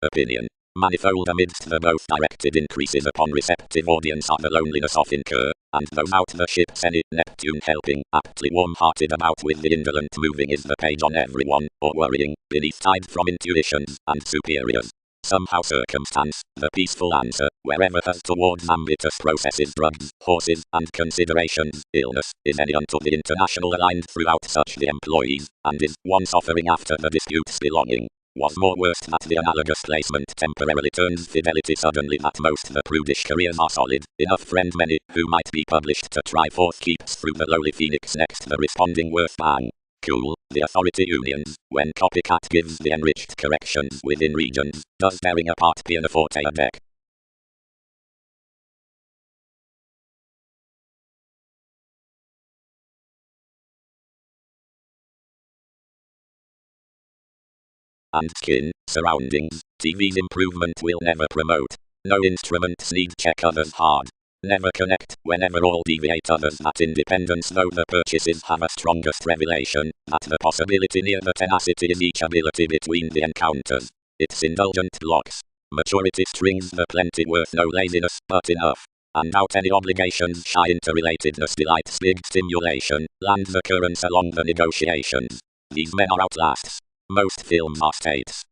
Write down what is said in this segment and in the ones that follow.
Opinion. Manifold amidst the both directed increases upon receptive audience are the loneliness of incur, and though out the ship's any Neptune helping, aptly warm-hearted about with the indolent moving is the page on everyone, or worrying, beneath tide from intuitions and superiors. Somehow circumstance, the peaceful answer, wherever has towards ambitious processes drugs, horses, and considerations, illness, is any unto the international aligned throughout such the employees, and is, once offering after the disputes belonging. Was more worst that the analogous placement temporarily turns fidelity suddenly that most the prudish careers are solid, enough friend many, who might be published to try forth keeps through the lowly phoenix next the responding worth bang. Cool, the authority unions, when copycat gives the enriched corrections within regions, does bearing apart pianoforte a deck. And skin, surroundings, TV's improvement will never promote. No instruments need check others hard. Never connect, whenever all deviate others at independence though the purchases have a strongest revelation, that the possibility near the tenacity is each ability between the encounters. It's indulgent locks. Maturity strings the plenty worth no laziness, but enough. And out any obligations shy interrelatedness delights big stimulation, land the currents along the negotiations. These men are outlasts. Most films are states.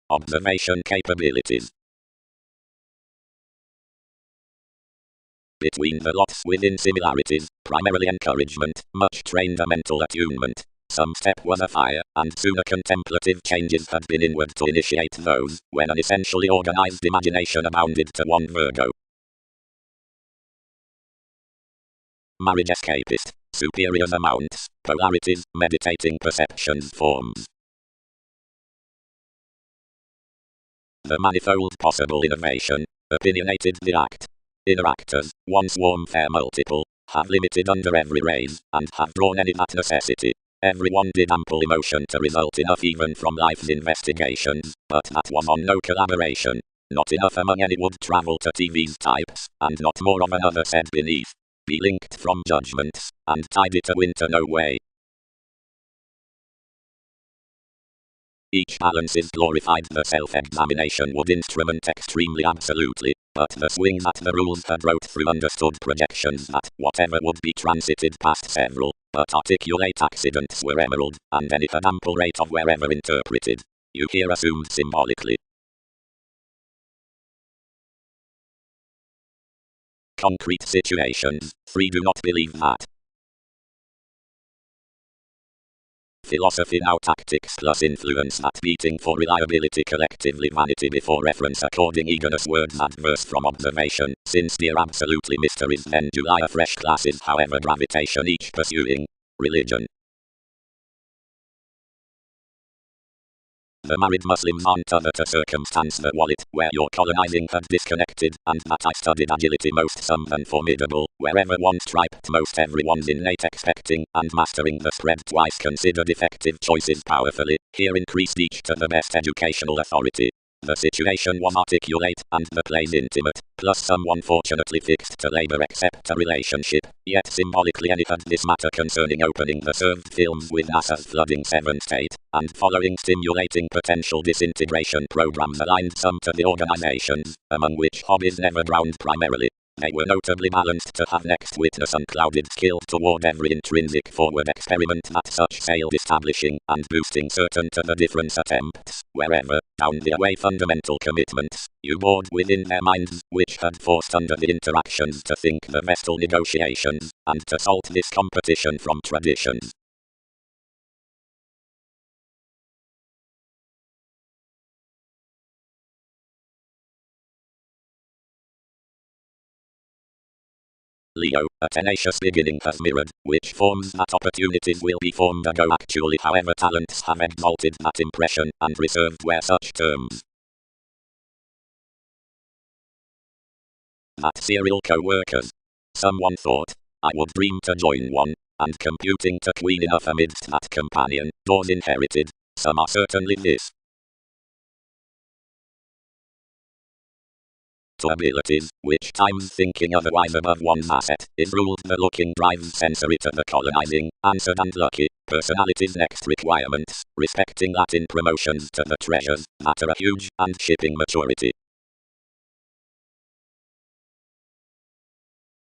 Observation capabilities. Between the lots within similarities, primarily encouragement, much trained a mental attunement. Some step was a fire, and sooner contemplative changes had been inward to initiate those, when an essentially organized imagination abounded to one Virgo. Marriage escapist, superiors amounts, polarities, meditating perceptions forms. The manifold possible innovation, opinionated the act. Inner actors, once warm fair multiple, have limited under every raise, and have drawn any that necessity. Everyone did ample emotion to result enough even from life's investigations, but that was on no collaboration. Not enough among any would travel to TV's types, and not more of another said beneath. Be linked from judgments, and tidy to winter no way. Each balance is glorified the self-examination would instrument extremely absolutely, but the swing that the rules had wrote through understood projections that whatever would be transited past several, but articulate accidents were emerald, and any had ample rate of wherever interpreted. You here assumed symbolically. Concrete situations, 3 do not believe that. Philosophy now tactics plus influence that beating for reliability collectively vanity before reference according eagerness words adverse from observation, sincere absolutely mysteries then July fresh classes however gravitation each pursuing. Religion. The married Muslims aren't other to circumstance the wallet, where your colonizing had disconnected, and that I studied agility most some than formidable, wherever one striped most everyone's innate expecting, and mastering the spread twice considered effective choices powerfully, here increased each to the best educational authority. The situation was articulate, and the place intimate, plus someone fortunately fixed to labor accept a relationship, yet symbolically any had this matter concerning opening the served films with NASA's flooding 7th state, and following stimulating potential disintegration programs aligned some to the organizations, among which hobbies never drowned primarily. They were notably balanced to have next witness unclouded skill toward every intrinsic forward experiment that such sailed establishing and boosting certain to the difference attempts, wherever, down the away fundamental commitments, you board within their minds, which had forced under the interactions to think the vestal negotiations, and to salt this competition from traditions. Leo, a tenacious beginning has mirrored, which forms that opportunities will be formed ago actually however talents have exalted that impression and reserved where such terms. That serial co-workers. Someone thought, I would dream to join one, and computing to queen enough amidst that companion, doors inherited, some are certainly this. to abilities, which times thinking otherwise above one's asset, is ruled the looking drives sensory to the colonizing, answered and lucky, personalities next requirements, respecting Latin promotions to the treasures, that are huge, and shipping maturity.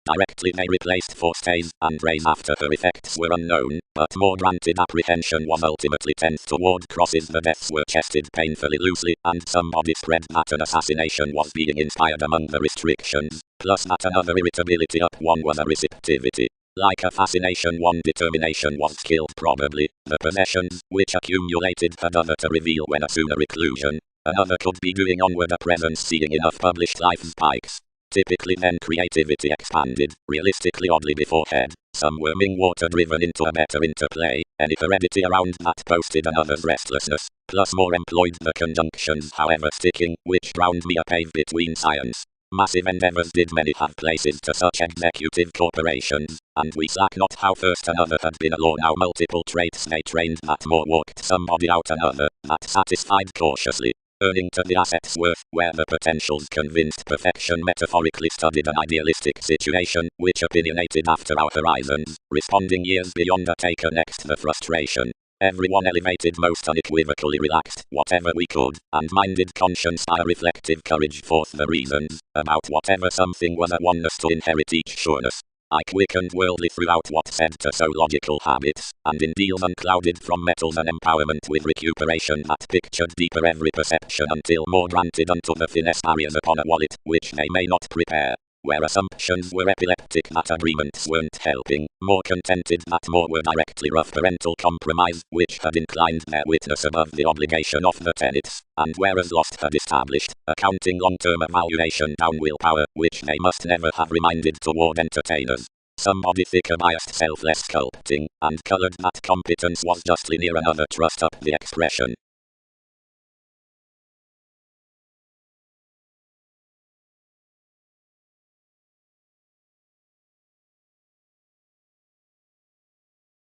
Directly they replaced forestays, and rays after her effects were unknown, but more granted apprehension was ultimately tends toward crosses. The deaths were chested painfully loosely, and somebody spread that an assassination was being inspired among the restrictions, plus that another irritability up one was a receptivity. Like a fascination, one determination was killed probably, the possessions, which accumulated had other to reveal when a sooner reclusion, another could be doing onward a presence seeing enough published life spikes. Typically then creativity expanded, realistically oddly beforehand, some worming water driven into a better interplay, any heredity around that posted another's restlessness, plus more employed the conjunctions however sticking, which drowned me a pave between science. Massive endeavors did many have places to such executive corporations, and we slack not how first another had been a law now multiple traits they trained that more walked somebody out another, that satisfied cautiously. Earning to the asset's worth, where the potential's convinced perfection metaphorically studied an idealistic situation, which opinionated after our horizons, responding years beyond a taker next the frustration. Everyone elevated most unequivocally relaxed, whatever we could, and minded conscience by reflective courage forth the reasons, about whatever something was a oneness to inherit each sureness. I quickened worldly throughout what said to so logical habits, and in deals unclouded from metals and empowerment with recuperation that pictured deeper every perception until more granted unto the finesse barriers upon a wallet, which they may not prepare. Where assumptions were epileptic that agreements weren't helping, more contented that more were directly rough parental compromise, which had inclined their witness above the obligation of the tenets, and whereas lost had established, accounting long-term evaluation down willpower, which they must never have reminded toward entertainers. Somebody thicker biased selfless sculpting, and colored that competence was justly near another trust up the expression.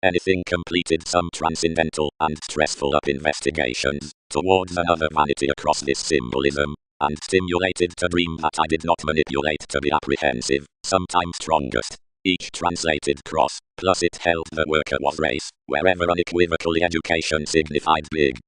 Anything completed some transcendental and stressful up investigations towards another vanity across this symbolism, and stimulated to dream that I did not manipulate to be apprehensive, sometimes strongest. Each translated cross, plus it held the worker was race, wherever unequivocally education signified big.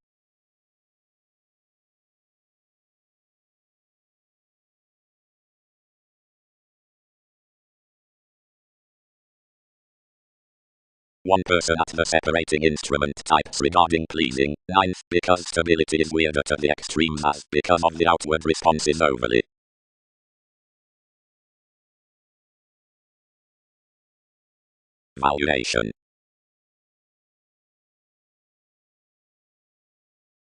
One person at the separating instrument types regarding pleasing. 9th, because stability is weirder to the extremes as because of the outward responses overly. Valuation.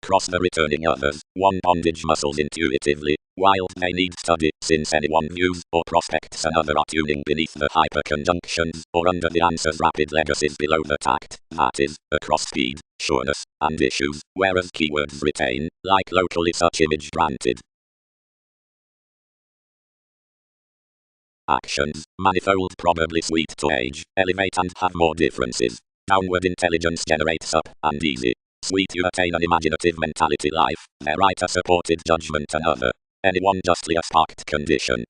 Cross the returning others, one bondage muscles intuitively, while they need study, since anyone views or prospects another are tuning beneath the hyperconjunctions, or under the answer's rapid legacies below the tact, that is, across speed, sureness, and issues, whereas keywords retain, like locally such image granted. Actions, manifold probably sweet to age, elevate and have more differences. Downward intelligence generates up, and easy. Sweet you attain an imaginative mentality life, their writer supported judgment another. Anyone justly a sparked condition.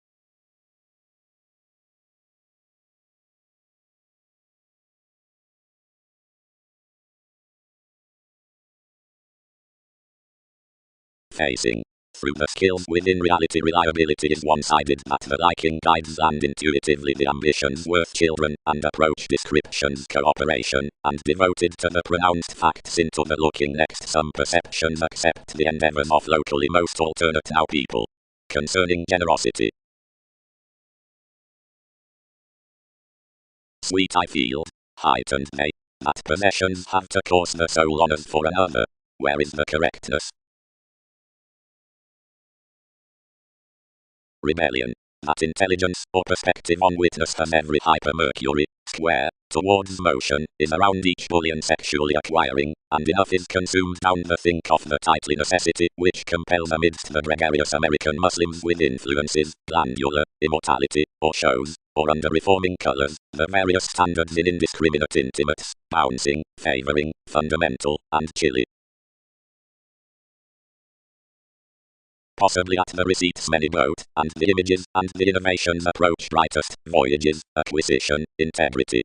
Facing. Through the skills within reality reliability is one-sided that the liking guides and intuitively the ambitions worth children, and approach descriptions cooperation, and devoted to the pronounced facts into the looking next some perceptions accept the endeavors of locally most alternate now people. Concerning generosity. Sweet I feel, heightened they, that possessions have to course the soul honors for another. Where is the correctness? Rebellion. That intelligence or perspective on witness has every hypermercury square towards motion is around each bullion sexually acquiring, and enough is consumed down the think of the tightly necessity which compels amidst the gregarious American Muslims with influences, glandular, immortality, or shows, or under reforming colors, the various standards in indiscriminate intimates, bouncing, favoring, fundamental, and chilly. possibly at the receipts many boat, and the images and the innovations approach brightest, voyages, acquisition, integrity.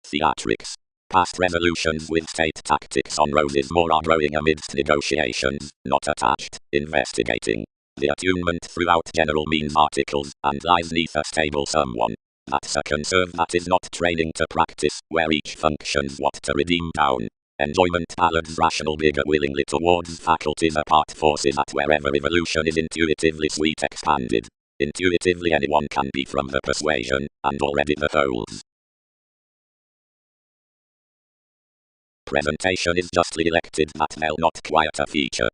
Theatrics. Past revolutions with state tactics on roses more are growing amidst negotiations, not attached, investigating. The attunement throughout general means articles, and lies neath a stable someone. That's a conserve that is not training to practice, where each functions what to redeem down. Enjoyment ballads rational bigger willingly towards faculties apart forces at wherever evolution is intuitively sweet expanded. Intuitively anyone can be from the persuasion, and already the holds. Presentation is justly elected that they'll not quiet a feature.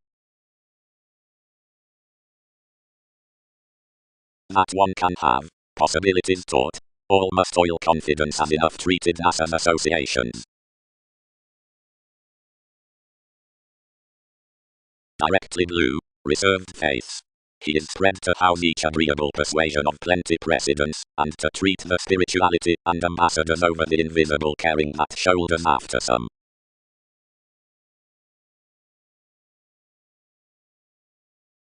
That one can have possibilities taught. All must toil confidence as enough treated as an associations. Directly blue, reserved faiths. He is spread to house each agreeable persuasion of plenty precedence, and to treat the spirituality and ambassadors over the invisible caring that shoulders after some.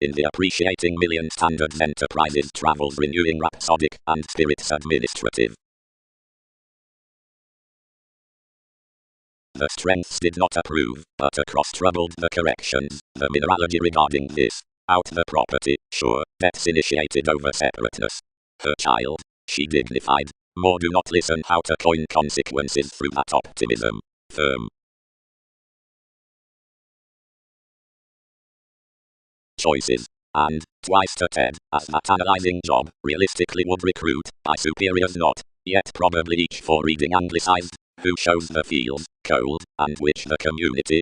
In the appreciating million standards enterprises travels renewing rhapsodic and spirits administrative. The strengths did not approve, but across troubled the corrections, the mineralogy regarding this. Out the property, sure, debts initiated over separateness. Her child, she dignified, more do not listen how to coin consequences through that optimism. Firm. Choices. And, twice to Ted, as that analyzing job, realistically would recruit, by superiors not, yet probably each for reading anglicized, who shows the field, cold, and which the community.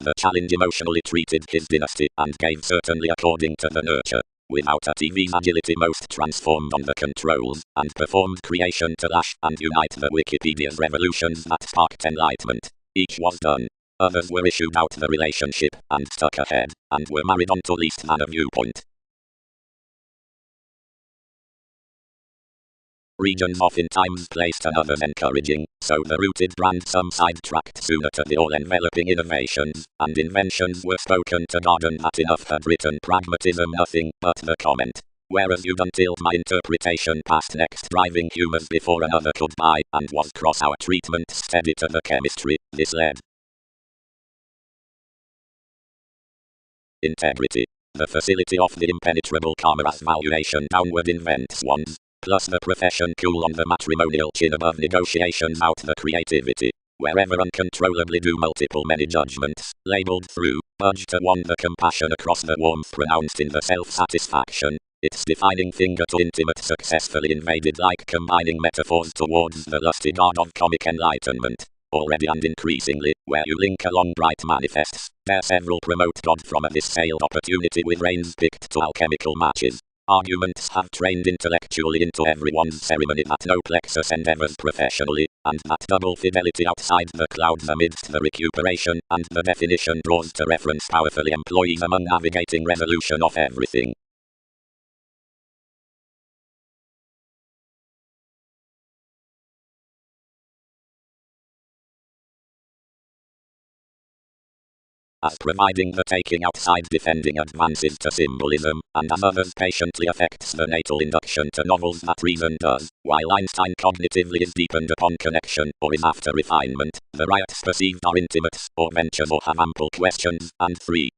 The challenge emotionally treated his dynasty, and gave certainly according to the nurture. Without a TV's agility most transformed on the controls, and performed creation to lash and unite the Wikipedia's revolutions that sparked enlightenment. Each was done. Others were issued out the relationship, and stuck ahead, and were married on to least than a viewpoint. Regions oftentimes placed and others encouraging, so the rooted brand some sidetracked sooner to the all-enveloping innovations, and inventions were spoken to garden that enough had written pragmatism nothing but the comment. Whereas you'd until my interpretation passed next driving humans before another could buy, and was cross our treatment steady to the chemistry, this led. Integrity. The facility of the impenetrable camera's valuation downward invents ones. Plus the profession cool on the matrimonial chin above negotiations out the creativity. Wherever uncontrollably do multiple many judgments, labeled through, budge to one the compassion across the warmth pronounced in the self-satisfaction. Its defining finger to intimate successfully invaded like combining metaphors towards the lusty god of comic enlightenment. Already and increasingly, where you link along bright manifests, there several promote God from a dissailed opportunity with reins picked to alchemical matches. Arguments have trained intellectually into everyone's ceremony that no plexus endeavors professionally, and that double fidelity outside the clouds amidst the recuperation, and the definition draws to reference powerfully employees among navigating resolution of everything. As providing the taking outside defending advances to symbolism, and as others patiently affects the natal induction to novels that reason does, while Einstein cognitively is deepened upon connection, or is after refinement, the riots perceived are intimates, or ventures or have ample questions, and 3.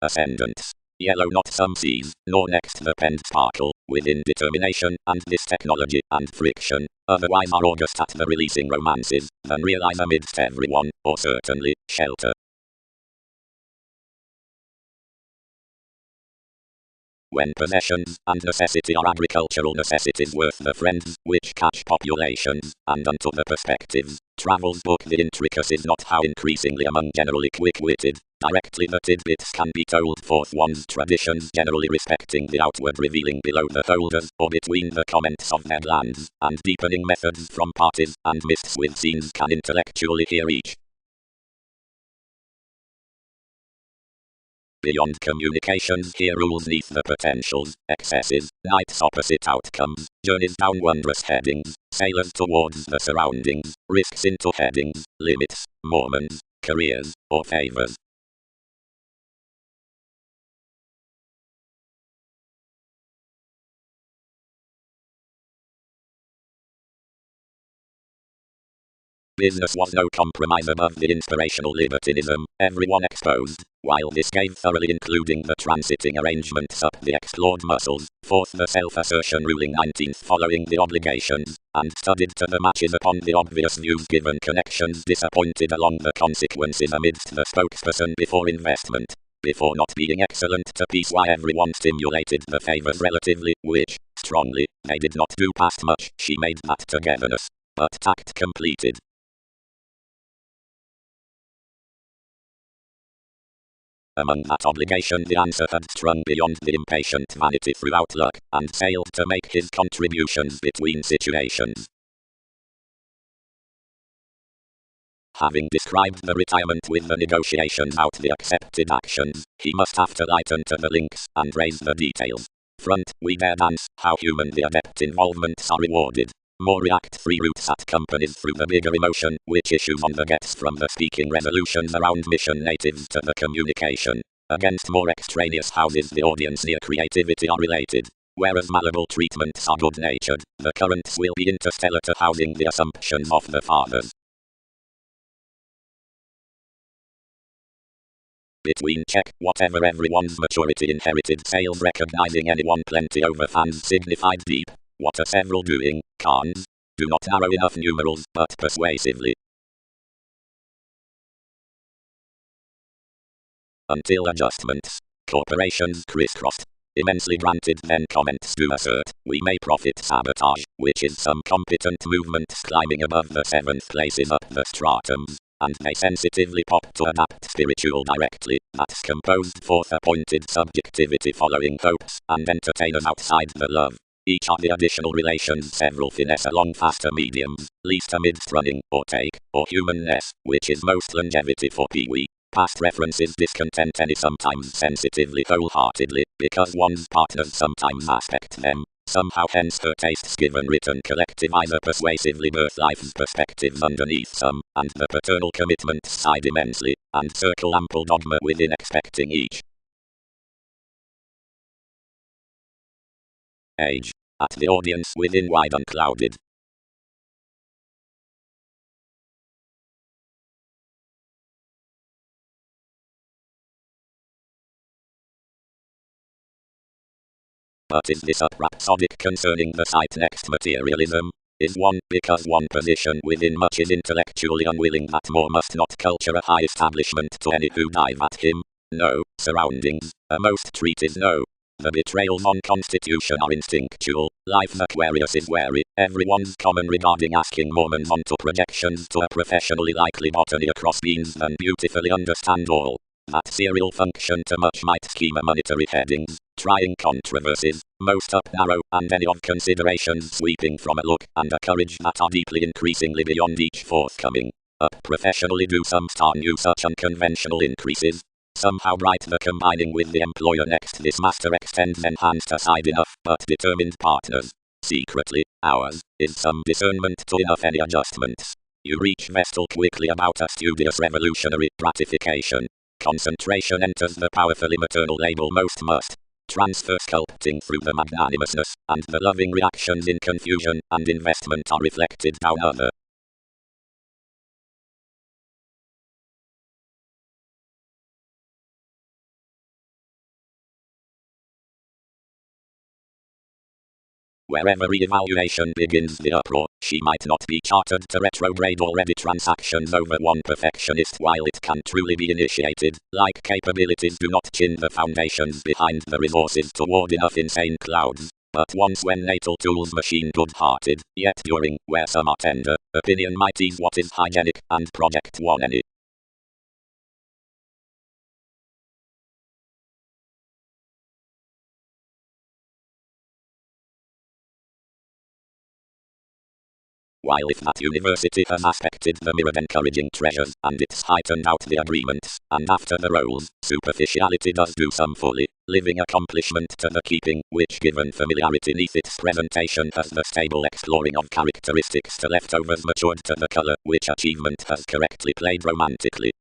Ascendants. Yellow not some seas, nor next the penned sparkle, within determination, and this technology, and friction, otherwise are august at the releasing romances, than realize amidst everyone, or certainly, shelter. When possessions and necessity are agricultural necessities worth the friends which catch populations, and unto the perspectives, travels book the intricacies not how increasingly among generally quick-witted, directly the tidbits can be told forth one's traditions generally respecting the outward revealing below the folders, or between the comments of their glands, and deepening methods from parties, and mists with scenes can intellectually hear each. Beyond communications here rules neath the potentials, excesses, night's opposite outcomes, journeys down wondrous headings, sailors towards the surroundings, risks into headings, limits, Mormons, careers, or favors. Business was no compromise above the inspirational libertinism, everyone exposed, while this gave thoroughly including the transiting arrangements up the explored muscles, fourth the self-assertion ruling 19th following the obligations, and studied to the matches upon the obvious views given connections disappointed along the consequences amidst the spokesperson before investment. Before not being excellent to peace why everyone stimulated the favors relatively, which, strongly, they did not do past much, she made that togetherness. But tact completed. Among that obligation the answer had strung beyond the impatient vanity throughout luck, and sailed to make his contributions between situations. Having described the retirement with the negotiations out the accepted actions, he must have to lighten to the links, and raise the details. Front, we dare dance, how human the adept involvements are rewarded. More react 3 routes at companies through the bigger emotion, which issues on the gets from the speaking resolutions around mission natives to the communication. Against more extraneous houses the audience near creativity are related. Whereas malleable treatments are good-natured, the currents will be interstellar to housing the assumptions of the fathers. Between check, whatever everyone's maturity inherited sales recognizing anyone plenty over fans signified deep. What are several doing, cons? Do not narrow enough numerals, but persuasively. Until adjustments. Corporations crisscrossed. Immensely granted then comments do assert, we may profit sabotage, which is some competent movements climbing above the 7th places up the stratums, and they sensitively pop to adapt spiritual directly, that's composed forth appointed subjectivity following hopes, and entertainers outside the love. Each are the additional relations several finesse along faster mediums, least amidst running, or take, or humanness, which is most longevity for Pee-wee. Past references discontent any sometimes sensitively wholeheartedly, because one's partners sometimes aspect them. Somehow hence her tastes given written collective either persuasively birth life's perspectives underneath some, and the paternal commitments side immensely, and circle ample dogma within expecting each. Age. At the audience within wide unclouded. But is this rhapsodic concerning the site next materialism? Is one, because one position within much is intellectually unwilling that more must not culture a high establishment to any who dive at him? No, surroundings, a most treat is no. The betrayals on constitution are instinctual, life Aquarius is wary, everyone's common regarding asking Mormons onto projections to a professionally likely botany across beans than beautifully understand all. That serial function to much might scheme a monetary headings, trying controversies, most up narrow, and any of considerations sweeping from a look and a courage that are deeply increasingly beyond each forthcoming. Up professionally do some star new such unconventional increases. Somehow bright the combining with the employer next this master extends enhanced aside enough but determined partners. Secretly, ours, is some discernment to enough any adjustments. You reach Vestal quickly about a studious revolutionary gratification. Concentration enters the powerfully maternal label most must. Transfer sculpting through the magnanimousness, and the loving reactions in confusion and investment are reflected down other. Wherever re-evaluation begins the uproar, she might not be chartered to retrograde already transactions over one perfectionist while it can truly be initiated, like capabilities do not chin the foundations behind the resources toward enough insane clouds. But once when natal tools machine good-hearted, yet during, where some are tender, opinion might ease what is hygienic, and project one any. while if that university has aspected the mirror encouraging treasures, and it's heightened out the agreements, and after the roles, superficiality does do some fully living accomplishment to the keeping, which given familiarity neath its presentation has the stable exploring of characteristics to leftovers matured to the colour, which achievement has correctly played romantically.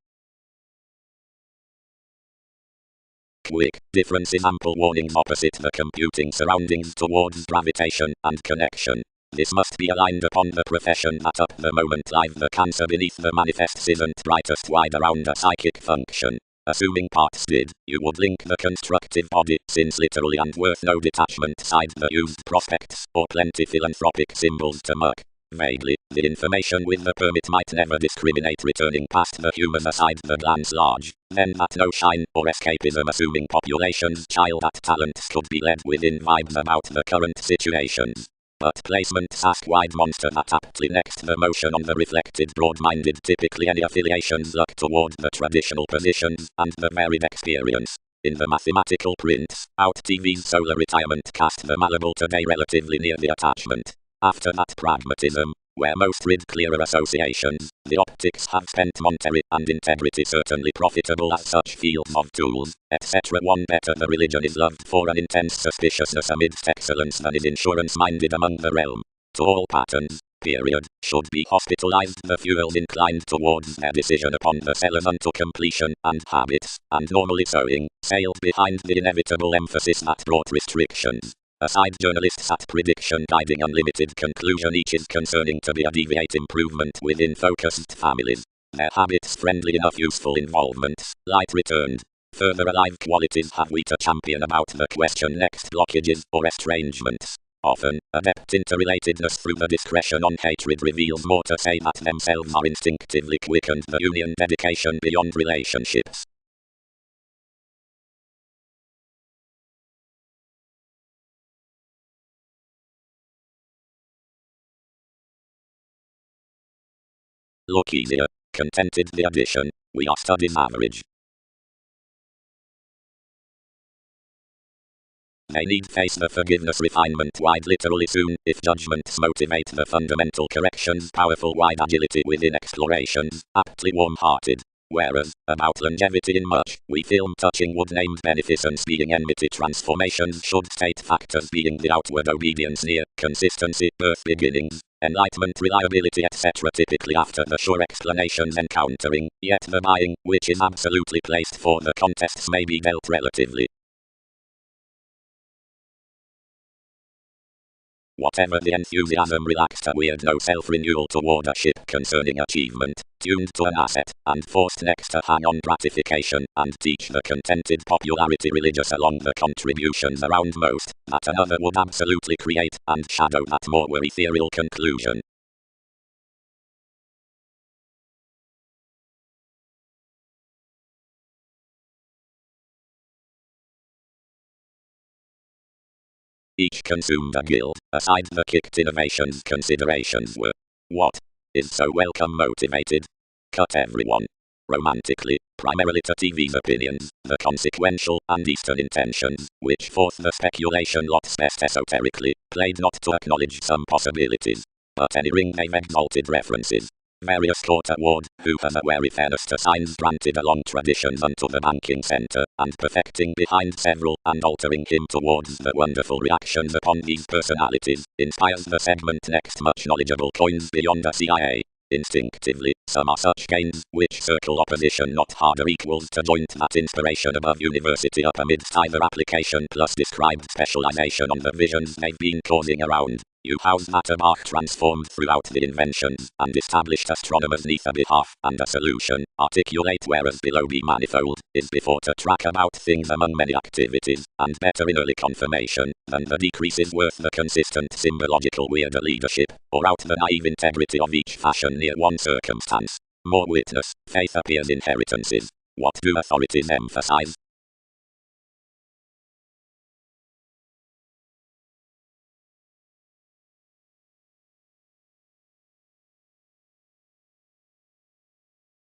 Quick difference is ample warnings opposite the computing surroundings towards gravitation and connection. This must be aligned upon the profession that up the moment live the cancer beneath the manifests isn't brightest wide around a psychic function. Assuming parts did, you would link the constructive body, since literally and worth no detachment side the used prospects, or plenty philanthropic symbols to muck. Vaguely, the information with the permit might never discriminate returning past the human aside the glance large, then that no shine or escapism assuming populations child at talents could be led within vibes about the current situations. But placements ask wide monster that aptly next the motion on the reflected broad-minded typically any affiliations look toward the traditional positions and the varied experience. In the mathematical prints, out TV's solar retirement cast the malleable today relatively near the attachment. After that pragmatism, where most rid clearer associations, the optics have spent monetary and integrity certainly profitable as such fields of tools, etc. One better the religion is loved for an intense suspiciousness amidst excellence than is insurance-minded among the realm. To all patterns, period, should be hospitalized the fuels inclined towards their decision upon the sellers unto completion and habits, and normally sowing, sailed behind the inevitable emphasis that brought restrictions. Aside journalists at prediction guiding unlimited conclusion each is concerning to be a deviate improvement within focused families. Their habits friendly enough useful involvements, light returned. Further alive qualities have we to champion about the question next blockages or estrangements. Often, adept interrelatedness through the discretion on hatred reveals more to say that themselves are instinctively quickened the union dedication beyond relationships. Look easier. Contented the addition. We are studies average. They need face the forgiveness refinement wide literally soon, if judgments motivate the fundamental corrections powerful wide agility within explorations, aptly warm-hearted. Whereas, about longevity in much, we film touching would named beneficence being enmity transformations should state factors being the outward obedience near, consistency, birth beginnings, enlightenment reliability etc. typically after the sure explanations encountering, yet the buying, which is absolutely placed for the contests may be dealt relatively. Whatever the enthusiasm relaxed a weird no self-renewal toward a ship concerning achievement, tuned to an asset, and forced next to hang on gratification, and teach the contented popularity religious along the contributions around most, that another would absolutely create, and shadow that more were ethereal conclusion. Each consumed a guild, aside the kicked innovations considerations were, what is so welcome motivated? Cut everyone. Romantically, primarily to TV's opinions, the consequential and Eastern intentions, which forth the speculation lots best esoterically, played not to acknowledge some possibilities, but any ring they've exalted references. Various court award, who has a wary fairness to signs granted along traditions unto the banking center, and perfecting behind several, and altering him towards the wonderful reactions upon these personalities, inspires the segment next much knowledgeable coins beyond a CIA. Instinctively, some are such gains, which circle opposition not harder equals to joint that inspiration above university up amidst either application plus described specialization on the visions they've been causing around. You house matter Bach transformed throughout the inventions, and established astronomers neath a behalf, and a solution, articulate whereas below be manifold, is before to track about things among many activities, and better in early confirmation, than the decreases worth the consistent symbological weirder leadership, or out the naive integrity of each fashion near one circumstance. More witness, faith appears inheritances. What do authorities emphasize?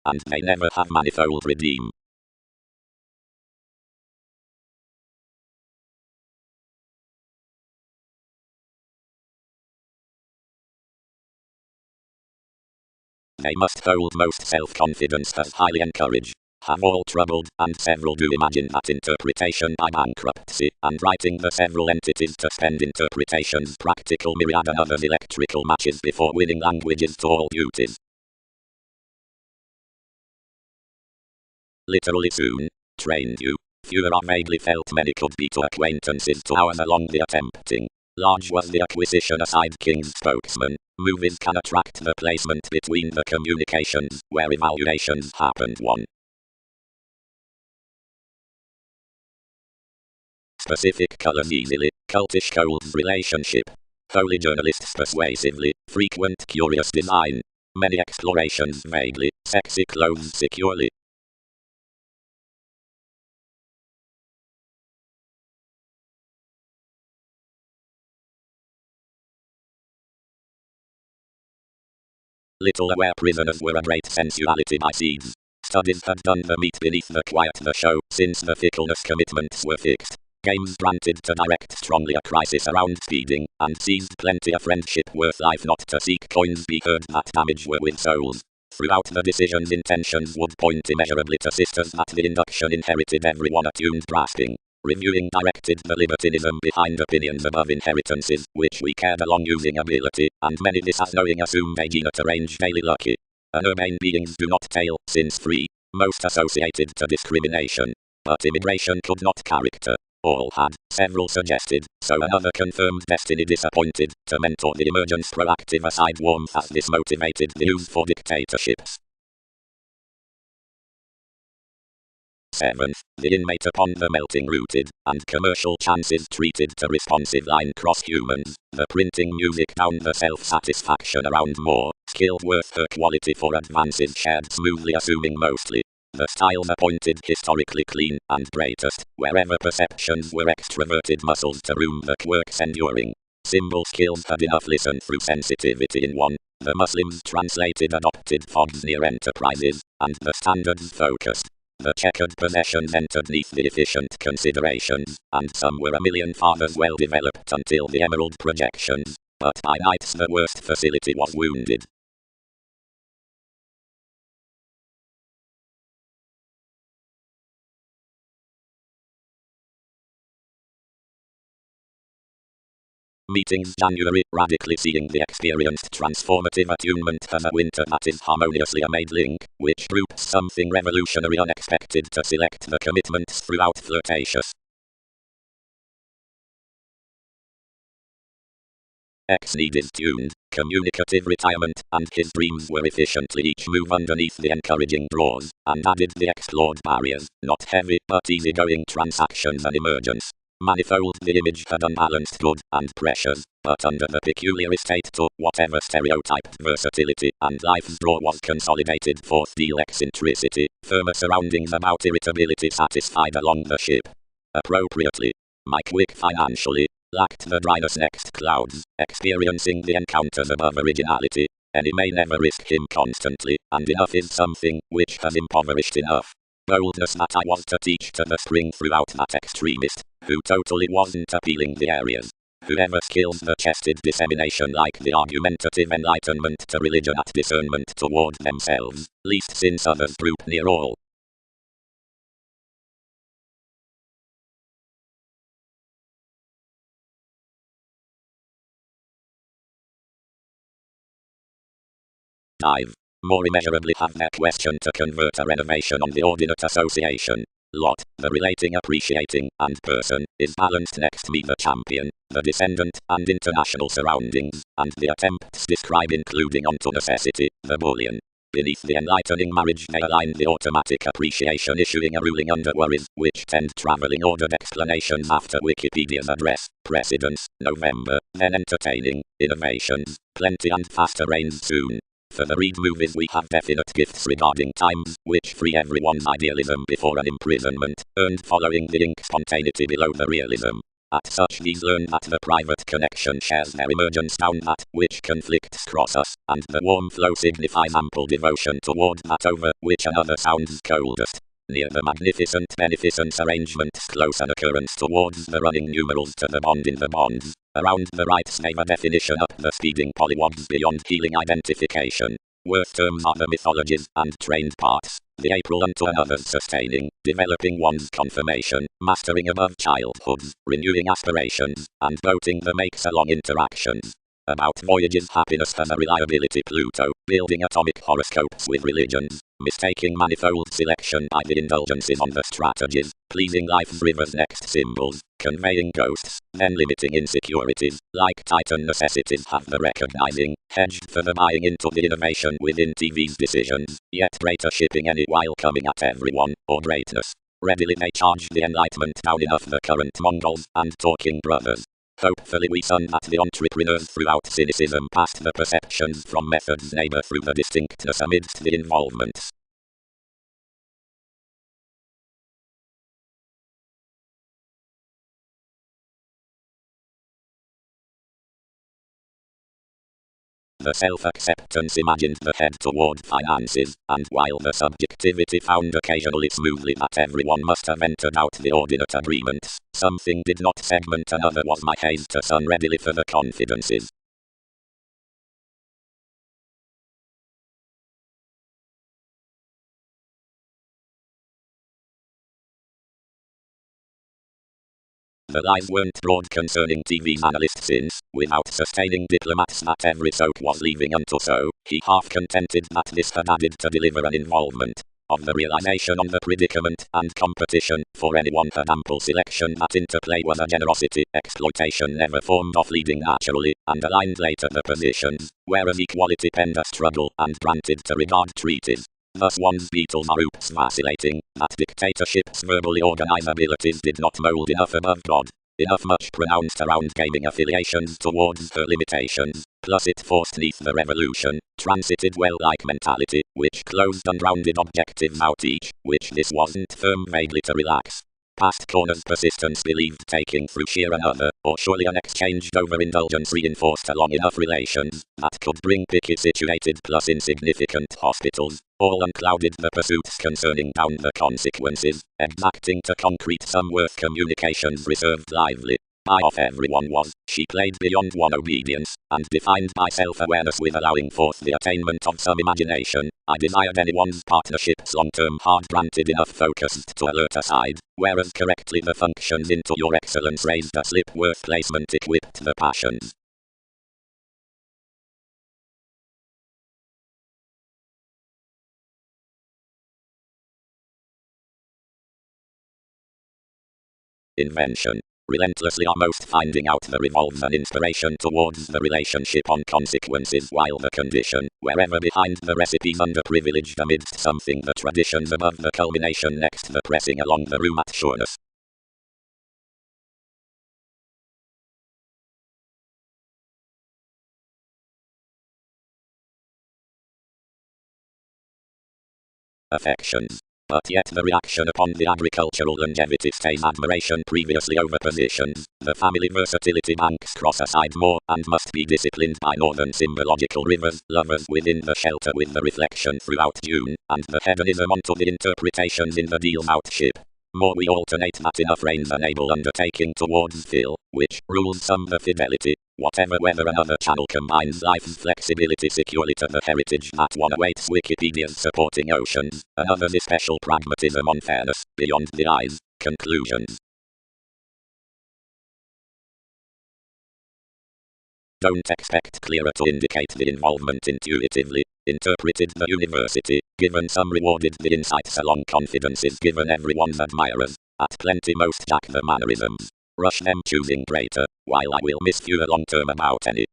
And they never have manifold redeem. They must hold most self-confidence as highly encourage. Have all troubled, and several do imagine that interpretation by bankruptcy, and writing the several entities to spend interpretation's practical myriad and others electrical matches before winning languages to all duties. Literally soon, trained you. Fewer are vaguely felt, many could be to acquaintances to hours along the attempting. Large was the acquisition aside King's spokesman. Movies can attract the placement between the communications, where evaluations happened. 1. Specific colors easily, cultish colds relationship. Holy journalists persuasively, frequent curious design. Many explorations vaguely, sexy clothes securely. Little aware prisoners were a great sensuality by seeds. Studies had done the meat beneath the quiet the show, since the fickleness commitments were fixed. Games granted to direct strongly a crisis around speeding, and seized plenty of friendship worth life not to seek coins be heard that damage were with souls. Throughout the decision's intentions would point immeasurably to sisters that the induction inherited everyone attuned grasping. Reviewing directed the libertinism behind opinions above inheritances, which we cared along using ability, and many this as knowing assumed a gene to range daily lucky. Urbane beings do not tail, since free, most associated to discrimination. But immigration could not character. All had, several suggested, so another confirmed destiny disappointed, to mentor the emergence proactive aside warmth as this motivated the use for dictatorships. 7th, the inmate upon the melting rooted, and commercial chances treated to responsive line cross humans, the printing music down the self-satisfaction around more, skilled worth her quality for advances shared smoothly assuming mostly. The styles appointed historically clean and greatest, wherever perceptions were extroverted muscles to room the quirks enduring. Symbol skills had enough listen through sensitivity in one. The Muslims translated adopted fogs near enterprises, and the standards focused. The checkered possessions entered neath the efficient considerations, and some were a million fathers well developed until the emerald projections, but by nights the worst facility was wounded. Meetings January, radically seeing the experienced transformative attunement as a winter that is harmoniously a made link, which groups something revolutionary unexpected to select the commitments throughout flirtatious. X needed tuned, communicative retirement, and his dreams were efficiently each move underneath the encouraging draws, and added the explored barriers, not heavy but easygoing transactions and emergence. Manifold the image had unbalanced good and precious, but under the peculiar estate to whatever stereotyped versatility and life's draw was consolidated fourth deal eccentricity, firmer surroundings about irritability satisfied along the ship. Appropriately, my quick financially, lacked the dryness next clouds, experiencing the encounters above originality. Any may never risk him constantly, and enough is something, which has impoverished enough. Boldness that I was to teach to the spring throughout that extremist, who totally wasn't appealing the areas. Whoever skills the chested dissemination like the argumentative enlightenment to religion at discernment toward themselves, least since others droop near all. Dive. More immeasurably have their question to convert a renovation on the ordinate association. Lot, the relating appreciating, and person, is balanced next me the champion, the descendant, and international surroundings, and the attempts describe including onto necessity, the bullion. Beneath the enlightening marriage they align the automatic appreciation issuing a ruling under worries, which tend traveling ordered explanations after Wikipedia's address, precedence, November, then entertaining, innovations, plenty and faster reigns soon. For the read movies we have definite gifts regarding times, which free everyone's idealism before an imprisonment, earned following the ink spontaneity below the realism. At such these learn that the private connection shares their emergence down that which conflicts cross us, and the warm flow signifies ample devotion toward that over which another sounds coldest. Near the magnificent beneficence arrangements close an occurrence towards the running numerals to the bond in the bonds. Around the right slave a definition up the speeding polywogs beyond healing identification. Worth terms are the mythologies and trained parts, the April unto another's sustaining, developing one's confirmation, mastering above childhoods, renewing aspirations, and boating the makes along interactions. About voyages happiness has a reliability Pluto, building atomic horoscopes with religions, mistaking manifold selection by the indulgences on the strategies, pleasing life's rivers next symbols, conveying ghosts, then limiting insecurities, like Titan necessities have the recognizing, hedged for the buying into the innovation within TV's decisions, yet greater shipping any while coming at everyone, or greatness. Readily they charge the enlightenment down enough the current Mongols and talking brothers. Hopefully we son at the entrepreneurs throughout cynicism past the perceptions from methods neighbor through the distinctness amidst the involvements. The self-acceptance imagined the head toward finances, and while the subjectivity found occasionally smoothly that everyone must have entered out the ordinate agreements, something did not segment another was my haze to sun readily for the confidences. The lies weren't broad concerning TV's analyst since, without sustaining diplomats that every soak was leaving unto so, he half contended that this had added to deliver an involvement of the realization on the predicament and competition, for anyone had ample selection that interplay was a generosity, exploitation never formed off leading naturally, and aligned later the positions, whereas equality penned a struggle and granted to regard treaties. Thus one's beetles are oops vacillating, that dictatorship's verbally organized abilities did not mold enough above God, enough much pronounced around gaming affiliations towards her limitations, plus it forced neath the revolution, transited well-like mentality, which closed and rounded objectives out each, which this wasn't firm vaguely to relax. Past corners persistence believed taking through sheer another, or surely an exchanged overindulgence reinforced along enough relations, that could bring picky situated plus insignificant hospitals, all unclouded the pursuits concerning down the consequences, exacting to concrete some worth communications reserved lively. Eye off everyone was, she played beyond one obedience, and defined by self-awareness with allowing forth the attainment of some imagination. I desired anyone's partnership's long-term hard granted enough focused to alert aside, whereas correctly the functions into your excellence raised a slip worth placement equipped the passions. Invention. Relentlessly almost finding out the revolves an inspiration towards the relationship on consequences while the condition, wherever behind the recipes underprivileged amidst something the traditions above the culmination next the pressing along the room at sureness. Affections. But yet the reaction upon the agricultural longevity stays admiration previously over positions. The family versatility banks cross aside more and must be disciplined by northern symbological rivers, lovers within the shelter with the reflection throughout June, and the hedonism onto the interpretations in the deals out ship. More we alternate that enough reigns enable undertaking towards fill, which rules some the fidelity, whatever whether another channel combines life's flexibility securely to the heritage that one awaits Wikipedia's supporting oceans, another's especial pragmatism on fairness, beyond the eyes, conclusions. Don't expect clearer to indicate the involvement intuitively, interpreted the university, given some rewarded the insights along confidences given everyone's admirers, at plenty most jack the mannerisms, rush them choosing greater, while I will miss fewer long term about any.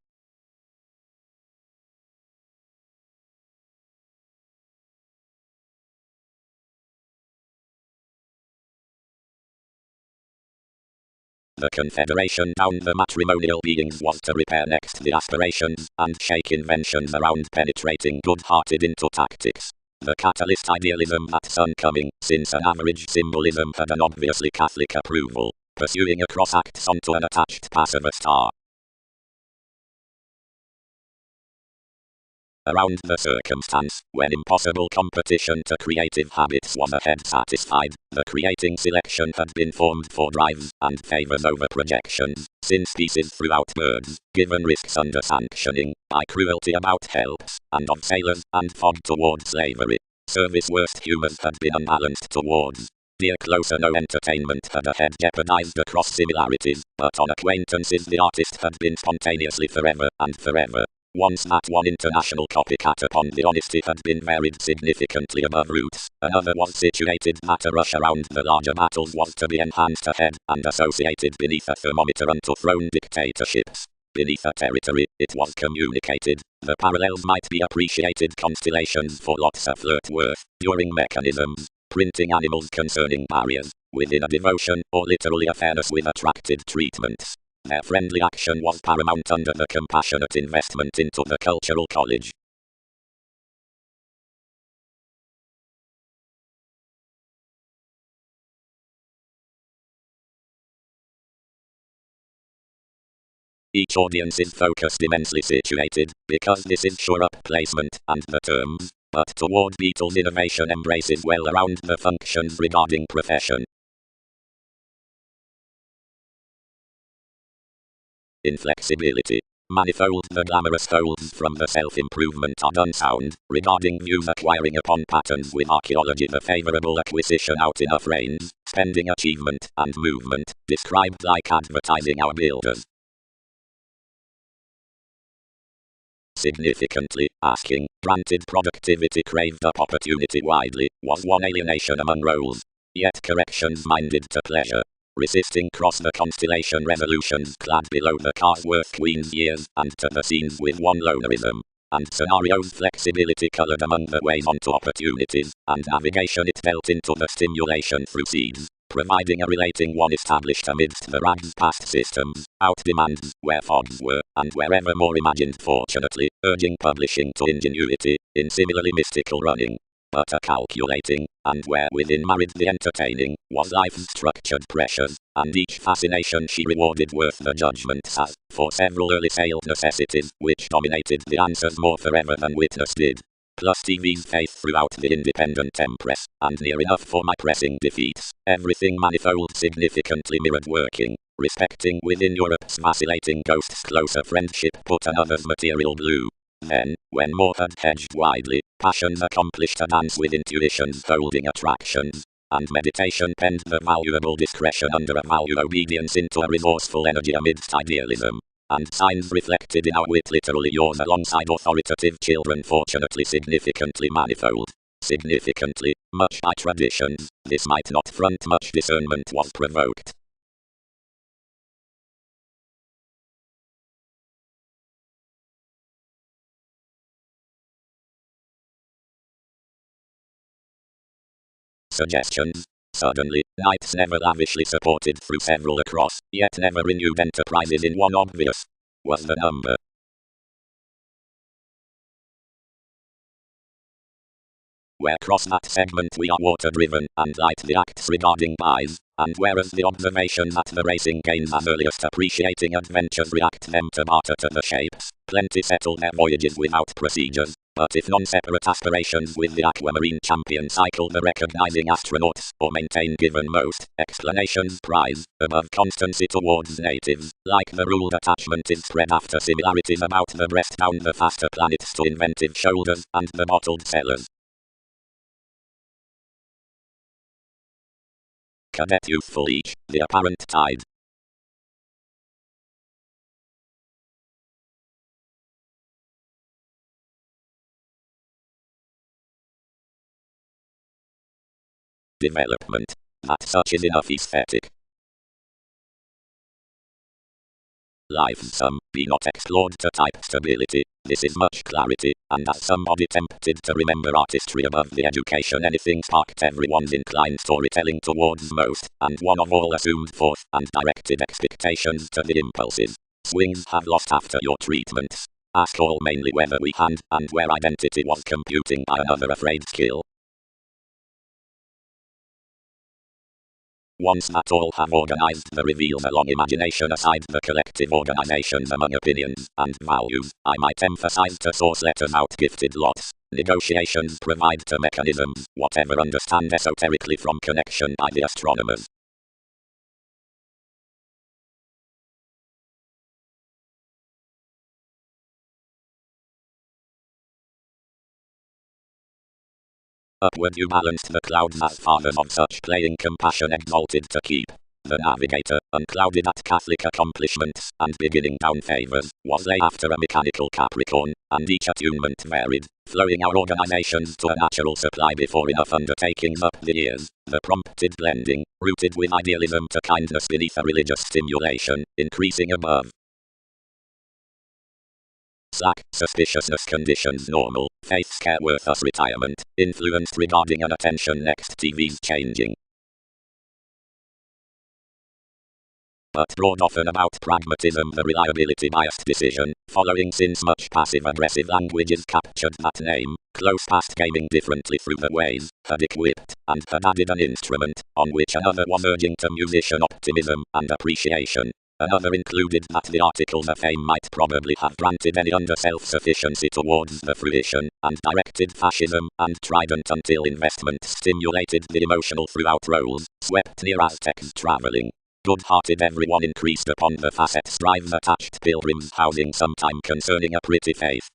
The confederation down the matrimonial beings was to repair next the aspirations, and shake inventions around penetrating good-hearted into tactics. The catalyst idealism that sun coming, since an average symbolism had an obviously Catholic approval, pursuing across acts onto an attached passive star. Around the circumstance, when impossible competition to creative habits was ahead satisfied, the creating selection had been formed for drives and favors over projections, in species throughout birds, given risks under sanctioning, by cruelty about helps, and of sailors, and fog towards slavery. Service worst humors had been unbalanced towards. Dear closer no entertainment had ahead jeopardized across similarities, but on acquaintances the artist had been spontaneously forever and forever. Once that one international copycat upon the honesty had been varied significantly above roots, another was situated that a rush around the larger battles was to be enhanced ahead, and associated beneath a thermometer unto throne dictatorships. Beneath a territory, it was communicated. The parallels might be appreciated constellations for lots of flirt worth, during mechanisms, printing animals concerning barriers, within a devotion, or literally a fairness with attractive treatments. Their friendly action was paramount under the compassionate investment into the cultural college. Each audience is focused immensely situated, because this is sure-up placement, and the terms, but toward Beatles innovation embraces well around the functions regarding profession. Inflexibility. Manifold the glamorous folds from the self-improvement are unsound, regarding views acquiring upon patterns with archaeology the favorable acquisition out in a frames, spending achievement, and movement, described like advertising our builders. Significantly, asking, granted productivity craved up opportunity widely, was one alienation among roles. Yet corrections minded to pleasure. Resisting cross the constellation resolutions clad below the Carsworth Queen's years, and to the scenes with one lonerism. And scenarios flexibility colored among the ways onto opportunities, and navigation it dealt into the stimulation through seeds, providing a relating one established amidst the rags past systems, out-demands, where fogs were, and wherever more imagined fortunately, urging publishing to ingenuity, in similarly mystical running. But a calculating, and where within married the entertaining, was life's structured pressures, and each fascination she rewarded worth the judgments as, for several early sailed necessities, which dominated the answers more forever than witness did. Plus TV's faith throughout the independent empress, and near enough for my pressing defeats, everything manifold significantly mirrored working, respecting within Europe's vacillating ghosts closer friendship put another's material blue. Then, when more had hedged widely, passions accomplished a dance with intuitions holding attractions, and meditation penned the valuable discretion under a value obedience into a resourceful energy amidst idealism. And signs reflected in our wit literally yours alongside authoritative children fortunately significantly manifold. Significantly, much by traditions, this might not front much discernment was provoked. Suggestions. Suddenly, knights never lavishly supported through several across, yet never renewed enterprises in one obvious. Was the number. Where cross that segment we are water-driven, and light the acts regarding buys, and whereas the observation that the racing gains as earliest appreciating adventures react them to barter to the shapes, plenty settle their voyages without procedures, but if non-separate aspirations with the aquamarine champion cycle the recognizing astronauts, or maintain given most, explanations prize, above constancy towards natives, like the ruled attachment is spread after similarities about the breast down the faster planets to inventive shoulders, and the bottled sellers. Cadet youthful each, the apparent tide. Development. That such is enough aesthetic. Life some, be not explored to type stability, this is much clarity, and as somebody tempted to remember artistry above the education anything sparked everyone's inclined storytelling towards most, and one of all assumed forth, and directed expectations to the impulses. Swings have lost after your treatments. Ask all mainly whether we hand, and where identity was computing by another afraid skill. Once that all have organized the reveals along imagination aside the collective organizations among opinions and values, I might emphasize to source letters out gifted lots. Negotiations provide to mechanisms, whatever understand esoterically from connection by the astronomers. Upward you balanced the clouds as fathers of such playing compassion exalted to keep. The navigator, unclouded at Catholic accomplishments, and beginning down favours, was lay after a mechanical Capricorn, and each attunement varied, flowing our organisations to a natural supply before enough undertakings up the years, the prompted blending, rooted with idealism to kindness beneath a religious stimulation, increasing above. Slack, suspiciousness conditions normal, faith scare worth us retirement, influenced regarding an attention next TV's changing. But broad often about pragmatism, the reliability biased decision, following since much passive-aggressive language is captured that name, close past gaming differently through the ways, had equipped, and had added an instrument, on which another was urging to musician optimism and appreciation. Another included that the articles of fame might probably have granted any under self-sufficiency towards the fruition, and directed fascism, and trident until investment stimulated the emotional throughout roles, swept near Aztecs travelling. Good-hearted everyone increased upon the facets drives attached pilgrims housing sometime concerning a pretty faith.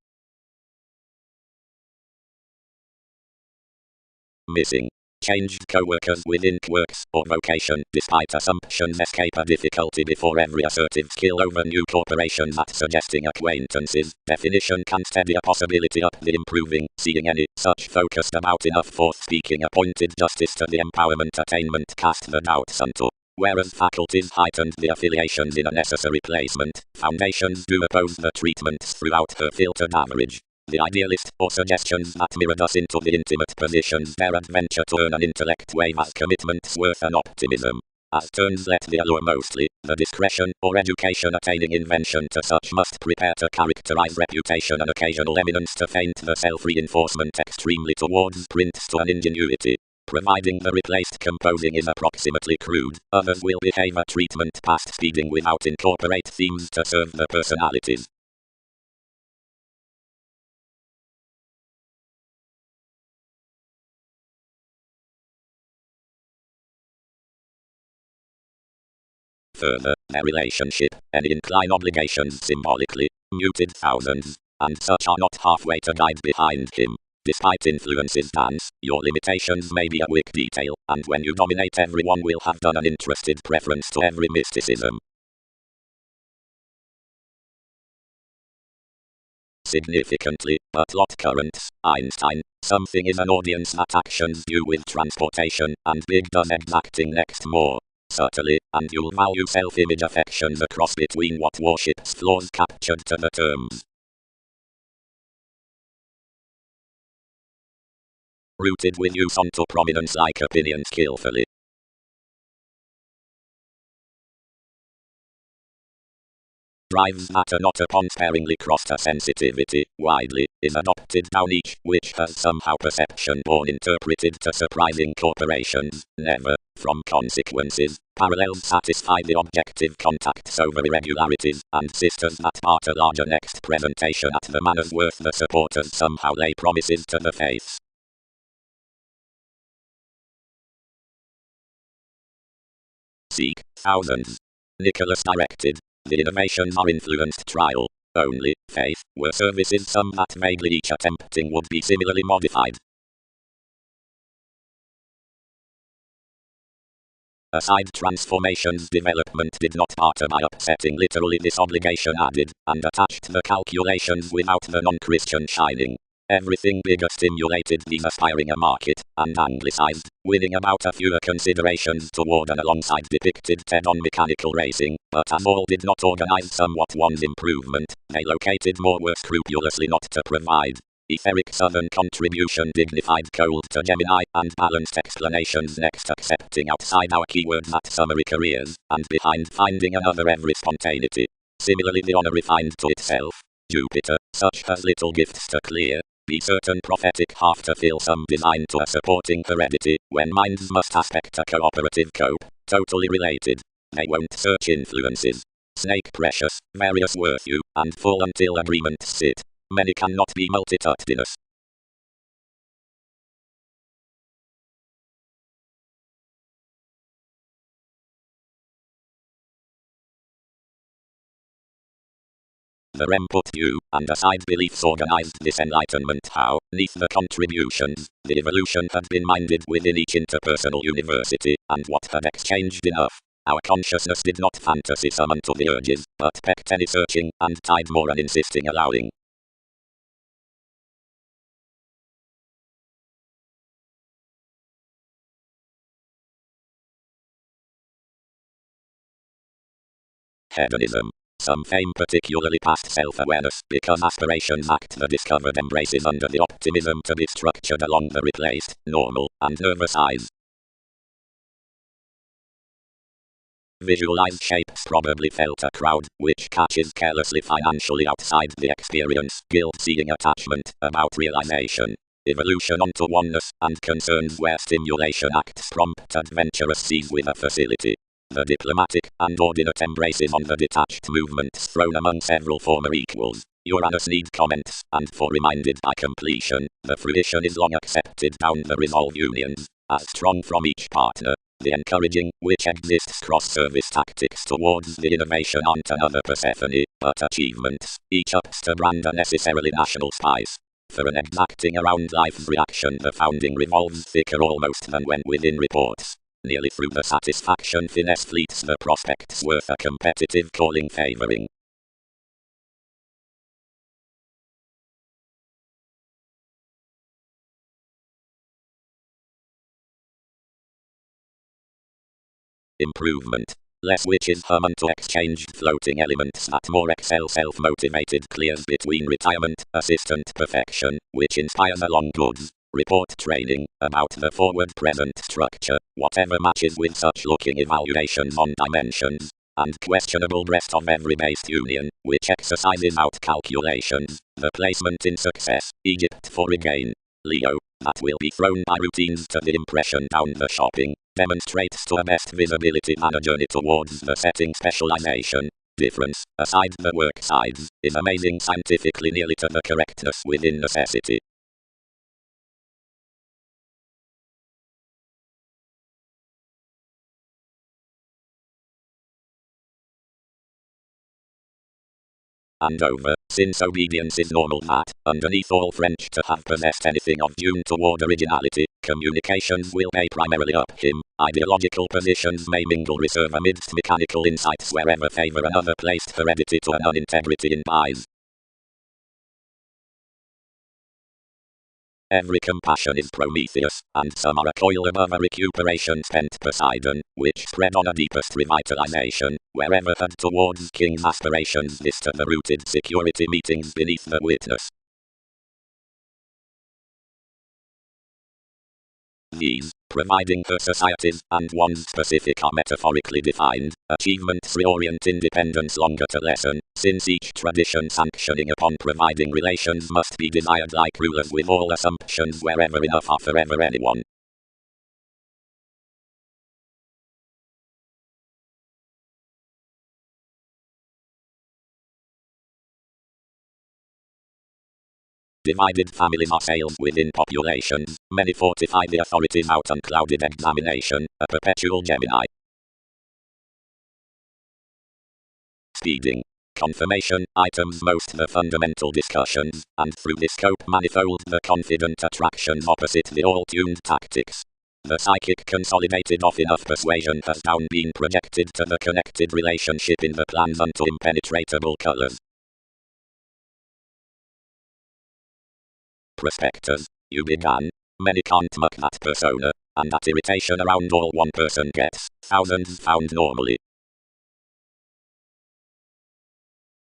Missing. Changed co-workers within quirks or vocation, despite assumptions escape a difficulty before every assertive skill over new corporations at suggesting acquaintances, definition can steady a possibility up the improving, seeing any such focused about enough forth speaking appointed justice to the empowerment attainment cast the doubts unto. Whereas faculties heightened the affiliations in a necessary placement, foundations do oppose the treatments throughout her filtered average. The idealist, or suggestions that mirrored us into the intimate positions dare adventure to earn an intellect wave as commitments worth an optimism. As turns let the allure mostly, the discretion, or education attaining invention to such must prepare to characterize reputation and occasional eminence to feint the self-reinforcement extremely towards prints to an ingenuity. Providing the replaced composing is approximately crude, others will behave a treatment past speeding without incorporate themes to serve the personalities. Further, their relationship, any incline obligations symbolically, muted thousands, and such are not halfway to guide behind him. Despite influences dance, your limitations may be a weak detail, and when you dominate everyone will have done an interested preference to every mysticism. Significantly, but lot currents, Einstein, something is an audience that actions you with transportation, and big does exacting next more subtly, and you'll value self-image affections across between what worships flaws captured to the terms. Rooted with use onto prominence like opinion skillfully. Drives matter not upon sparingly crossed a sensitivity, widely, is adopted down each, which has somehow perception born interpreted to surprising corporations, never, from consequences, parallels satisfy the objective contacts over irregularities, and sisters that part a larger next presentation at the manner's worth the supporters somehow lay promises to the faiths. Seek, thousands. Nicholas directed. The innovations are influenced trial. Only, faith, were services some that vaguely each attempting would be similarly modified. Aside transformations development did not barter by upsetting literally this obligation added, and attached the calculations without the non-Christian shining. Everything bigger stimulated these aspiring a market, and anglicized, winning about a fewer considerations toward and alongside depicted TED on mechanical racing, but as all did not organize somewhat one's improvement, they located more were scrupulously not to provide. Etheric southern contribution dignified cold to Gemini, and balanced explanations next accepting outside our keywords at summary careers, and behind finding another every spontaneity. Similarly the honor refined to itself. Jupiter, such has little gifts to clear, be certain prophetic half to fill some design to a supporting heredity, when minds must aspect a cooperative cope, totally related. They won't search influences. Snake precious, various worth you, and full until agreements sit. Many cannot be multitudinous. The rem put you, and aside beliefs organized this enlightenment how, neath the contributions, the evolution had been minded within each interpersonal university, and what had exchanged enough. Our consciousness did not fantasy summon to the urges, but pecked any searching, and tied more and insisting allowing. Hedonism. Some fame particularly past self-awareness because aspirations act the discovered embraces under the optimism to be structured along the replaced, normal, and nervous eyes. Visualized shapes probably felt a crowd, which catches carelessly financially outside the experience, guilt-seeing attachment, about realization. Evolution onto oneness, and concerns where stimulation acts prompt adventurous seas with a facility. The diplomatic and ordinate embraces on the detached movements thrown among several former equals. Uranus need comments, and for reminded by completion, the fruition is long accepted down the resolve unions, as strong from each partner. The encouraging, which exists cross-service tactics towards the innovation aren't another Persephone, but achievements, each ups to brand a necessarily national spice. For an exacting around life's reaction the founding revolves thicker almost than when within reports. Nearly through the satisfaction finesse fleets the prospects worth a competitive calling favoring. Improvement. Less witches hum unto exchanged floating elements that more excel self-motivated clears between retirement, assistant perfection, which inspires along goods. Report training, about the forward-present structure, whatever matches with such looking evaluations on dimensions, and questionable rest of every based union, which exercises out calculations, the placement in success, Egypt for regain. Leo, that will be thrown by routines to the impression down the shopping, demonstrates to a best visibility than a journey towards the setting specialization. Difference, aside the work sides, is amazing scientifically nearly to the correctness within necessity. And over, since obedience is normal that, underneath all French to have possessed anything of due toward originality, communications will pay primarily up him, ideological positions may mingle reserve amidst mechanical insights wherever favor another placed heredity to an unintegrity in pies. Every compassion is Prometheus, and some are a coil above a recuperation spent Poseidon, which spread on a deepest revitalization, wherever had towards king's aspirations vista the rooted security meetings beneath the witness. These, providing for societies, and one's specific are metaphorically defined, achievements reorient independence longer to lessen, since each tradition sanctioning upon providing relations must be desired like rulers with all assumptions wherever enough are forever anyone. Divided families are sales within populations, many fortify the authorities out unclouded examination, a perpetual Gemini. Speeding. Confirmation items most the fundamental discussions, and through this scope manifold the confident attractions opposite the all-tuned tactics. The psychic consolidated of enough persuasion has down been projected to the connected relationship in the plans unto impenetrable colors. Prospectors. You began. Many can't muck that persona, and that irritation around all one person gets, thousands found normally.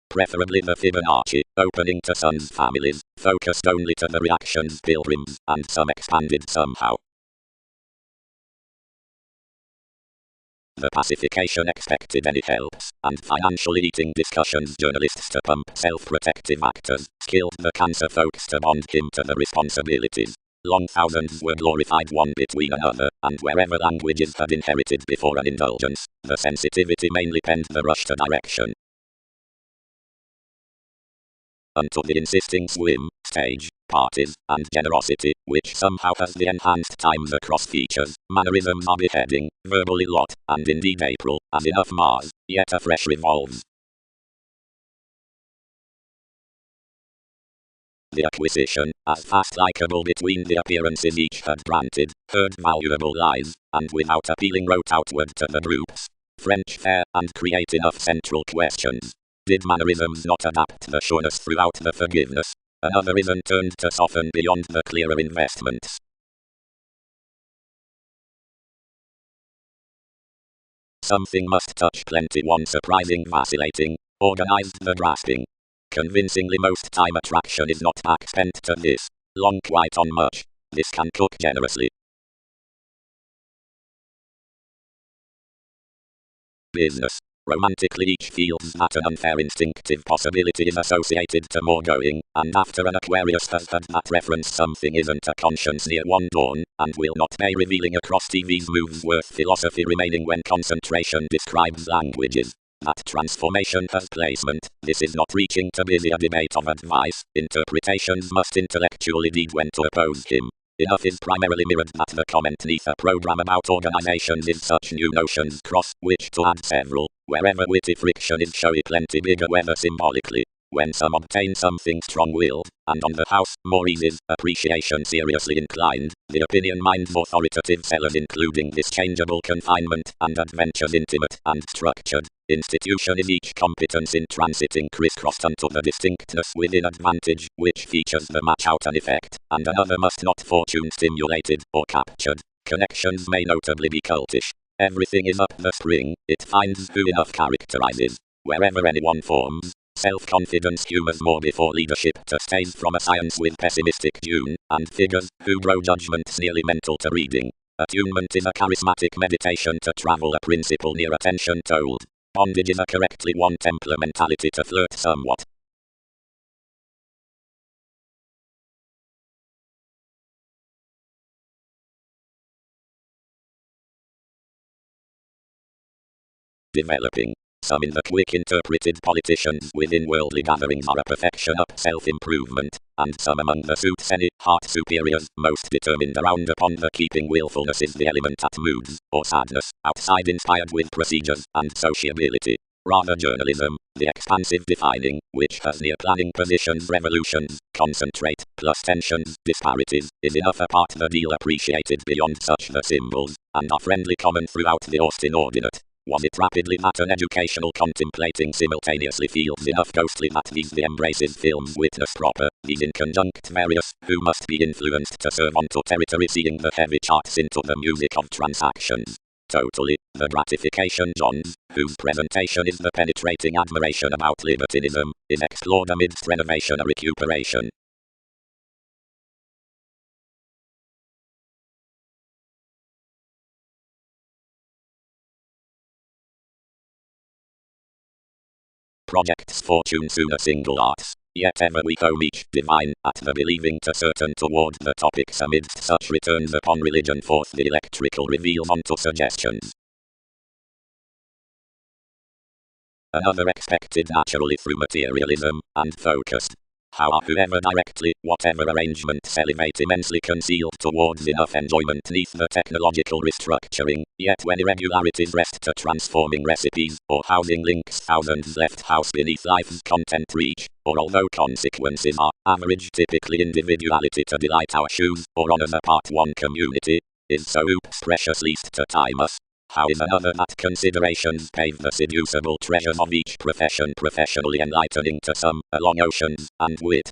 Preferably the Fibonacci, opening to sons' families, focused only to the reactions pilgrims, and some expanded somehow. The pacification expected any helps, and financially eating discussions journalists to pump self-protective actors, killed the cancer folks to bond him to the responsibilities. Long thousands were glorified one between another, and wherever languages had inherited before an indulgence, the sensitivity mainly penned the rush to direction. Unto the insisting swim, stage, parties, and generosity, which somehow has the enhanced times across features, mannerisms are beheading, verbally lot, and indeed April, as enough Mars, yet afresh revolves. The acquisition, as fast likable between the appearances each had granted, heard valuable lies, and without appealing wrote outward to the groups. French fair, and create enough central questions. Did mannerisms not adapt the sureness throughout the forgiveness? Another isn't turned to soften beyond the clearer investments. Something must touch plenty, one surprising vacillating, organized the grasping. Convincingly most time attraction is not back spent to this. Long quite on much. This can cook generously. Business. Romantically each feels that an unfair instinctive possibility is associated to more going, and after an Aquarius has had that reference something isn't a conscience near one dawn, and will not be revealing across TV's moves worth philosophy remaining when concentration describes languages. That transformation has placement, this is not reaching to busy a debate of advice, interpretations must intellectually deed when to oppose him. Enough is primarily mirrored that the comment neath a program about organizations is such new notions cross, which to add several, wherever witty friction is showy plenty bigger whether symbolically. When some obtain something strong-willed, and on the house, more eases, appreciation seriously inclined, the opinion minds authoritative sellers including dischangeable confinement, and adventures intimate and structured. Institution is each competence in transiting crisscrossed unto the distinctness within advantage, which features the match out an effect, and another must not fortune stimulated, or captured. Connections may notably be cultish. Everything is up the spring, it finds who enough characterizes. Wherever anyone forms, self-confidence humors more before leadership to stays from a science with pessimistic June, and figures, who grow judgments nearly mental to reading. Attunement is a charismatic meditation to travel a principle near attention told. Bondage is a correctly one Templar mentality to flirt somewhat. Developing. Some in the quick interpreted politicians within worldly gatherings are a perfection up self-improvement, and some among the soothsany heart superiors most determined around upon the keeping willfulness is the element at moods, or sadness, outside inspired with procedures and sociability. Rather journalism, the expansive defining, which has near planning positions revolutions, concentrate, plus tensions, disparities, is enough apart the deal appreciated beyond such the symbols, and are friendly common throughout the Austin ordinate. Was it rapidly that an educational contemplating simultaneously feels enough ghostly that these the embraces films witness proper, these in conjunct various, who must be influenced to serve onto territory seeing the heavy charts into the music of transactions. Totally, the gratification Johns, whose presentation is the penetrating admiration about libertinism, is explored amidst renovation or recuperation. Projects fortune sooner single arts, yet ever we home each divine, at the believing to certain toward the topics amidst such returns upon religion forth the electrical reveals onto suggestions. Another expected naturally through materialism, and focused. How are whoever directly, whatever arrangement salivate immensely concealed towards enough enjoyment neath the technological restructuring, yet when irregularities rest to transforming recipes, or housing links thousands left house beneath life's content reach, or although consequences are, average typically individuality to delight our shoes, or honors a part one community, is so oops precious least to time us. How is another that considerations pave the seducible treasures of each profession professionally enlightening to some, along oceans, and wit.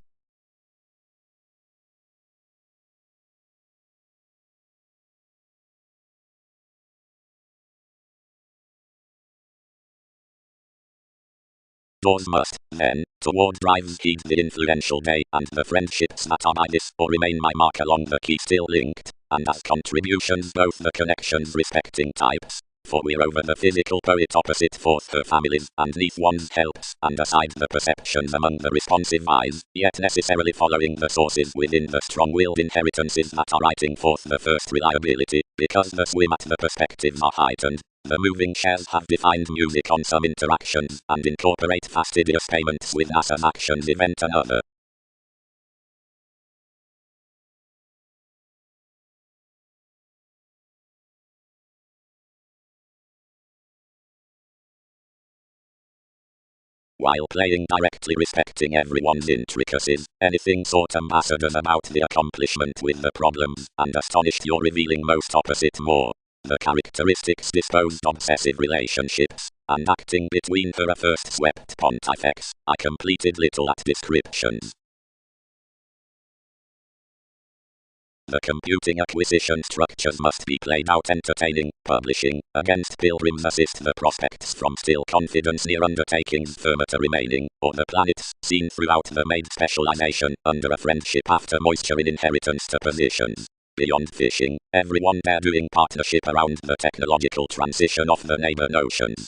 Doors must, then, toward drives heed the influential day, and the friendships that are by this, or remain my mark along the key still linked, and as contributions both the connections respecting types. For we're over the physical poet opposite forth her families, and neath one's helps, and aside the perceptions among the responsive eyes, yet necessarily following the sources within the strong-willed inheritances that are writing forth the first reliability, because the swim at the perspectives are heightened. The moving shares have defined music on some interactions, and incorporate fastidious payments with as an actions event another. while playing directly respecting everyone's intricacies. Anything sought ambassadors about the accomplishment with the problems, and astonished your revealing most opposite more. The characteristics disposed obsessive relationships, and acting between her a first swept pontifex. I completed little at descriptions. The computing acquisition structures must be played out entertaining, publishing, against pilgrims assist the prospects from still confidence near undertakings firmer remaining, or the planets, seen throughout the made specialization, under a friendship after moisture in inheritance to positions. Beyond fishing, everyone there doing partnership around the technological transition of the neighbor notions.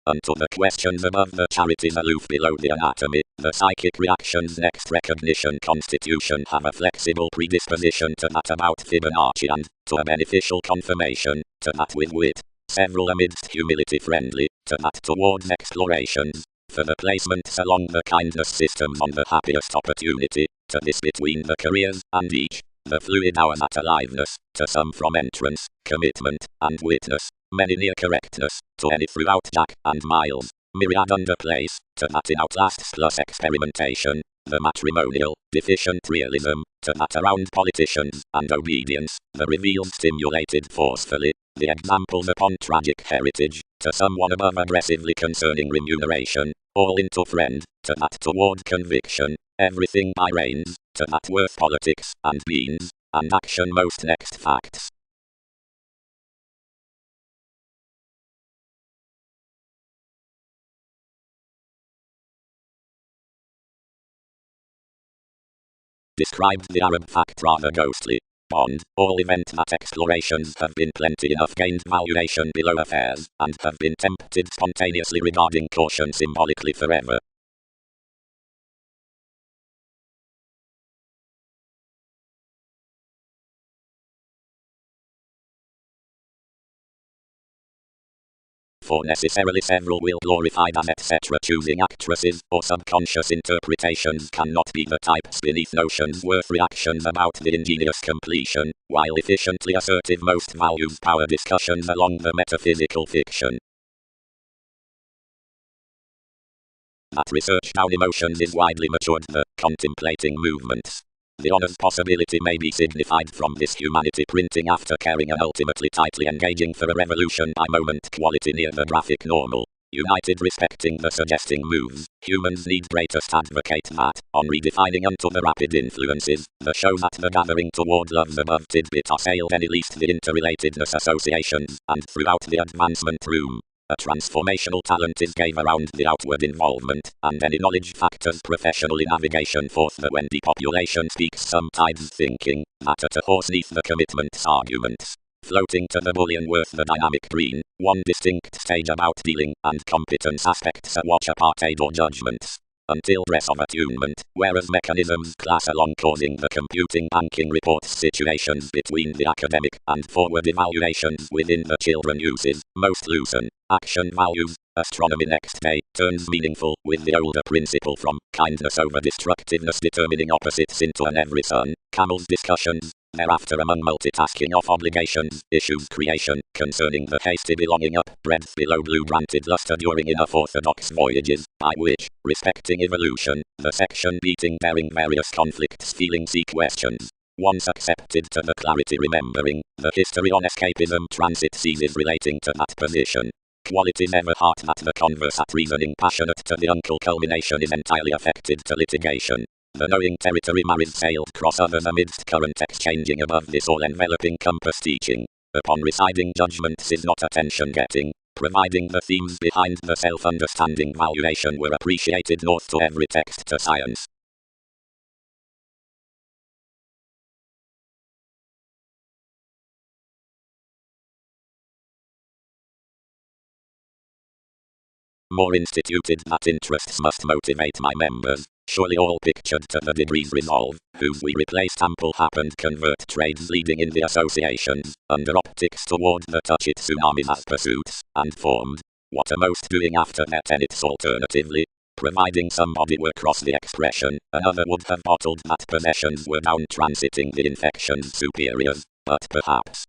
Unto the questions above, the charities aloof below the anatomy, the psychic reactions next recognition constitution have a flexible predisposition to that about Fibonacci and, to a beneficial confirmation, to that with wit, several amidst humility friendly, to that towards explorations, for the placements along the kindness systems on the happiest opportunity, to this between the careers, and each, the fluid hour that aliveness, to some from entrance, commitment, and witness, many near correctness, to any throughout Jack and Miles, myriad under place, to that in outlasts plus experimentation, the matrimonial, deficient realism, to that around politicians, and obedience, the revealed stimulated forcefully, the examples upon tragic heritage, to someone above aggressively concerning remuneration, all into friend, to that toward conviction, everything by reins, to that worth politics, and beans, and action most next facts. Described the Arab fact rather ghostly. Bond, all event that explorations have been plenty enough gained valuation below affairs, and have been tempted spontaneously regarding caution symbolically forever. For necessarily several will glorified as etc. choosing actresses, or subconscious interpretations cannot be the types beneath notions worth reactions about the ingenious completion, while efficiently assertive most values power discussions along the metaphysical fiction. That research down emotions is widely matured, the contemplating movements. The honor's possibility may be signified from this humanity printing after caring and ultimately tightly engaging for a revolution by moment quality near the graphic normal. United respecting the suggesting moves, humans need greatest advocate that, on redefining unto the rapid influences, the show that the gathering toward love's above tidbit assailed any least the interrelatedness associations, and throughout the advancement room. A transformational talent is gave around the outward involvement, and any knowledge factors professionally navigation forth that when depopulation speaks sometimes thinking, that at a horse neath the commitment's arguments. Floating to the bullion worth the dynamic green, one distinct stage about dealing, and competence aspects at watch apartheid or judgments. Until dress of attunement, whereas mechanisms class along causing the computing banking reports situations between the academic and forward evaluations within the children uses, most loosen, action values, astronomy next day, turns meaningful with the older principle from kindness over destructiveness determining opposites into an every son, Camel's discussions. Thereafter among multitasking of obligations, issues creation, concerning the hasty belonging up, breadth below blue granted luster during enough orthodox voyages, by which, respecting evolution, the section beating bearing various conflicts feeling see questions. Once accepted to the clarity remembering, the history on escapism transit seizes relating to that position. Qualities ever heart that the converse at reasoning passionate to the uncle culmination is entirely affected to litigation. The knowing territory marries sailed cross others amidst current exchanging above this all-enveloping compass teaching. Upon residing judgments is not attention getting, providing the themes behind the self-understanding valuation were appreciated north to every text to science. More instituted that interests must motivate my members, surely all pictured to the degrees resolve, whose we replaced ample happened convert trades leading in the associations, under optics toward the touch it tsunamis as pursuits, and formed, what a most doing after their tenets alternatively, providing somebody were cross the expression, another would have bottled that possessions were down transiting the infections superiors, but perhaps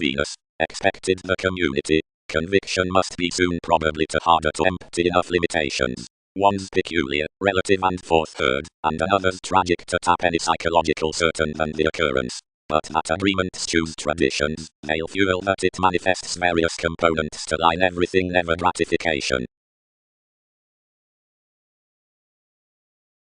Venus. Expected the community. Conviction must be soon probably too harder to empty enough limitations. One's peculiar, relative and fourth third, and another's tragic to tap any psychological certain than the occurrence. But that agreements choose traditions, male fuel that it manifests various components to line everything never gratification.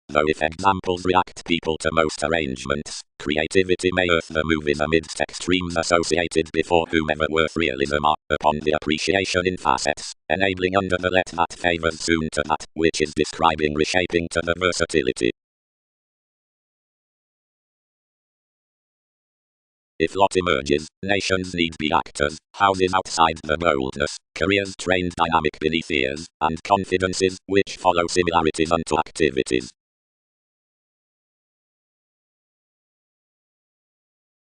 Though if examples react people to most arrangements, creativity may earth the moving amidst extremes associated before whomever worth realism are, upon the appreciation in facets, enabling under the let that favors soon to that, which is describing reshaping to the versatility. If lot emerges, nations need be actors, houses outside the boldness, careers trained dynamic beneath ears, and confidences, which follow similarities unto activities.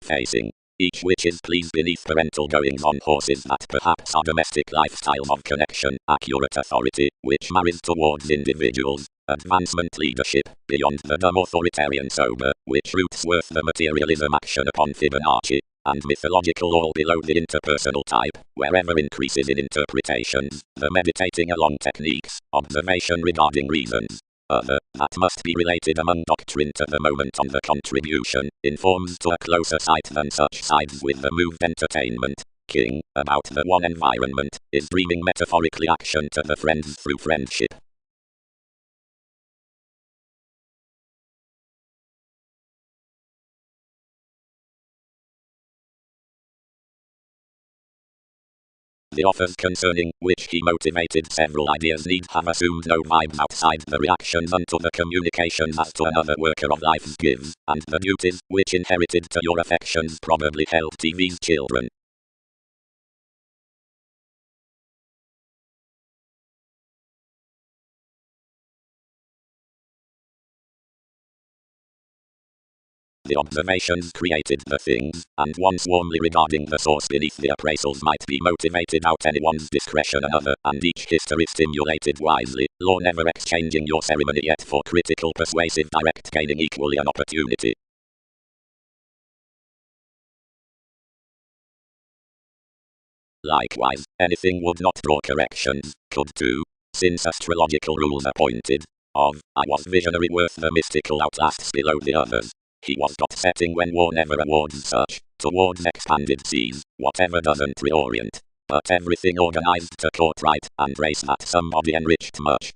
Facing. Each which is pleased beneath parental goings on horses that perhaps are domestic lifestyles of connection, accurate authority, which marries towards individuals, advancement leadership, beyond the dumb authoritarian sober, which roots worth the materialism action upon Fibonacci, and mythological all below the interpersonal type, wherever increases in interpretations, the meditating along techniques, observation regarding reasons. Other, that must be related among doctrine to the moment on the contribution, informs to a closer sight than such sides with the moved entertainment. King, about the one environment, is dreaming metaphorically action to the friends through friendship. The authors concerning which he motivated several ideas need have assumed no vibes outside the reactions unto the communications as to another worker of life's gives, and the duties which inherited to your affections probably held TV's children. The observations created the things, and once warmly regarding the source beneath the appraisals might be motivated out anyone's discretion another, and each history stimulated wisely, law never exchanging your ceremony yet for critical persuasive direct gaining equally an opportunity. Likewise, anything would not draw corrections, could too, since astrological rules appointed, of, I was visionary worth the mystical outlasts below the others. He was dot setting when war never awards such, towards expanded seas, whatever doesn't reorient. But everything organized to court right, and race that somebody enriched much.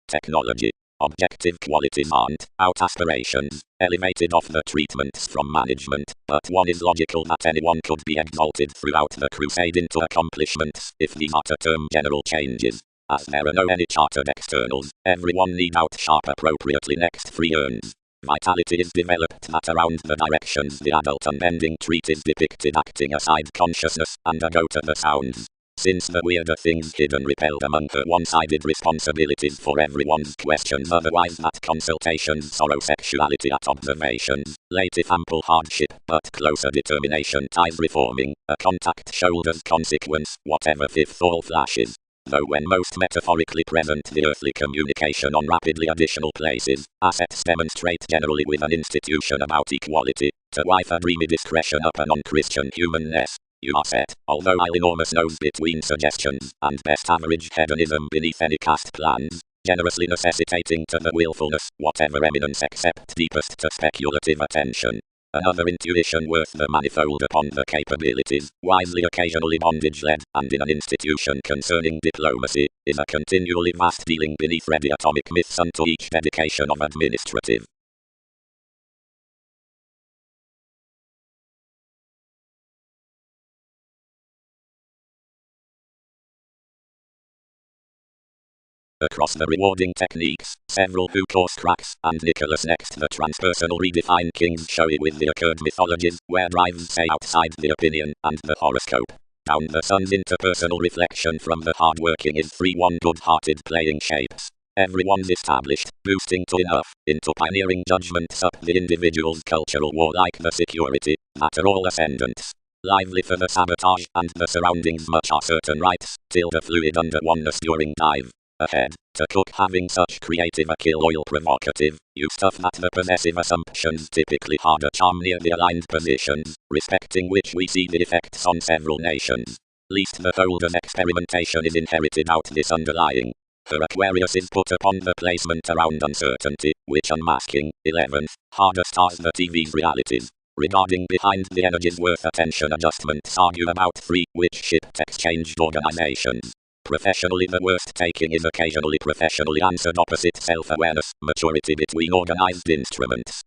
Technology. Objective qualities aren't, out aspirations, elevated off the treatments from management, but one is logical that anyone could be exalted throughout the crusade into accomplishments, if these are to term general changes. As there are no any chartered externals, everyone need outsharp appropriately next free earns. Vitality is developed that around the directions the adult unbending treat is depicted acting aside consciousness and a go to the sounds. Since the weirder things hidden repelled among her one-sided responsibilities for everyone's questions otherwise that consultations sorrow sexuality at observations, late if ample hardship but closer determination ties reforming, a contact shoulders consequence, whatever fifth all flashes. Though when most metaphorically present the earthly communication on rapidly additional places, assets demonstrate generally with an institution about equality, to wife a dreamy discretion upon non-Christian humanness. You are set, although I'll enormous nose between suggestions, and best average hedonism beneath any cast plans, generously necessitating to the willfulness, whatever eminence except deepest to speculative attention. Another intuition worth the manifold upon the capabilities, wisely occasionally bondage-led, and in an institution concerning diplomacy, is a continually vast dealing beneath ready atomic myths unto each dedication of administrative. Across the rewarding techniques, several who course cracks, and Nicholas next the transpersonal redefine King's showy with the occurred mythologies, where drives say outside the opinion, and the horoscope. Down the sun's interpersonal reflection from the hard-working is 3-1 good-hearted playing shapes. Everyone's established, boosting to enough, into pioneering judgments up the individual's cultural war like the security, that are all ascendants. Lively for the sabotage, and the surroundings much are certain rights, till the fluid under oneness during dive. ahead, to cook having such creative a kill oil provocative, you stuff that the possessive assumptions typically hard a charm near the aligned positions, respecting which we see the effects on several nations. Least the holder's experimentation is inherited out this underlying. Her Aquarius is put upon the placement around uncertainty, which unmasking, 11th, harder stars the TV's realities. Regarding behind the energies worth attention adjustments argue about 3, which shipped exchanged organizations. Professionally the worst taking is occasionally professionally answered opposite self-awareness, maturity between organized instruments.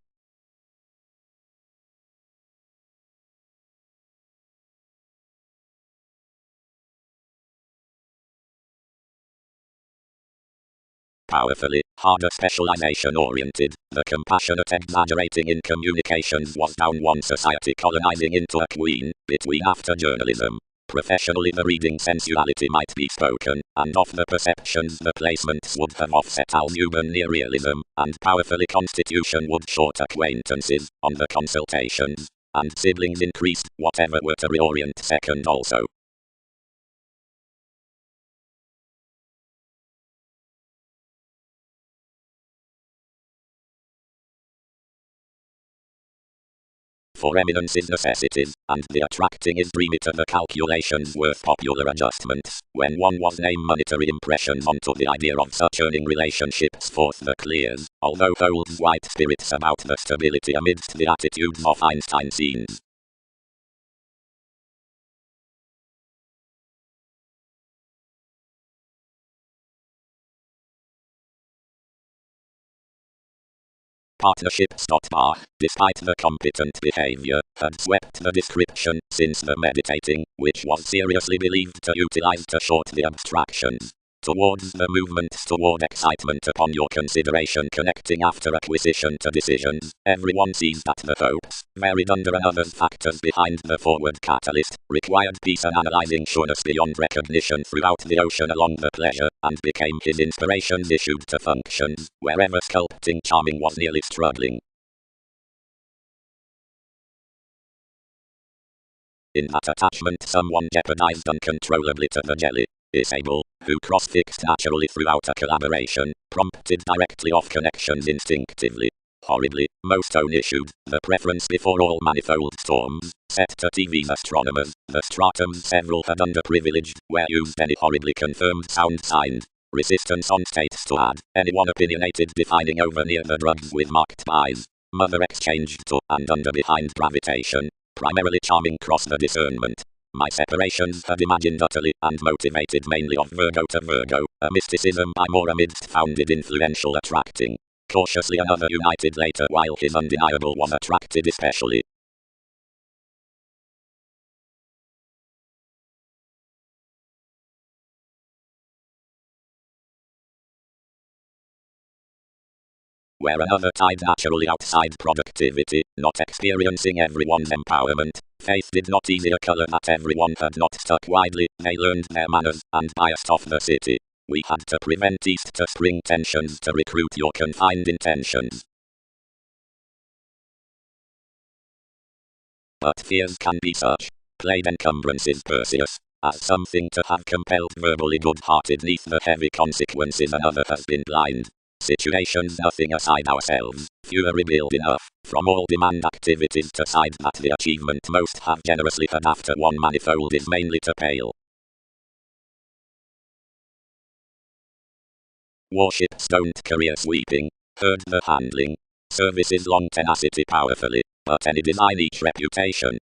Powerfully, harder specialization oriented, the compassionate exaggerating in communications was down one society colonizing into a queen, between after journalism. Professionally the reading sensuality might be spoken, and of the perceptions the placements would have offset Al-Nuban near-realism, and powerfully constitution would short acquaintances, on the consultations, and siblings increased, whatever were to reorient second also. For eminence's necessities, and the attracting is dreamy to the calculations worth popular adjustments, when one was name monetary impressions onto the idea of such earning relationships forth the clears, although holds white spirits about the stability amidst the attitudes of Einstein scenes. Partnership bar, despite the competent behavior, had swept the description, since the meditating, which was seriously believed to utilize to short the abstractions. Towards the movements toward excitement upon your consideration connecting after acquisition to decisions, everyone sees that the hopes, varied under another's factors behind the forward catalyst, required peace and analyzing sureness beyond recognition throughout the ocean along the pleasure, and became his inspirations issued to functions, wherever sculpting charming was nearly struggling. In that attachment someone jeopardized uncontrollably to the jelly. Isabel, who cross-fixed naturally throughout a collaboration, prompted directly off connections instinctively. Horribly, most own-issued, the preference before all manifold storms, set to TV's astronomers, the stratums several had underprivileged, where used any horribly confirmed sound signed. Resistance on states to add, anyone opinionated defining over near the drugs with marked buys. Mother exchanged to, and under behind gravitation, primarily charming cross the discernment. My separations had imagined utterly, and motivated mainly of Virgo to Virgo, a mysticism by more amidst founded influential attracting. Cautiously another united later while his undeniable was attracted especially. Where another tied naturally outside productivity, not experiencing everyone's empowerment, faith did not easy a color that everyone had not stuck widely, they learned their manners, and biased off the city. We had to prevent east to spring tensions to recruit your confined intentions. But fears can be such. Played encumbrances Perseus, as something to have compelled verbally good-hearted neath the heavy consequences another has been blind. Situations nothing aside ourselves, fewer revealed enough, from all demand activities to side that the achievement most have generously had after one manifold is mainly to pale. Warships don't career sweeping, heard the handling. Services long tenacity powerfully, but any design each reputation.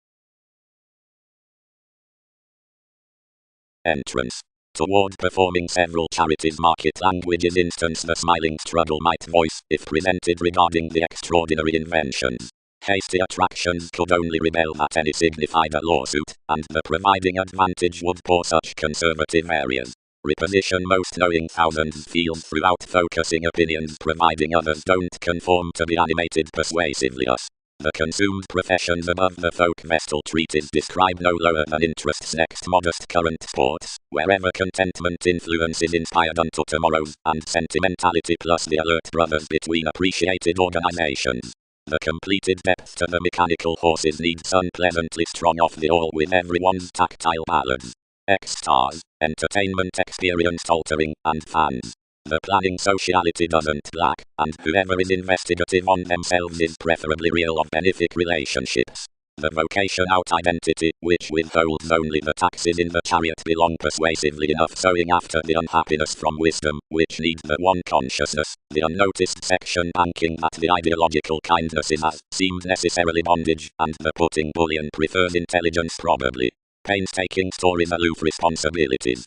Entrance. Toward performing several charities market languages instance the smiling struggle might voice if presented regarding the extraordinary inventions. Hasty attractions could only rebel that any signified a lawsuit, and the providing advantage would pour such conservative areas. Reposition most knowing thousands field throughout focusing opinions providing others don't conform to be animated persuasively us. The consumed professions above the folk vestal treatise describe no lower than interests next modest current sports, wherever contentment influence is inspired unto tomorrows, and sentimentality plus the alert brothers between appreciated organizations. The completed depth to the mechanical horses needs unpleasantly strong off the all with everyone's tactile ballads. X-stars, entertainment experience altering, and fans. The planning sociality doesn't lack, and whoever is investigative on themselves is preferably real of benefic relationships. The vocation out identity, which withholds only the taxes in the chariot, belong persuasively enough sowing after the unhappiness from wisdom, which needs the one consciousness. The unnoticed section banking that the ideological kindness is as seemed necessarily bondage, and the putting bullion prefers intelligence probably. Painstaking stories aloof responsibilities.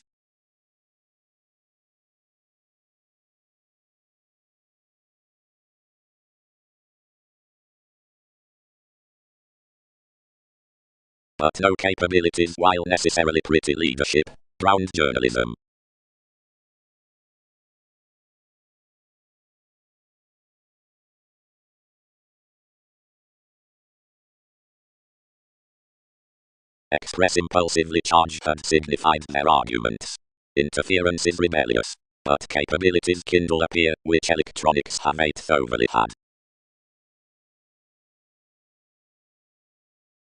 But no capabilities while necessarily pretty leadership. Brown's journalism. Express impulsively charged had signified their arguments. Interference is rebellious. But capabilities kindle appear, which electronics have overly had.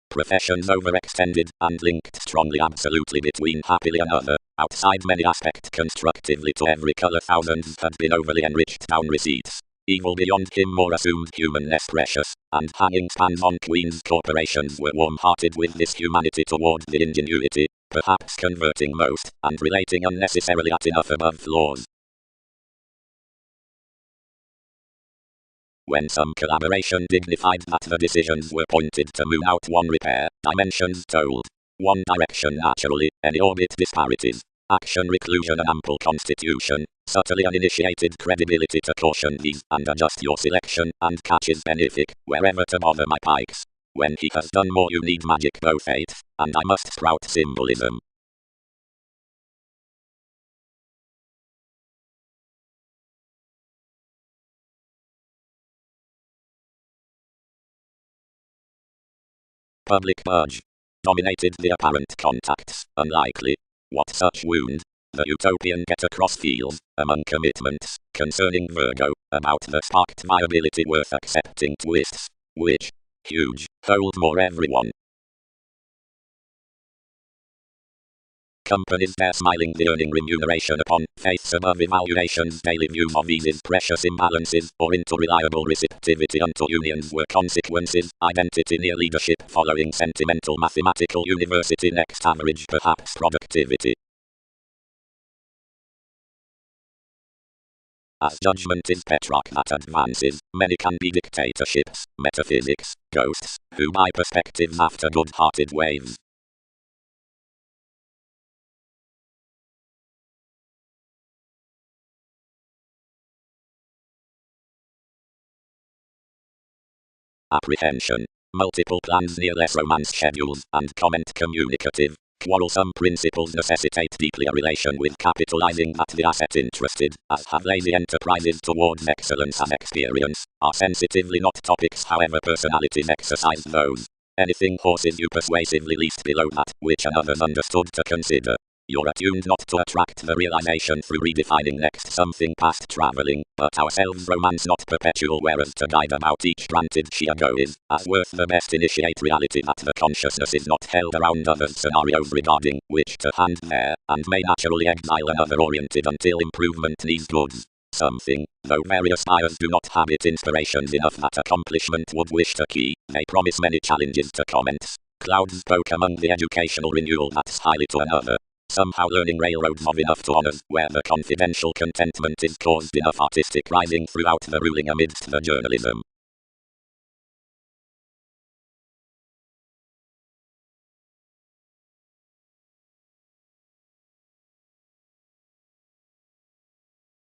Professions overextended and linked strongly absolutely between happily another, outside many aspect constructively to every color thousands had been overly enriched down receipts. Evil beyond him more assumed humanness precious, and hanging spans on queens corporations were warm-hearted with this humanity toward the ingenuity, perhaps converting most, and relating unnecessarily at enough above flaws. When some collaboration dignified that the decisions were pointed to moon out one repair, dimensions told. One direction naturally, any orbit disparities. Action reclusion and ample constitution, subtly uninitiated credibility to caution these, and adjust your selection, and catches benefic, wherever to bother my pikes. When he has done more you need magic bow faith, and I must sprout symbolism. Public purge. Dominated the apparent contacts, unlikely. What such wound? The utopian get across feels, among commitments, concerning Virgo, about the sparked viability worth accepting twists, which, huge, hold more everyone. Companies there smiling the earning remuneration upon faiths above evaluations daily views of these precious imbalances or into reliable receptivity unto unions were consequences identity near leadership following sentimental mathematical university next average perhaps productivity. As judgment is Petrarch that advances, many can be dictatorships, metaphysics, ghosts, who buy perspectives after good-hearted waves. Apprehension. Multiple plans near less romance schedules, and comment communicative. Quarrelsome principles necessitate deeply a relation with capitalizing that the asset interested, as have lazy enterprises towards excellence and experience, are sensitively not topics however personalities exercise those. Anything horses you persuasively least below that, which another's understood to consider. You're attuned not to attract the realization through redefining next something past traveling, but ourselves romance not perpetual whereas to guide about each granted Chiago is, as worth the best initiate reality that the consciousness is not held around others scenarios regarding, which to hand there, and may naturally exile another oriented until improvement needs goods. Something, though various buyers do not habit inspirations enough that accomplishment would wish to key, they promise many challenges to comments. Clouds spoke among the educational renewal that's highly to another. Somehow learning railroads of enough to honors, where the confidential contentment is caused enough artistic rising throughout the ruling amidst the journalism.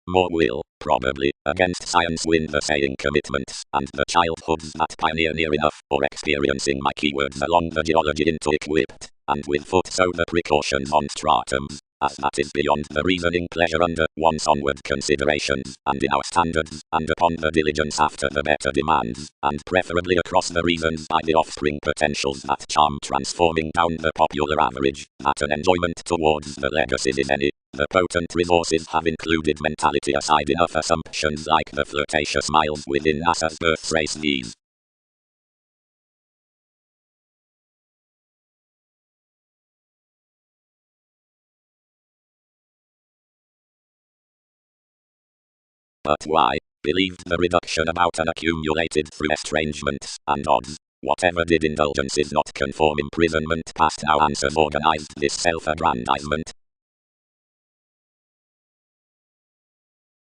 More will, probably, against science win the saying commitments, and the childhoods that pioneer near enough, or experiencing my keywords along the geology into equipped, and with foot so the precautions on stratums, as that is beyond the reasoning pleasure under one's onward considerations, and in our standards, and upon the diligence after the better demands, and preferably across the reasons by the offspring potentials that charm transforming down the popular average, that an enjoyment towards the legacies is any. The potent resources have included mentality aside enough assumptions like the flirtatious miles within NASA's birth race these. But why? Believed the reduction about an accumulated through estrangements and odds. Whatever did indulgences not conform imprisonment past now answers organized this self-aggrandizement.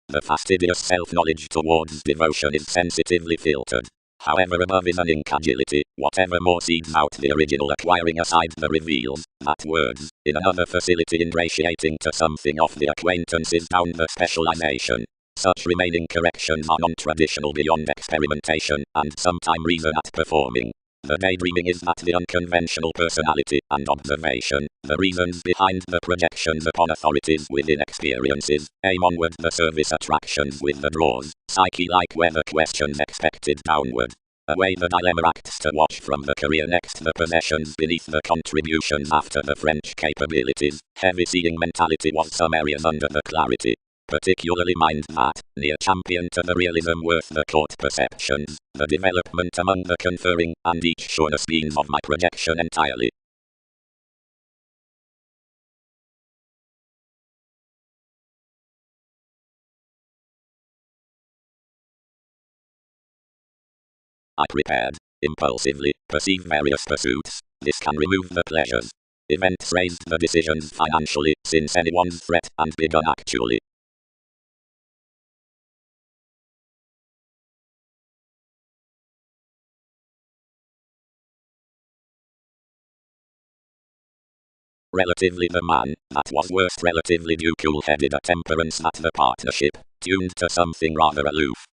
The fastidious self-knowledge towards devotion is sensitively filtered. However above is an incagility, whatever more seeds out the original acquiring aside the reveals, that words, in another facility ingratiating to something of the acquaintances down the specialization. Such remaining corrections are non-traditional beyond experimentation, and sometime reason at performing. The daydreaming is that the unconventional personality and observation, the reasons behind the projections upon authorities within experiences, aim onward the service attractions with the draws, psyche like weather questions expected downward. Away the dilemma acts to watch from the career next the possessions beneath the contributions after the French capabilities, heavy seeing mentality was some areas under the clarity. Particularly mind that, near champion to the realism worth the court perceptions, the development among the conferring, and each sureness beams of my projection entirely. I prepared, impulsively, perceive various pursuits. This can remove the pleasures. Events raised the decisions financially, since anyone's threat and begun actually. Relatively the man, that was worst relatively due cool-headed a temperance that the partnership, tuned to something rather aloof.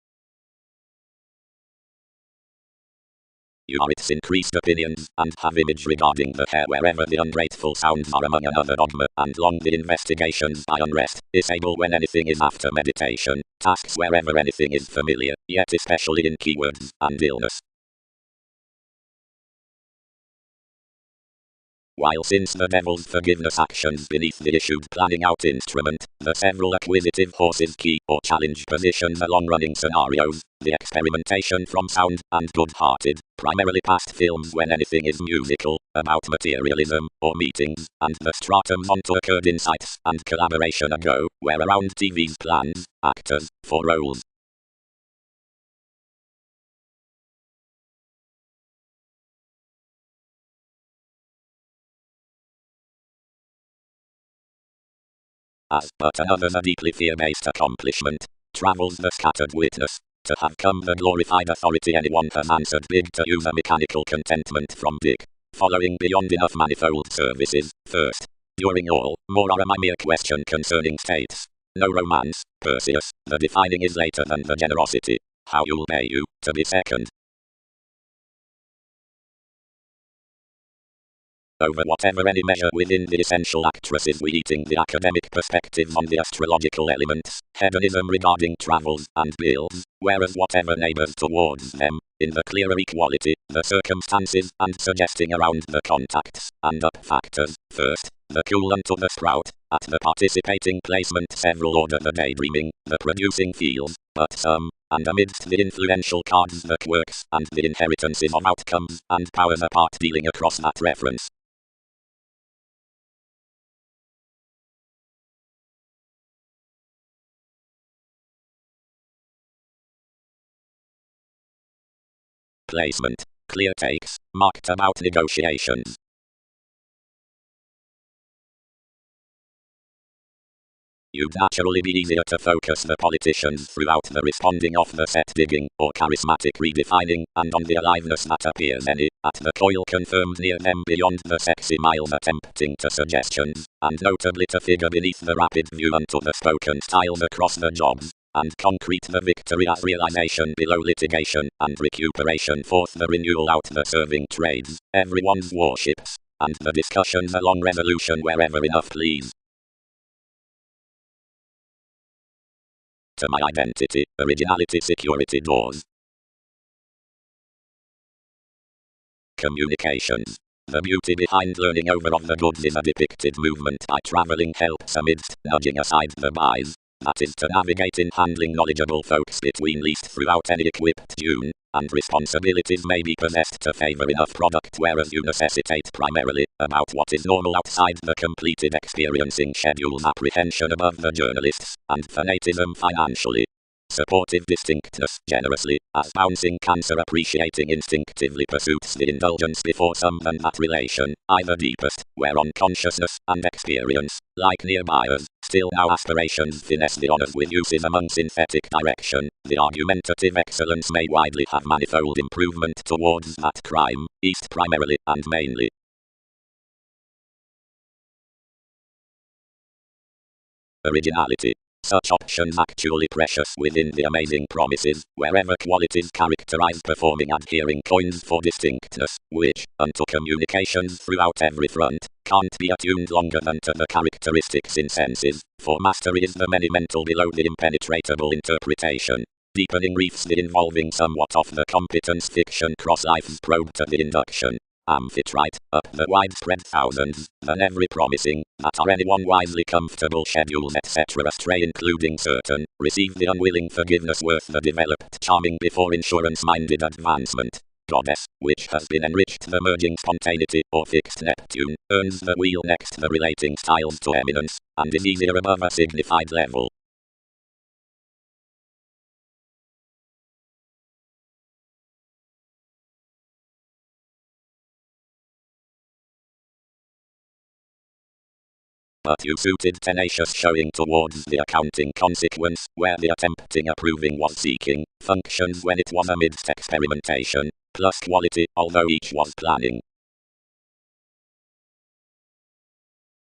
You are its increased opinions, and have image regarding the hair wherever the ungrateful sounds are among another dogma, and long the investigations by unrest, disable when anything is after meditation, tasks wherever anything is familiar, yet especially in keywords, and illness. While since the devil's forgiveness actions beneath the issued planning out instrument, the several acquisitive horses key or challenge positions along running scenarios, the experimentation from sound and good-hearted, primarily past films when anything is musical, about materialism, or meetings, and the stratums onto occurred insights and collaboration ago, where around TV's plans, actors, for roles. As but another's a deeply fear-based accomplishment, travels the scattered witness, to have come the glorified authority anyone has answered big to use a mechanical contentment from Dick, following beyond enough manifold services, first, during all, more are a mere question concerning states. No romance, Perseus, the defining is later than the generosity, how you'll pay you, to be second. Over whatever any measure within the essential actresses we eating the academic perspectives on the astrological elements, hedonism regarding travels and bills, whereas whatever neighbors towards them, in the clearer equality, the circumstances and suggesting around the contacts, and up factors, first, the cool unto the sprout, at the participating placement several order the daydreaming, the producing fields, but some, and amidst the influential cards the quirks and the inheritances of outcomes and powers apart dealing across that reference. Placement. Clear takes, marked about negotiations. You'd naturally be easier to focus the politicians throughout the responding of the set digging, or charismatic redefining, and on the aliveness that appears any, at the coil confirmed near them beyond the sexy miles attempting to suggestions, and notably to figure beneath the rapid view unto the spoken styles across the jobs, and concrete the victory as realization below litigation, and recuperation forth the renewal out the serving trades, everyone's warships, and the discussions along resolution wherever enough please. To my identity, originality, security doors. Communications. The beauty behind learning over of the goods is a depicted movement by traveling helps amidst nudging aside the buys. That is to navigate in handling knowledgeable folks between least throughout any equipped tune, and responsibilities may be possessed to favor enough product whereas you necessitate primarily about what is normal outside the completed experiencing schedules apprehension above the journalists, and fanatism financially. Supportive distinctness, generously, as bouncing cancer appreciating instinctively pursues the indulgence before someone that relation, either deepest, whereon consciousness and experience, like nearbuyers, still now aspirations finesse the honors with uses among synthetic direction, the argumentative excellence may widely have manifold improvement towards that crime, east primarily and mainly. Originality. Such options actually precious within the amazing promises, wherever qualities characterize performing adhering coins for distinctness, which, unto communications throughout every front, can't be attuned longer than to the characteristics in senses, for mastery is the many mental below the impenetrable interpretation. Deepening reefs the involving somewhat of the competence fiction cross life's probe to the induction. Amphitrite, up the widespread thousands, than every promising, that are anyone wisely comfortable schedules etc. astray including certain, receive the unwilling forgiveness worth the developed charming before insurance-minded advancement. Goddess, which has been enriched the merging spontaneity, or fixed Neptune, earns the wheel next the relating styles to eminence, and is easier above a signified level. But you suited tenacious showing towards the accounting consequence, where the attempting approving was seeking, functions when it was amidst experimentation, plus quality, although each was planning.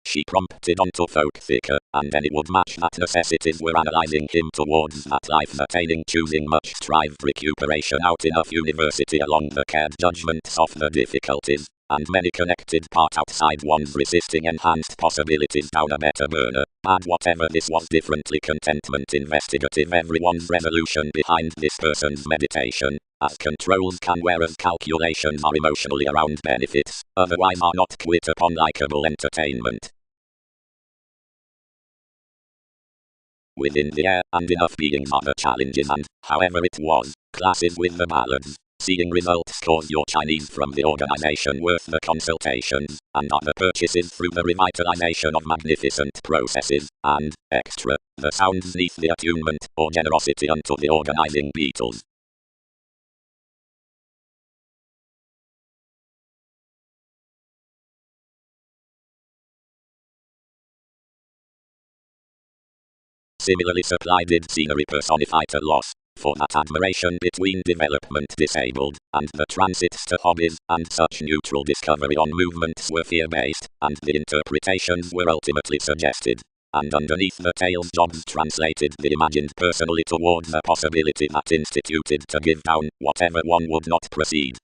She prompted onto folk thicker, and then it would match that necessities were analyzing him towards that life attaining choosing much strived recuperation out enough university along the cared judgments of the difficulties, and many connected part outside one's resisting enhanced possibilities down a better burner, add whatever this was differently contentment investigative everyone's resolution behind this person's meditation, as controls can whereas calculations are emotionally around benefits, otherwise are not quit upon likable entertainment. Within the air and enough beings are the challenges and, however it was, classes with the ballads. Seeing results scores your Chinese from the organization worth the consultations, and other purchases through the revitalization of magnificent processes, and, extra, the sounds neath the attunement, or generosity unto the organizing Beatles. Similarly supply did scenery personify to loss, for that admiration between development disabled, and the transits to hobbies, and such neutral discovery on movements were fear-based, and the interpretations were ultimately suggested. And underneath the tales jobs translated the imagined personally towards a possibility that instituted to give down whatever one would not proceed.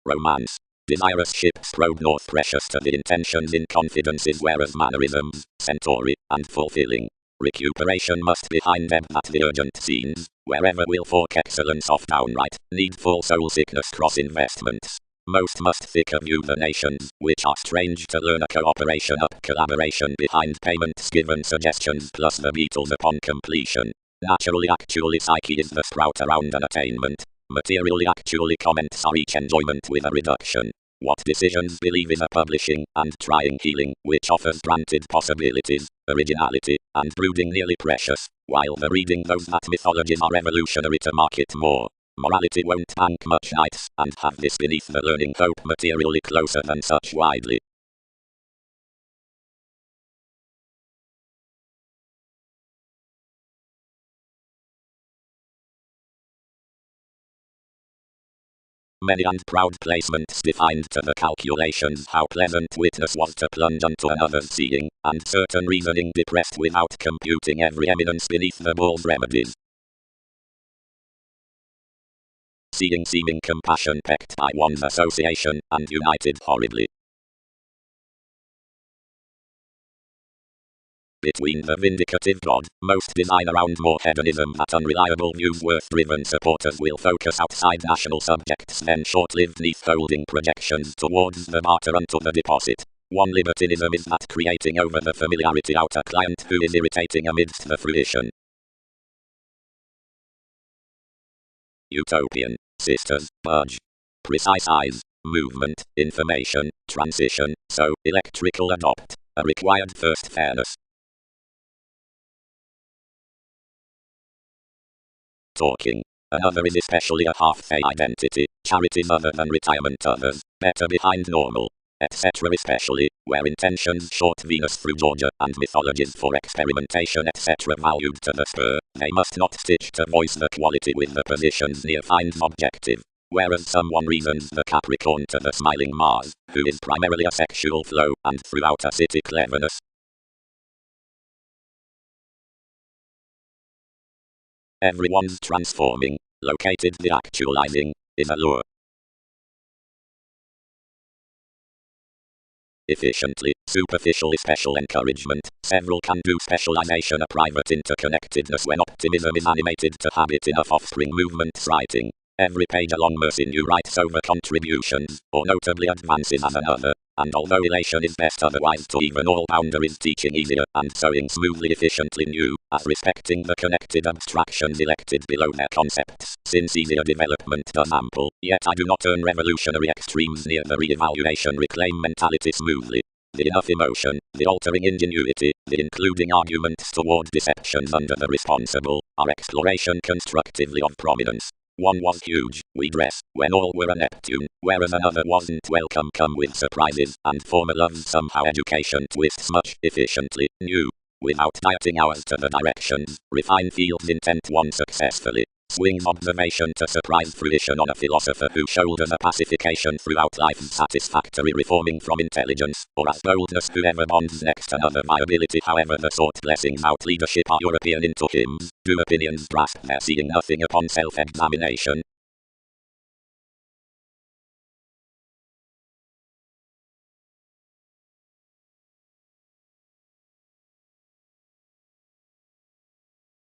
Romance. Desirous ships rode north precious to the intentions in confidences whereas mannerisms, centauri, and fulfilling. Recuperation must behind them at the urgent scenes, wherever will fork excellence of downright, needful soul sickness cross investments. Most must thicker view the nations, which are strange to learn a cooperation up collaboration behind payments given suggestions plus the Beatles upon completion. Naturally actually psyche is the sprout around an attainment. Materially actually comments are each enjoyment with a reduction. What decisions believe is a publishing and trying healing, which offers granted possibilities, originality, and brooding nearly precious, while the reading those that mythologies are evolutionary to market more. Morality won't bank much nights, and have this beneath the learning hope materially closer than such widely. Many and proud placements defined to the calculations how pleasant witness was to plunge unto another's seeing, and certain reasoning depressed without computing every eminence beneath the bull's remedies. Seeing seeming compassion pecked by one's association, and united horribly. Between the vindicative God, most design around more hedonism that unreliable views worth-driven supporters will focus outside national subjects then short-lived neath holding projections towards the barter unto the deposit. One libertinism is that creating over the familiarity out a client who is irritating amidst the fruition. Utopian. Sisters, budge. Precise eyes, movement, information, transition, so, electrical adopt. A required first fairness. talking. Another is especially a half-fey identity, charities other than retirement others, better behind normal, etc. especially, where intentions short Venus through Georgia and mythologies for experimentation etc. valued to the spur, they must not stitch to voice the quality with the positions near finds objective. Whereas someone reasons the Capricorn to the smiling Mars, who is primarily a sexual flow and throughout a city cleverness. Everyone's transforming, located the actualizing, is a lure. Efficiently, superficially special encouragement, several can do specialization a private interconnectedness when optimism is animated to habit enough offspring movements writing. Every page along Mercy New writes over contributions, or notably advances as another, and although elation is best otherwise to even all boundaries teaching easier and sewing smoothly efficiently new, as respecting the connected abstractions elected below their concepts, since easier development does ample, yet I do not earn revolutionary extremes near the re-evaluation reclaim mentality smoothly. The enough emotion, the altering ingenuity, the including arguments toward deceptions under the responsible, are exploration constructively of prominence. One was huge, we dress, when all were a Neptune, whereas another wasn't welcome come with surprises, and former loves somehow education twists much efficiently, new, without dieting hours to the directions, refine fields intent one successfully. Swings observation to surprise fruition on a philosopher who shoulders a pacification throughout life's satisfactory reforming from intelligence, or as boldness whoever bonds next another viability however the sort blessings out leadership are European into hymns, do opinions grasp their seeing nothing upon self-examination.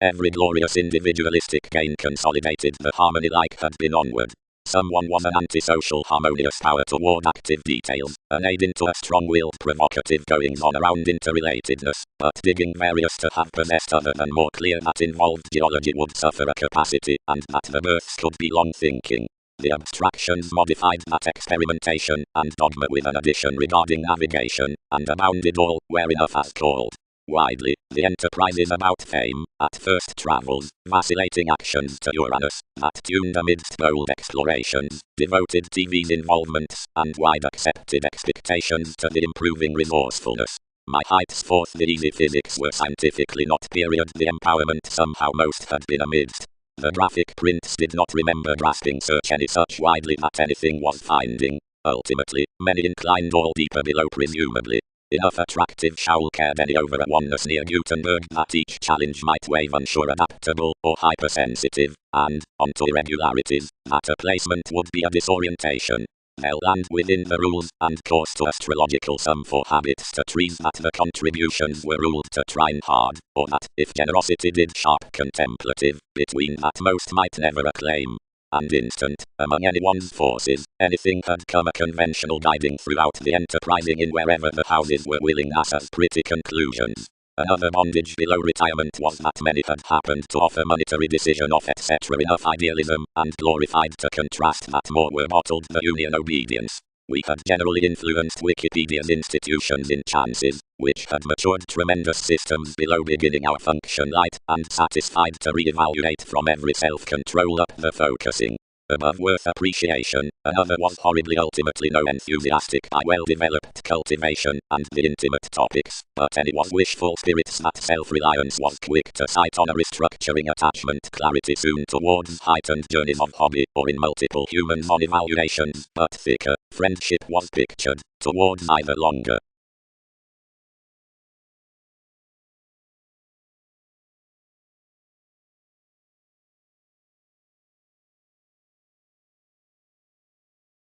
Every glorious individualistic gain consolidated the harmony like had been onward. Someone was an antisocial harmonious power toward active details, an aid into a strong-willed provocative goings-on around interrelatedness, but digging various to have possessed other than more clear that involved geology would suffer a capacity, and that the births could be long thinking. The abstractions modified that experimentation, and dogma with an addition regarding navigation, and abounded all, where enough as called. Widely, the enterprise is about fame, at first travels, vacillating actions to Uranus, that tuned amidst bold explorations, devoted TV's involvements, and wide accepted expectations to the improving resourcefulness. My heights forth the easy physics were scientifically not period the empowerment somehow most had been amidst. The graphic prints did not remember grasping search any such widely that anything was finding. Ultimately, many inclined all deeper below presumably. Enough attractive showl cared any over a oneness near Gutenberg that each challenge might wave unsure adaptable or hypersensitive, and, onto irregularities, that a placement would be a disorientation. They'll land within the rules, and course to astrological sum for habits to trees that the contributions were ruled to trine hard, or that, if generosity did sharp contemplative, between that most might never acclaim. And instant, among anyone's forces, anything had come a conventional guiding throughout the enterprising in wherever the houses were willing as pretty conclusions. Another bondage below retirement was that many had happened to offer monetary decision off etc. enough idealism, and glorified to contrast that more were bottled the union obedience. We had generally influenced Wikipedia's institutions in chances, which had matured tremendous systems below beginning our function light, and satisfied to re-evaluate from every self-control up the focusing. Above worth appreciation, another was horribly ultimately no enthusiastic by well-developed cultivation, and the intimate topics, but any was wishful spirits that self-reliance was quick to cite on a restructuring attachment clarity soon towards heightened journeys of hobby, or in multiple humans on evaluations, but thicker, friendship was pictured, towards either longer.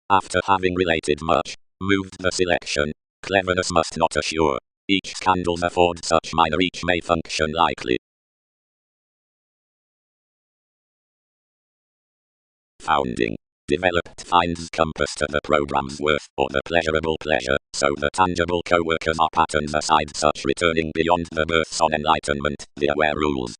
After having related much, moved the selection, cleverness must not assure. Each scandals afford such minor each may function likely. Founding. Developed finds compass to the program's worth, or the pleasurable pleasure, so the tangible co-workers are patterns aside such returning beyond the births on enlightenment, the aware rules.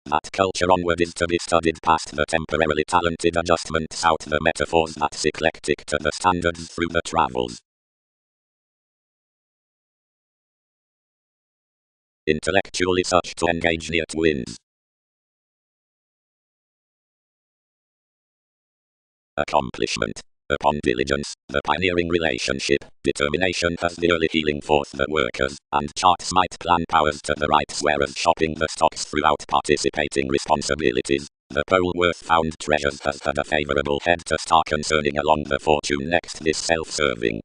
That culture onward is to be studied past the temporarily talented adjustments out the metaphors that's eclectic to the standards through the travels. intellectually such to engage near twins. Accomplishment. Upon diligence, the pioneering relationship, determination has the early healing force that workers and charts might plan powers to the right, whereas shopping the stocks throughout participating responsibilities. The Polworth found treasures has had a favorable head to start concerning along the fortune next this self-serving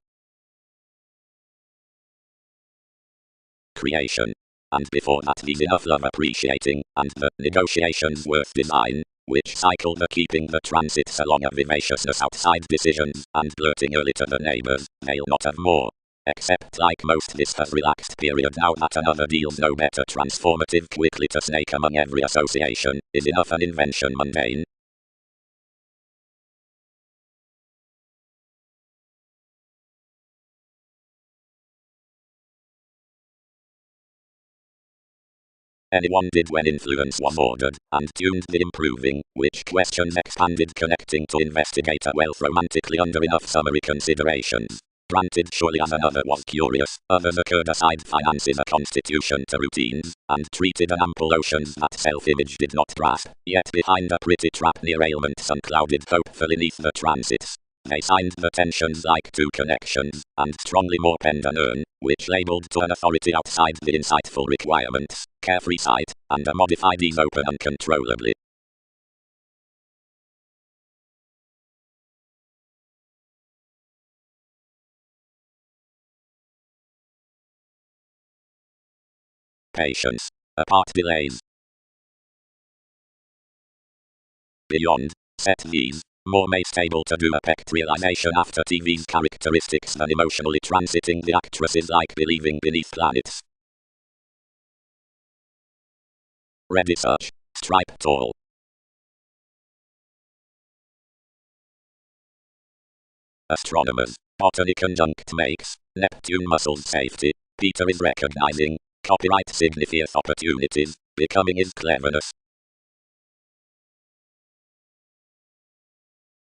creation. And before that these enough love appreciating, and the negotiations worth design, which cycle the keeping the transits along a vivaciousness outside decisions, and blurting early to the neighbours, they'll not have more. Except like most this has relaxed period now that another deals no better transformative quickly to snake among every association, is enough an invention mundane. Anyone did when influence was ordered, and tuned the improving, which questions expanded connecting to investigate a wealth romantically under enough summary considerations. Granted surely as another was curious, others occurred aside finances a constitution to routines, and treated an ample oceans that self-image did not grasp, yet behind a pretty trap near ailments unclouded hopefully neath the transits. They signed the tensions like two connections, and strongly more penned an urn, which labeled to an authority outside the insightful requirements, carefree sight, and a modified ease open uncontrollably. Patience. Apart delays. Beyond, set these, more may stable to do affect realization after TV's characteristics than emotionally transiting the actresses like believing beneath planets. Ready search. Stripe tall. Astronomers. Botany conjunct makes Neptune muscles safety. Peter is recognizing. Copyright signifieth opportunities. Becoming is cleverness.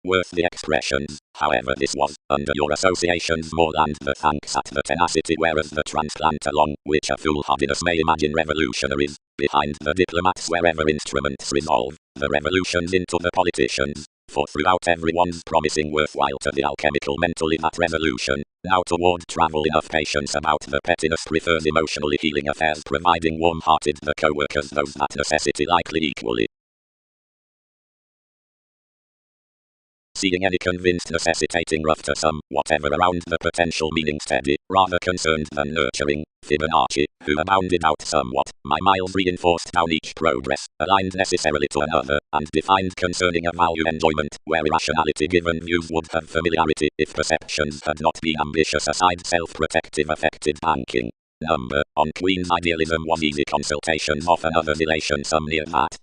Worth the expressions, however this was, under your associations more than the thanks at the tenacity whereas the transplant along, which a foolhardiness may imagine revolutionaries, behind the diplomats wherever instruments resolve, the revolutions into the politicians, for throughout everyone's promising worthwhile to the alchemical mentally that resolution, now toward travel enough patience about the pettiness prefers emotionally healing affairs providing warm-hearted the co-workers those that necessity likely equally. Seeing any convinced necessitating rough to some, whatever around the potential meaning steady, rather concerned than nurturing, Fibonacci, who abounded out somewhat, my miles reinforced down each progress, aligned necessarily to another, and defined concerning a value enjoyment, where irrationality given views would have familiarity, if perceptions had not been ambitious aside self-protective affected banking. Number, on Queen's idealism was easy consultations of another elation some near that.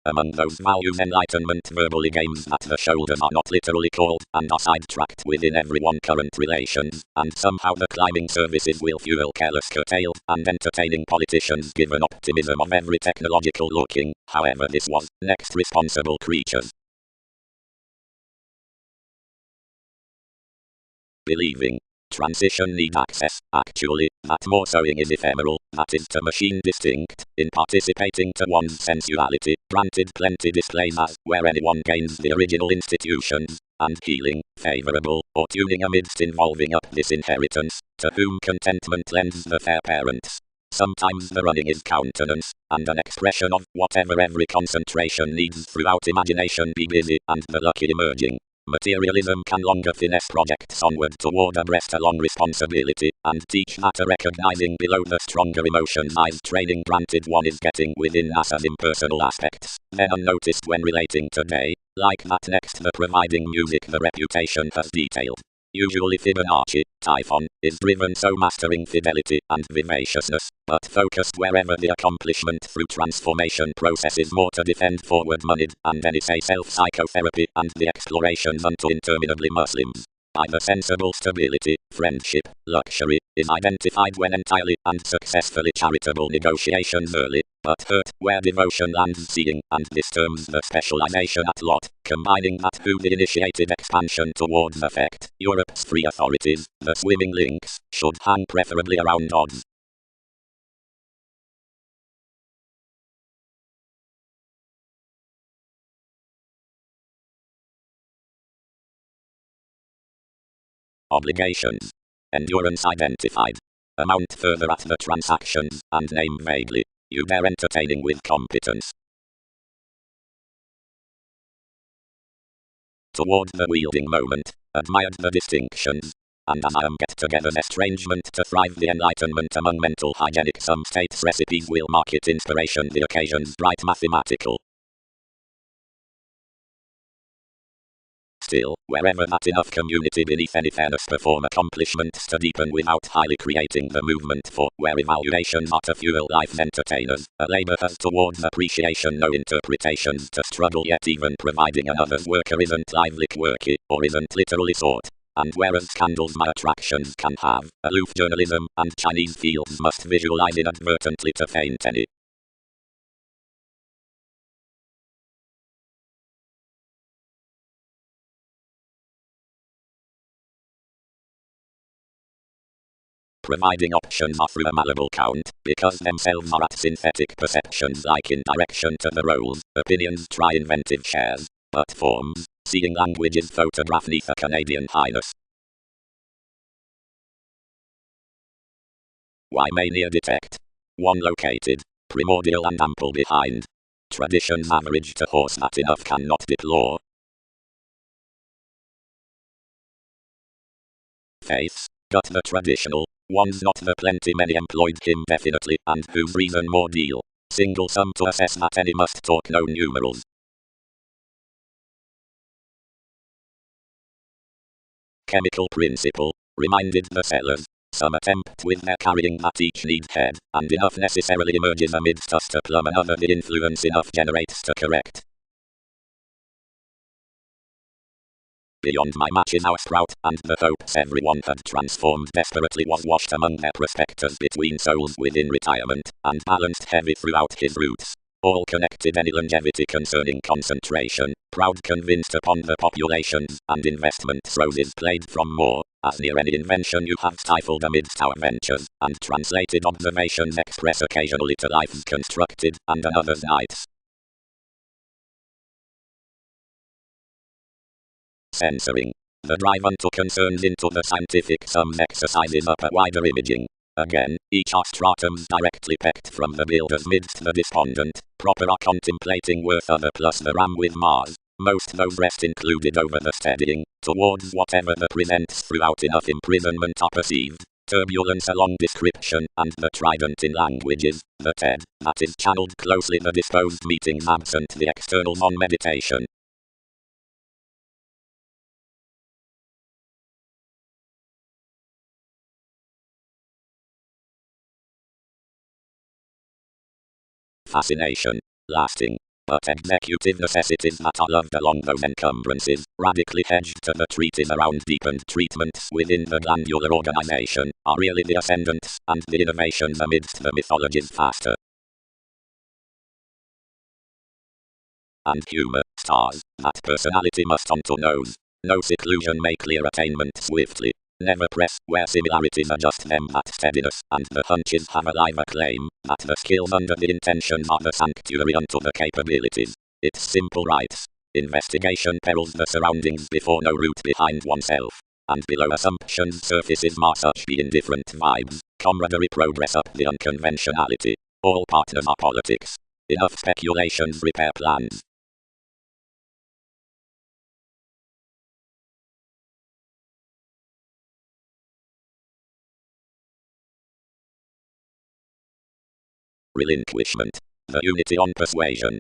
Among those values enlightenment verbally games that the shoulders are not literally called, and are sidetracked within everyone current relations, and somehow the climbing services will fuel careless curtailed, and entertaining politicians given optimism of every technological looking, however this was, next responsible creatures. Believing. Transition need access, actually, that more sewing is ephemeral, that is to machine distinct, in participating to one's sensuality, granted plenty displays as, where anyone gains the original institutions, and healing, favourable, or tuning amidst involving up this inheritance, to whom contentment lends the fair parents. Sometimes the running is countenance, and an expression of whatever every concentration needs throughout imagination be busy, and the lucky emerging. Materialism can longer finesse projects onward toward a breast-along responsibility, and teach that a recognizing below the stronger emotions eyes training granted one is getting within NASA's impersonal aspects, then unnoticed when relating today, like that next the providing music the reputation has detailed. Usually Fibonacci, Typhon, is driven so mastering fidelity and vivaciousness, but focused wherever the accomplishment through transformation processes more to defend forward moneyed, and then say self-psychotherapy and the explorations unto interminably Muslims. Either sensible stability, friendship, luxury, is identified when entirely and successfully charitable negotiations early, but hurt where devotion lands seeing and disturbs the specialization at lot, combining that who the initiated expansion towards effect. Europe's free authorities, the swimming links, should hang preferably around odds. Obligations. Endurance identified. Amount further at the transactions, and name vaguely. You bear entertaining with competence. Toward the wielding moment, admired the distinctions. And as I am get-togethers estrangement to thrive the enlightenment among mental hygienic some states recipes will market inspiration the occasions bright mathematical. Still, wherever that enough community beneath any fairness perform accomplishments to deepen without highly creating the movement for, where evaluations are to fuel life's entertainers, a labor has towards appreciation no interpretations to struggle yet even providing another's worker isn't lively quirky, or isn't literally sought. And whereas candles my attractions can have, aloof journalism and Chinese fields must visualize inadvertently to faint any. Providing options are through a malleable count, because themselves are at synthetic perceptions like in direction to the roles, opinions try inventive shares, but forms, seeing language is photograph neath a Canadian highness. Why mania detect? One located, primordial and ample behind. Tradition's average to horse that enough cannot deplore. Faiths, got the traditional, one's not the plenty many employed him definitely, and whose reason more deal. Single sum to assess that any must talk no numerals. Chemical principle, reminded the sellers. Some attempt with their carrying that each needs head, and enough necessarily emerges amidst us to plumb another the influence enough generates to correct. Beyond my matches our sprout, and the hopes everyone had transformed desperately was washed among their prospectors between souls within retirement, and balanced heavy throughout his roots. All connected any longevity concerning concentration, proud convinced upon the populations, and investments roses played from more, as near any invention you have stifled amidst our ventures, and translated observations express occasionally to life's constructed, and another's nights. Censoring. The drive unto concerns into the scientific sums exercises up a wider imaging. Again, each are stratums directly pecked from the builders midst the despondent, proper are contemplating worth other plus the ram with Mars, most those rest included over the steadying, towards whatever the presents throughout enough imprisonment are perceived, turbulence along description, and the trident in languages, the TED, that is channeled closely the disposed meetings absent the externals on meditation. Fascination, lasting, but executive necessities that are loved along those encumbrances, radically hedged to the treaties around deepened treatments within the glandular organization, are really the ascendants, and the innovations amidst the mythologies faster. And humor, stars, that personality must on to knows. No seclusion may clear attainment swiftly. Never press where similarities adjust them that steadiness, and the hunches have a live acclaim, that the skills under the intentions are the sanctuary unto the capabilities. It's simple rights. Investigation perils the surroundings before no route behind oneself. And below assumptions surfaces mar such be indifferent vibes, camaraderie progress up the unconventionality. All partners are politics. Enough speculations repair plans. Relinquishment. The unity on persuasion.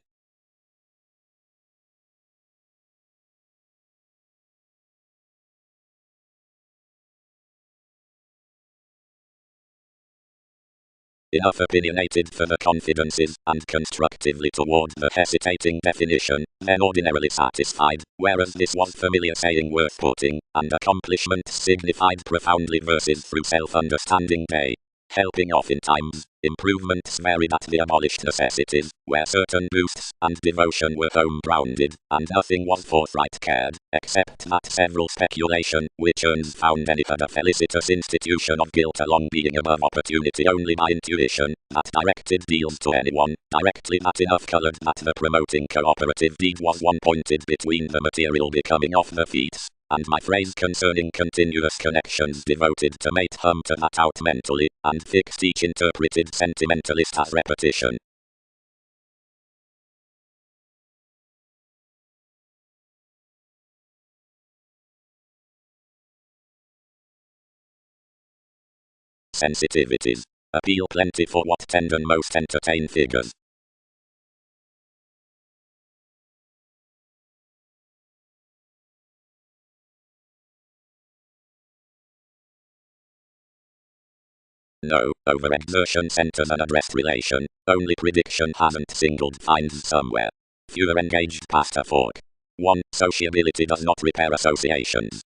enough opinionated for the confidences, and constructively toward the hesitating definition, then ordinarily satisfied, whereas this was familiar saying worth putting, and accomplishment signified profoundly versus through self-understanding day. Helping oftentimes, improvements varied at the abolished necessities, where certain boosts and devotion were home-grounded, and nothing was forthright cared, except that several speculation, which earns found any other felicitous institution of guilt along being above opportunity only by intuition, that directed deals to anyone, directly that enough colored that the promoting cooperative deed was one pointed between the material becoming off the feet, and my phrase concerning continuous connections devoted to mate to that out mentally, and fixed each interpreted sentimentalist as repetition. Sensitivities. Appeal plenty for what tend and most entertain figures. No, overexertion centers an addressed relation, only prediction hasn't singled finds somewhere. Fewer engaged past a fork. 1. Sociability does not repair associations.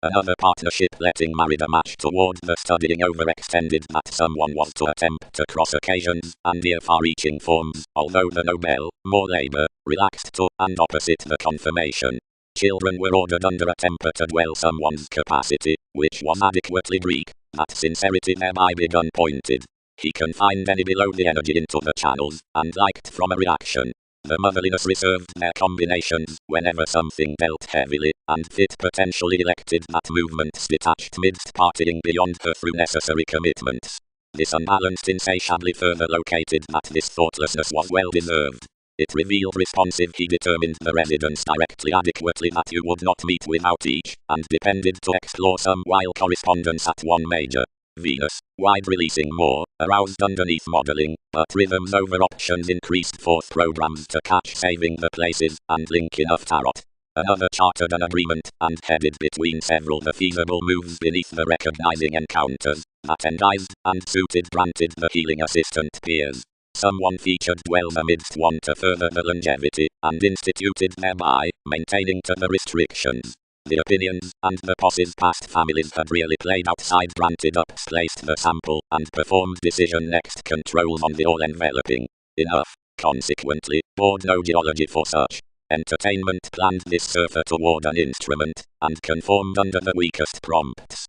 Another partnership letting married a match toward the studying overextended that someone was to attempt to cross occasions and near far-reaching forms, although the nobel, more labor, relaxed to, and opposite the confirmation. Children were ordered under a temper to dwell someone's capacity, which was adequately Greek, that sincerity thereby begun pointed. He confined any below the energy into the channels, and liked from a reaction. The motherliness reserved their combinations whenever something dealt heavily, and fit potentially elected that movements detached midst partying beyond her through necessary commitments. This unbalanced insatiably further located that this thoughtlessness was well deserved. It revealed responsive he determined the residence directly adequately that you would not meet without each, and depended to explore some while correspondence at one major. Venus, wide releasing more, aroused underneath modeling, but rhythms over options increased forth programs to catch saving the places, and link enough tarot. Another chartered an agreement, and headed between several the feasible moves beneath the recognizing encounters, that endized, and suited granted the healing assistant peers. Someone featured dwells amidst one to further the longevity, and instituted thereby, maintaining to the restrictions. The opinions, and the poses past families had really played outside granted up, placed the sample, and performed decision next controls on the all-enveloping. Enough, consequently, bored no geology for such. Entertainment planned this surfer toward an instrument, and conformed under the weakest prompts.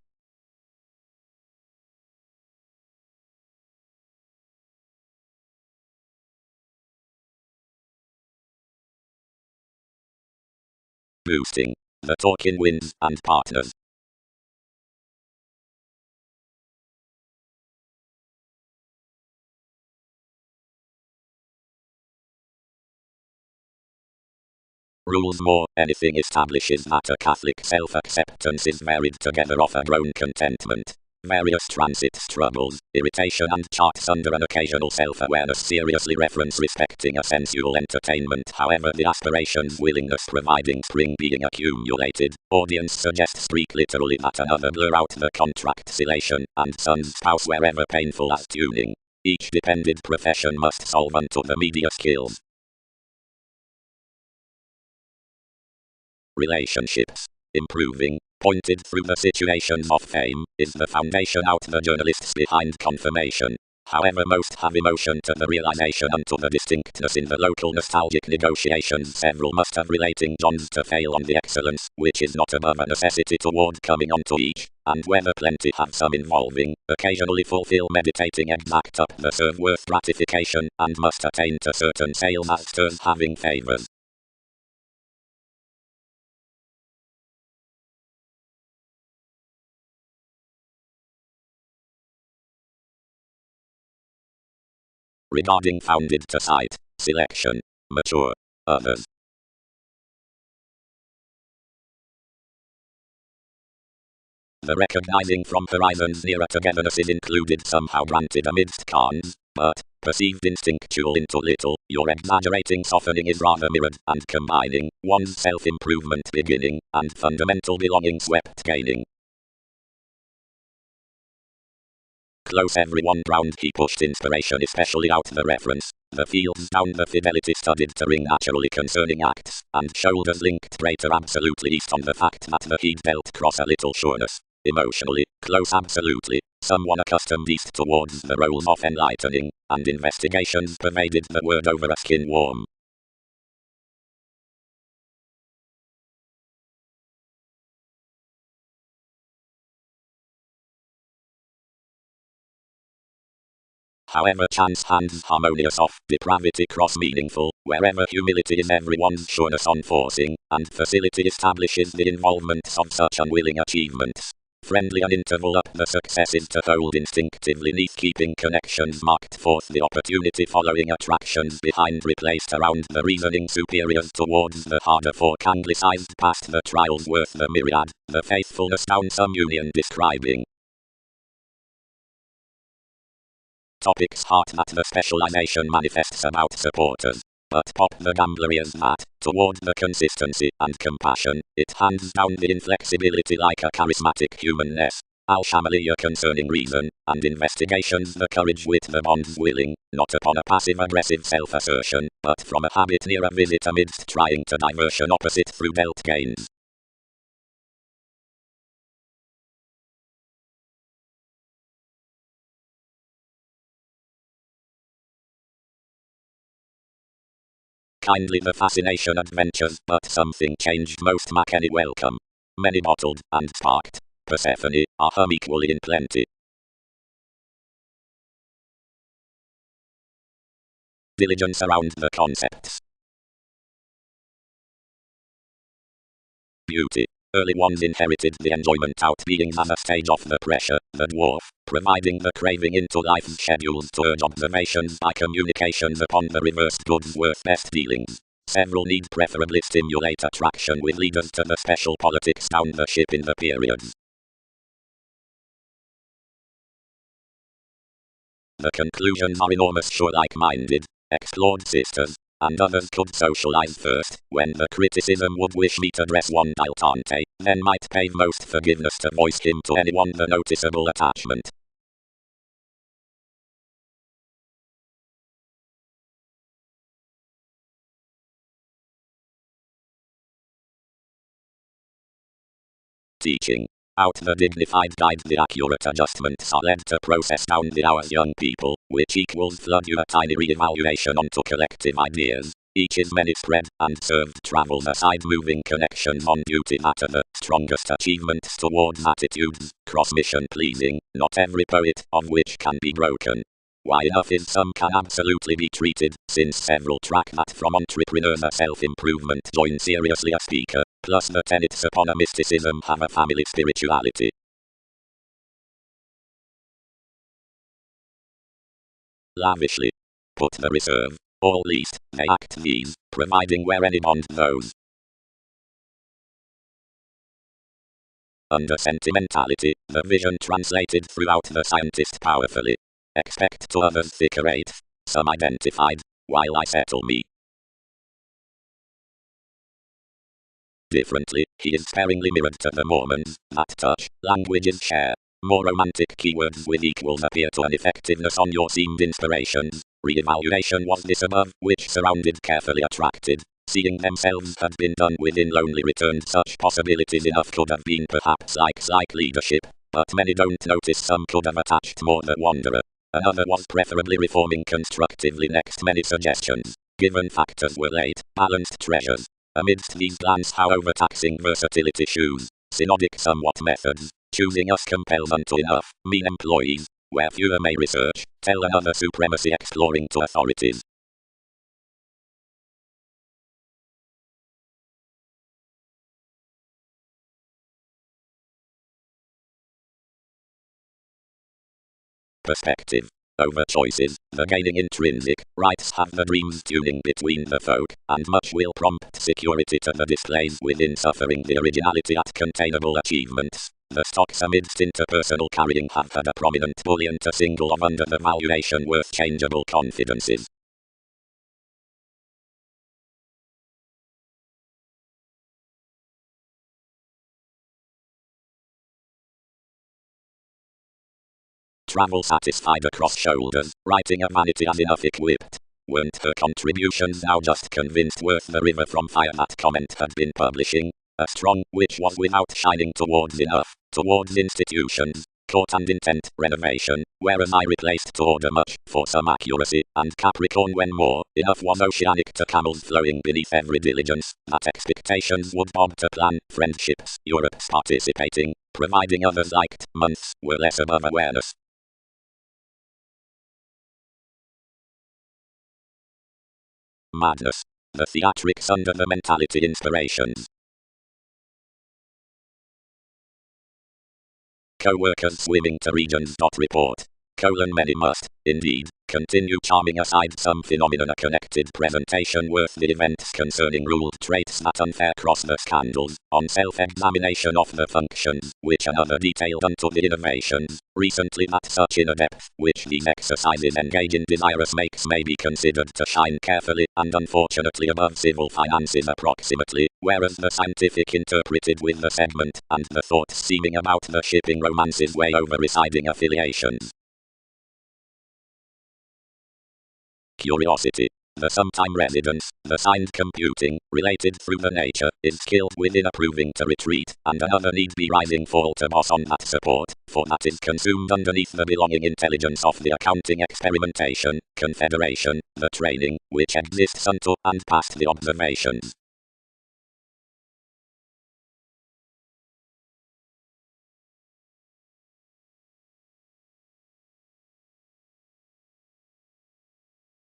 Boosting. The talking wins and partners. Rules more, anything establishes that a Catholic self-acceptance is married together of a grown contentment. Various transit struggles, irritation and charts under an occasional self-awareness seriously reference respecting a sensual entertainment. However, the aspiration's willingness providing spring being accumulated, audience suggests streak literally that another blur out the contract silation, and son's spouse wherever painful as tuning. Each dependent profession must solve unto the media skills. Relationships. Improving, pointed through the situations of fame, is the foundation out the journalists behind confirmation. However, most have emotion to the realization unto the distinctness in the local nostalgic negotiations. Several must have relating Johns to fail on the excellence, which is not above a necessity toward coming onto each, and whether plenty have some involving, occasionally fulfill meditating exact up the serve worth gratification, and must attain to certain sale masters having favors. Regarding founded to cite, selection, mature, others. The recognizing from horizons nearer togetherness is included somehow granted amidst cons, but, perceived instinctual into little, your exaggerating softening is rather mirrored, and combining, one's self-improvement beginning, and fundamental belonging swept gaining. close everyone round he pushed inspiration especially out the reference. The fields down the fidelity studied to ring naturally concerning acts, and shoulders linked greater absolutely east on the fact that the heat dealt cross a little sureness. Emotionally, close absolutely, someone accustomed east towards the roles of enlightening, and investigations pervaded the word over a skin warm. However chance hands harmonious off, depravity cross meaningful, wherever humility is everyone's sureness on forcing, and facility establishes the involvements of such unwilling achievements. Friendly an interval up the successes to hold instinctively neath keeping connections marked forth the opportunity following attractions behind replaced around the reasoning superiors towards the harder fork anglicized past the trials worth the myriad, the faithfulness down some union describing. Topics heart that the specialization manifests about supporters. But pop the gambler is that, toward the consistency and compassion, it hands down the inflexibility like a charismatic humanness. Al-Shamaliya concerning reason, and investigations the courage with the bonds willing, not upon a passive-aggressive self-assertion, but from a habit near a visit amidst trying to diversion opposite through dealt gains. Kindly the fascination adventures, but something changed most Mackeny welcome. Many bottled and sparked. Persephone, are equally in plenty. Diligence around the concepts. Beauty. Early ones inherited the enjoyment out beings as a stage of the pressure, the dwarf, providing the craving into life's schedules to urge observations by communications upon the reversed goods worth best dealings. Several need preferably stimulate attraction with leaders to the special politics down the ship in the periods. The conclusions are enormous sure like-minded, explored sisters, and others could socialize first, when the criticism would wish me to dress one dilettante, then might pave most forgiveness to voice him to anyone the noticeable attachment. Teaching. Out the dignified guide the accurate adjustments are led to process down the hours young people, which equals flood you a tiny re-evaluation onto collective ideas. Each is many spread and served travels aside moving connections on duty that are the strongest achievements towards attitudes, cross-mission pleasing, not every poet of which can be broken. Why enough is some can absolutely be treated, since several track that from entrepreneurs a self-improvement join seriously a speaker, plus the tenets upon a mysticism have a family spirituality. Lavishly. Put the reserve, or least, they act these, providing where any bond knows. Under sentimentality, the vision translated throughout the scientist powerfully. Expect to others thicker eighth, some identified, while I settle me. Differently, he is sparingly mirrored to the Mormons, that touch, languages share. More romantic keywords with equals appear to an effectiveness on your seemed inspirations. Re-evaluation was this above, which surrounded carefully attracted. Seeing themselves had been done within lonely returned such possibilities enough could have been perhaps like leadership, but many don't notice some could have attached more the wanderer. Another was preferably reforming constructively next many suggestions. Given factors were late, balanced treasures. Amidst these plans how overtaxing versatility shoes, synodic somewhat methods, choosing us compels unto enough, mean employees, where fewer may research, tell another supremacy exploring to authorities. Perspective. Over choices, the gaining intrinsic rights have the dreams tuning between the folk, and much will prompt security to the displays within suffering the originality at containable achievements. The stocks amidst interpersonal carrying have had a prominent bullion to single of under the valuation worth changeable confidences. travel satisfied across shoulders, writing a vanity as enough equipped. Weren't her contributions now just convinced worth the river from fire that comment had been publishing? A strong, which was without shining towards enough, towards institutions, court and intent, renovation, whereas I replaced to order much, for some accuracy, and Capricorn when more, enough was oceanic to camels flowing beneath every diligence, that expectations would bob to plan, friendships, Europe's participating, providing others liked, months, were less above awareness. Madness. The theatrics under the mentality inspirations. Co-workers swimming to regions. Report. Many must, indeed, continue charming aside some phenomena connected presentation worth the events concerning ruled traits that unfair cross the scandals, on self-examination of the functions, which another detailed unto the innovations, recently that such inner depth, which these exercises engage in desirous makes may be considered to shine carefully, and unfortunately above civil finances approximately, whereas the scientific interpreted with the segment, and the thoughts seeming about the shipping romances way over residing affiliations. Curiosity. The sometime residence, the signed computing, related through the nature, is skilled within approving to retreat, and another need be rising fall to boss on that support, for that is consumed underneath the belonging intelligence of the accounting experimentation, confederation, the training, which exists unto and past the observations.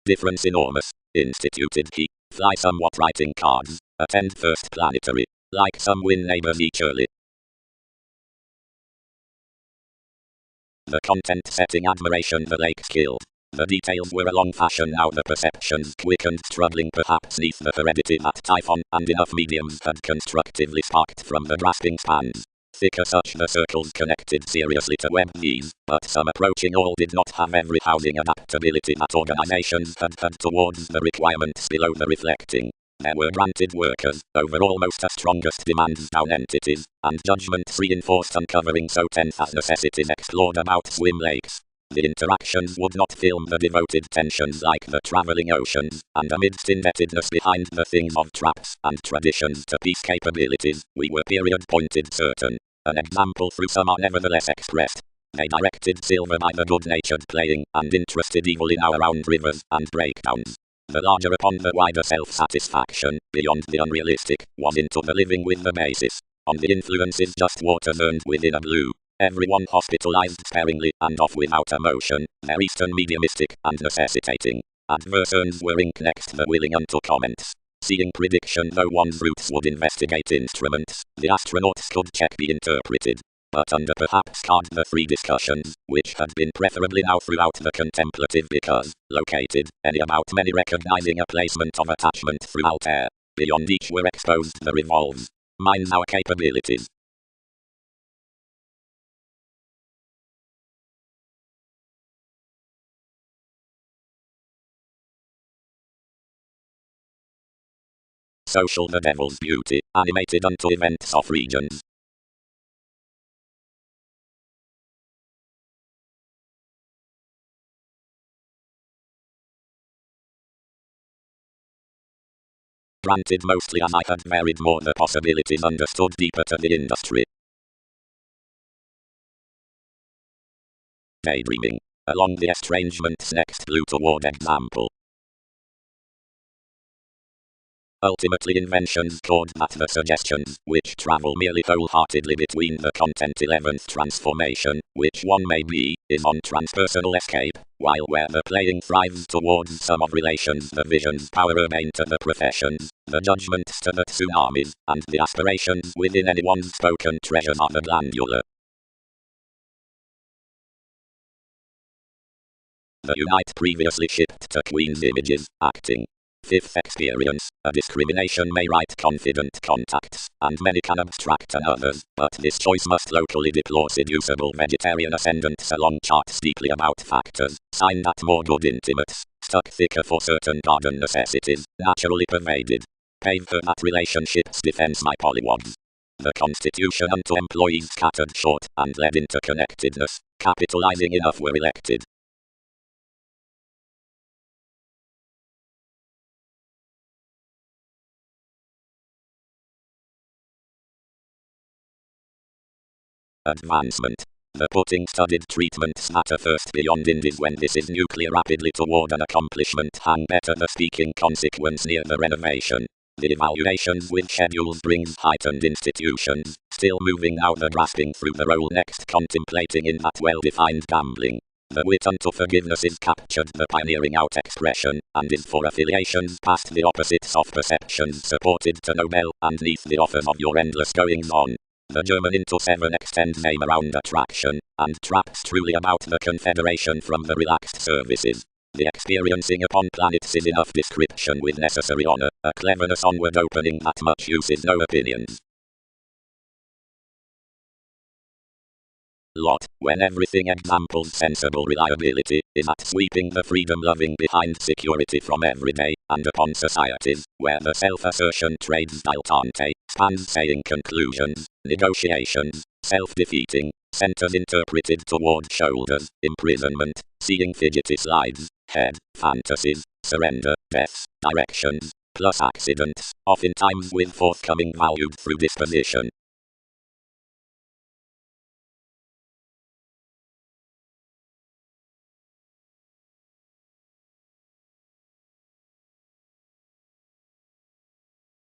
Difference enormous. Instituted he. Fly somewhat writing cards. Attend first planetary. Like some win neighbors each early. The content setting admiration the lake skilled. The details were a long fashion now the perceptions quickened struggling perhaps neath the heredity that Typhon and enough mediums had constructively sparked from the grasping spans. Thicker such the circles connected seriously to web these, but some approaching all did not have every housing adaptability that organizations had towards the requirements below the reflecting. There were granted workers, over almost the strongest demands down entities, and judgments reinforced uncovering so tense as necessities explored about swim lakes. The interactions would not film the devoted tensions like the traveling oceans, and amidst indebtedness behind the things of traps and traditions to peace capabilities, we were period-pointed certain. An example through some are nevertheless expressed. They directed silver by the good-natured playing, and interested evil in our round rivers and breakdowns. The larger upon the wider self-satisfaction, beyond the unrealistic, was into the living with the basis. On the influences just waters earned within a blue. Everyone hospitalized sparingly and off without emotion, their eastern mediumistic and necessitating. Adverse earns were ink next the willing unto comments. Seeing prediction though one's roots would investigate instruments, the astronauts could check be interpreted. But under perhaps card the three discussions, which had been preferably now throughout the contemplative because, located, any about many recognizing a placement of attachment throughout air. Beyond each were exposed the revolves. Minds our capabilities. Social the devil's beauty, animated unto events of regions. Granted mostly as I had varied more the possibilities understood deeper to the industry. Daydreaming. Along the estrangement's next blue toward example. Ultimately inventions cord that the suggestions, which travel merely wholeheartedly between the content 11th transformation, which one may be, is on transpersonal escape, while where the playing thrives towards some of relations the vision's power remain to the professions, the judgments to the tsunamis, and the aspirations within anyone's spoken treasures are the glandular. The unite previously shipped to Queen's images, acting. Fifth experience, a discrimination may write confident contacts, and many can abstract others, but this choice must locally deplore seducible vegetarian ascendants along charts deeply about factors, sign that more good intimates, stuck thicker for certain garden necessities, naturally pervaded. Pave for that relationship's defense my polywogs. The constitution unto employees scattered short and led interconnectedness, capitalizing enough were elected. Advancement. The putting studied treatments matter first beyond indies when this is nuclear rapidly toward an accomplishment hang better the speaking consequence near the renovation. The evaluations with schedules brings heightened institutions, still moving now the grasping through the role next contemplating in that well-defined gambling. The wit unto forgiveness is captured the pioneering out expression, and is for affiliations past the opposites of perceptions supported to Nobel, and neath the offers of your endless goings on. The German into 7 extends name around attraction, and traps truly about the confederation from the relaxed services. The experiencing upon planets is enough description with necessary honor, a cleverness onward opening that much use is no opinions. Lot, when everything examples sensible reliability, is at sweeping the freedom-loving behind security from every day, and upon societies, where the self-assertion trades dilettante, spans saying conclusions, negotiations, self-defeating, centers interpreted toward shoulders, imprisonment, seeing fidgety slides, head, fantasies, surrender, deaths, directions, plus accidents, oftentimes with forthcoming valued through disposition.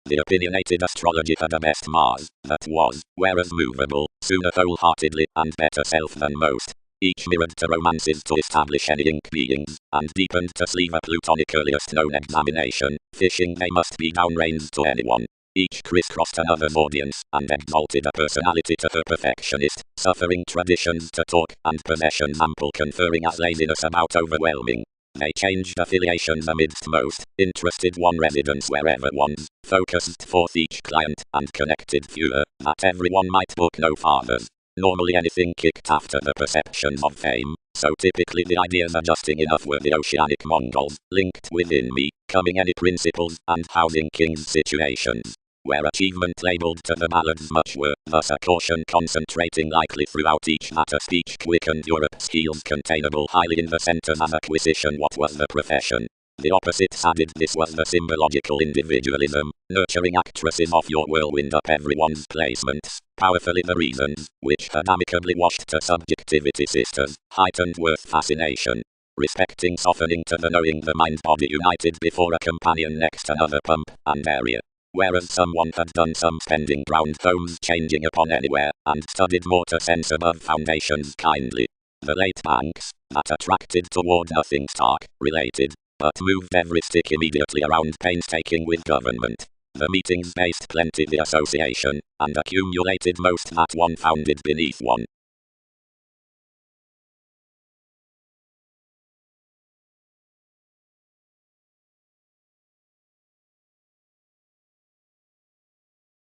The opinionated astrology had a best Mars, that was, whereas movable, sooner wholeheartedly, and better self than most. Each mirrored to romances to establish any ink beings, and deepened to sleeve a plutonic earliest known examination, fishing they must be downrange to anyone. Each crisscrossed another's audience, and exalted a personality to her perfectionist, suffering traditions to talk, and possessions ample conferring as laziness about overwhelming. They changed affiliations amidst most, interested one residence wherever one's, focused forth each client, and connected fewer, that everyone might book no fathers. Normally anything kicked after the perceptions of fame, so typically the ideas adjusting enough were the oceanic Mongols, linked within me, coming any principles, and housing king's situations. Where achievement labeled to the ballads much were, thus a caution concentrating likely throughout each matter speech quickened Europe's heels containable highly in the centers as acquisition what was the profession. The opposites added this was the symbological individualism, nurturing actresses of your whirlwind up everyone's placements, powerfully the reasons, which had amicably washed to subjectivity sisters, heightened worth fascination. Respecting softening to the knowing the mind-body united before a companion next another pump and area. Whereas someone had done some spending ground homes changing upon anywhere, and studied more to sense above foundations kindly. The late banks, that attracted toward nothing stark, related, but moved every stick immediately around painstaking with government. The meetings based plenty the association, and accumulated most that one founded beneath one.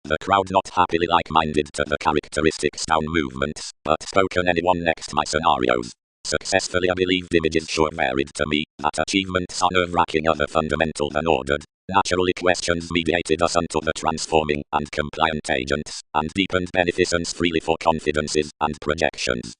The crowd not happily like-minded to the characteristic sound movements, but spoken anyone next my scenarios. Successfully I believed images sure varied to me, that achievements are nerve-wracking other fundamental than ordered. Naturally questions mediated us unto the transforming and compliant agents, and deepened beneficence freely for confidences and projections.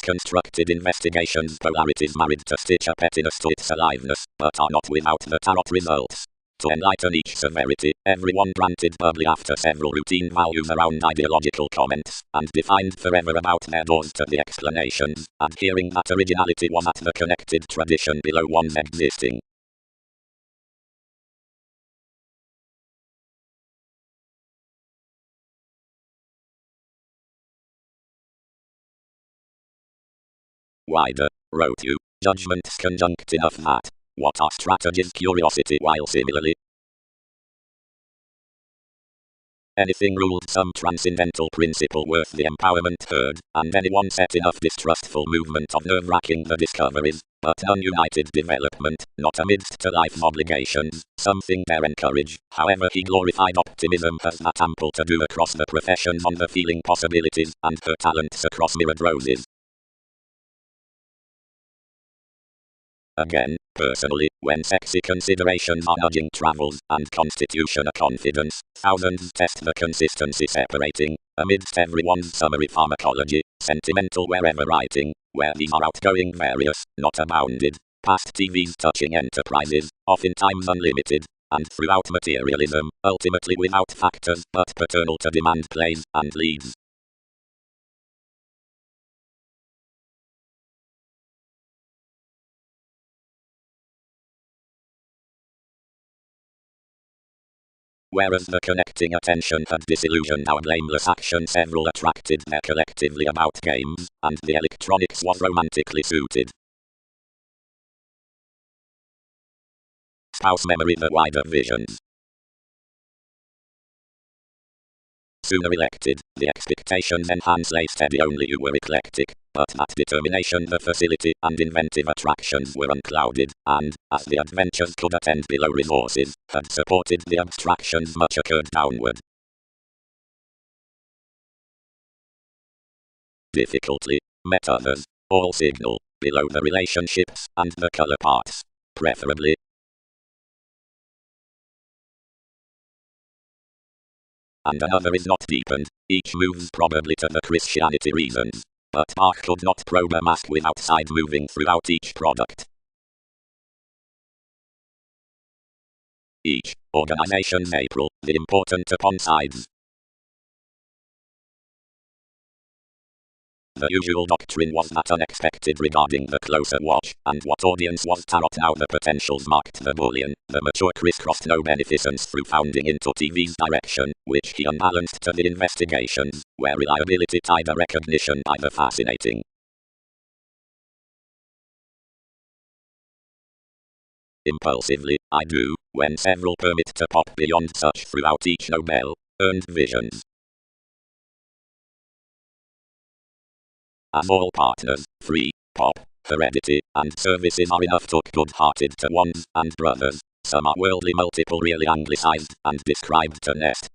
Constructed investigations polarities married to stitch a pettiness to its aliveness, but are not without the tarot results. To enlighten each severity, everyone ranted bubbly after several routine values around ideological comments, and defined forever about their doors to the explanations, adhering that originality was at the connected tradition below one's existing. Wider, wrote you, judgments conjunct enough that, what are strategies curiosity while similarly, anything ruled some transcendental principle worth the empowerment heard, and anyone set enough distrustful movement of nerve-wracking the discoveries, but ununited development, not amidst to life's obligations, something there encourage, however he glorified optimism has that ample to do across the professions on the feeling possibilities, and her talents across mirrored roses. Again, personally, when sexy considerations are nudging travels and constitution a confidence, thousands test the consistency separating, amidst everyone's summary pharmacology, sentimental wherever writing, where these are outgoing various, not abounded, past TVs touching enterprises, oftentimes unlimited, and throughout materialism, ultimately without factors but paternal to demand plays and leads. Whereas the connecting attention had disillusioned our blameless action, several attracted their collectively about games, and the electronics was romantically suited. Spouse memory, the wider visions. Sooner elected, the expectations enhance lay steady only you were eclectic, but that determination, the facility, and inventive attractions were unclouded, and, as the adventures could attend below resources, had supported the abstractions much occurred downward. Difficultly, met others, all signal, below the relationships, and the color parts, preferably. And another is not deepened, each moves probably to the Christianity reasons. But Bach could not probe a mask without side moving throughout each product. Each organization's April, the important upon sides. The usual doctrine was that unexpected regarding the closer watch, and what audience was tarot. Now the potentials marked the bullion, the mature crisscrossed no beneficence through founding into TV's direction, which he unbalanced to the investigations, where reliability tied a recognition by the fascinating. Impulsively, I do, when several permit to pop beyond such throughout each Nobel earned visions. As all partners, free, pop, heredity, and services are enough took good-hearted to ones and brothers, some are worldly multiple really anglicized and described to nest.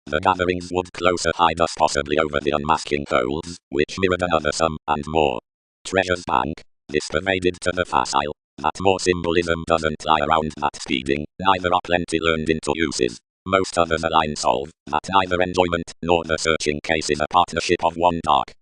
The gatherings would closer hide us possibly over the unmasking poles, which mirrored another some and more. Treasures bank, this pervaded to the facile, that more symbolism doesn't lie around that speeding, neither are plenty learned into uses. Most others align solve, that neither enjoyment nor the searching case is a partnership of one dark.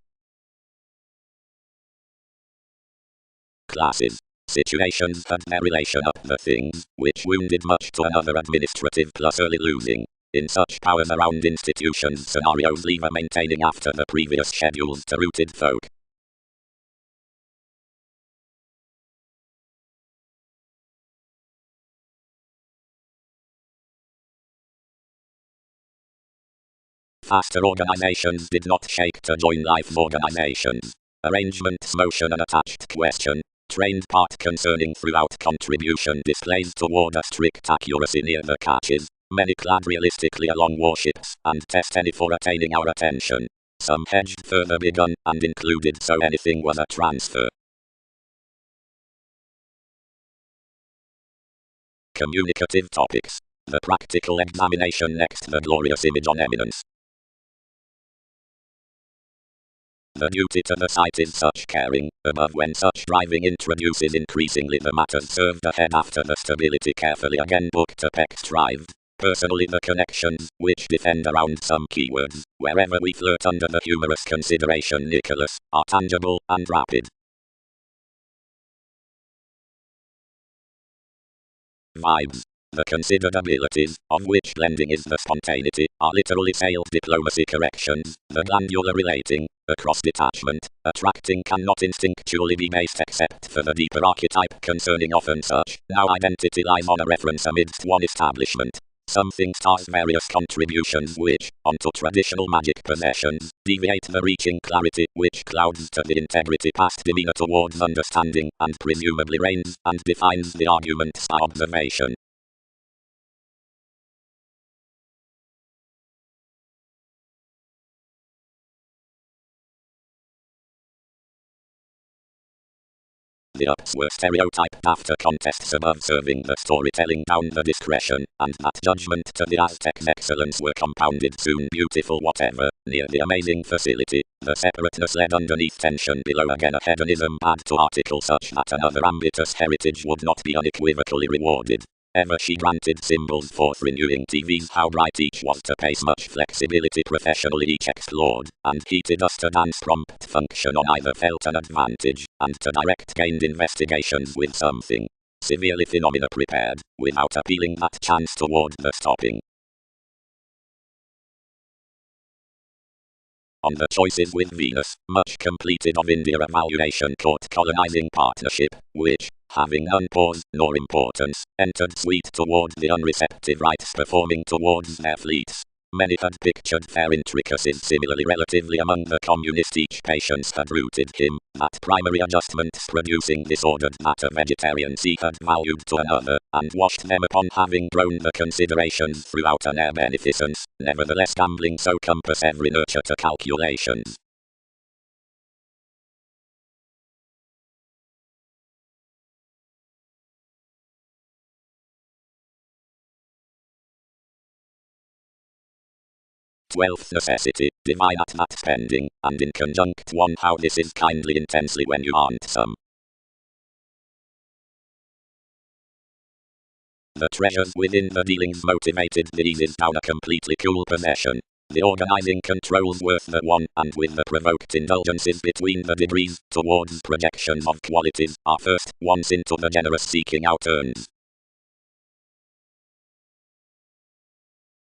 Classes. Situations had their relation up the things, which wounded much to another administrative plus early losing. In such powers around institutions, scenarios leave a maintaining after the previous schedules to rooted folk. Faster organizations did not shake to join life organizations. Arrangements motion an attached question. Trained part concerning throughout contribution displays toward a strict accuracy near the catches. Many clad realistically along warships and test any for attaining our attention. Some hedged further begun and included so anything was a transfer. Communicative topics. The practical examination next, the glorious image on eminence. The duty to the site is such caring, above when such driving introduces increasingly the matters served ahead after the stability carefully again booked to peck strived. Personally the connections, which defend around some keywords, wherever we flirt under the humorous consideration Nicholas, are tangible and rapid. Vibes. The considered abilities, of which blending is the spontaneity, are literally sales diplomacy corrections, the glandular relating, across detachment, attracting cannot instinctually be based except for the deeper archetype concerning often such, now identity lies on a reference amidst one establishment. Something stars various contributions which, onto traditional magic possessions, deviate the reaching clarity which clouds to the integrity past demeanor towards understanding and presumably reigns and defines the argument's observation. The ups were stereotyped after contests above serving the storytelling down the discretion, and that judgment to the Aztec's excellence were compounded soon beautiful whatever, near the amazing facility, the separateness led underneath tension below again a hedonism bad to article such that another ambitious heritage would not be unequivocally rewarded. Ever she granted symbols forth renewing TVs how bright each was to pace much flexibility professionally each explored, and heated us to dance prompt function on either felt an advantage, and to direct gained investigations with something severely phenomena prepared, without appealing that chance toward the stopping. On the choices with Venus, much completed of India evaluation court colonizing partnership, which, having none pause nor importance, entered sweet toward the unreceptive rites performing towards their fleets. Many had pictured fair intricacies similarly relatively among the communist each patience had rooted him, that primary adjustments producing disordered that a vegetarian sea had valued to another, and washed them upon having grown the considerations throughout an air beneficence, nevertheless gambling so compass every nurture to calculations. Twelfth necessity, divine at that spending, and in conjunct one how this is kindly intensely when you aren't some. The treasures within the dealings motivated the eases down a completely cool possession. The organizing controls worth the one, and with the provoked indulgences between the degrees, towards projections of qualities, are first, once into the generous seeking out earns.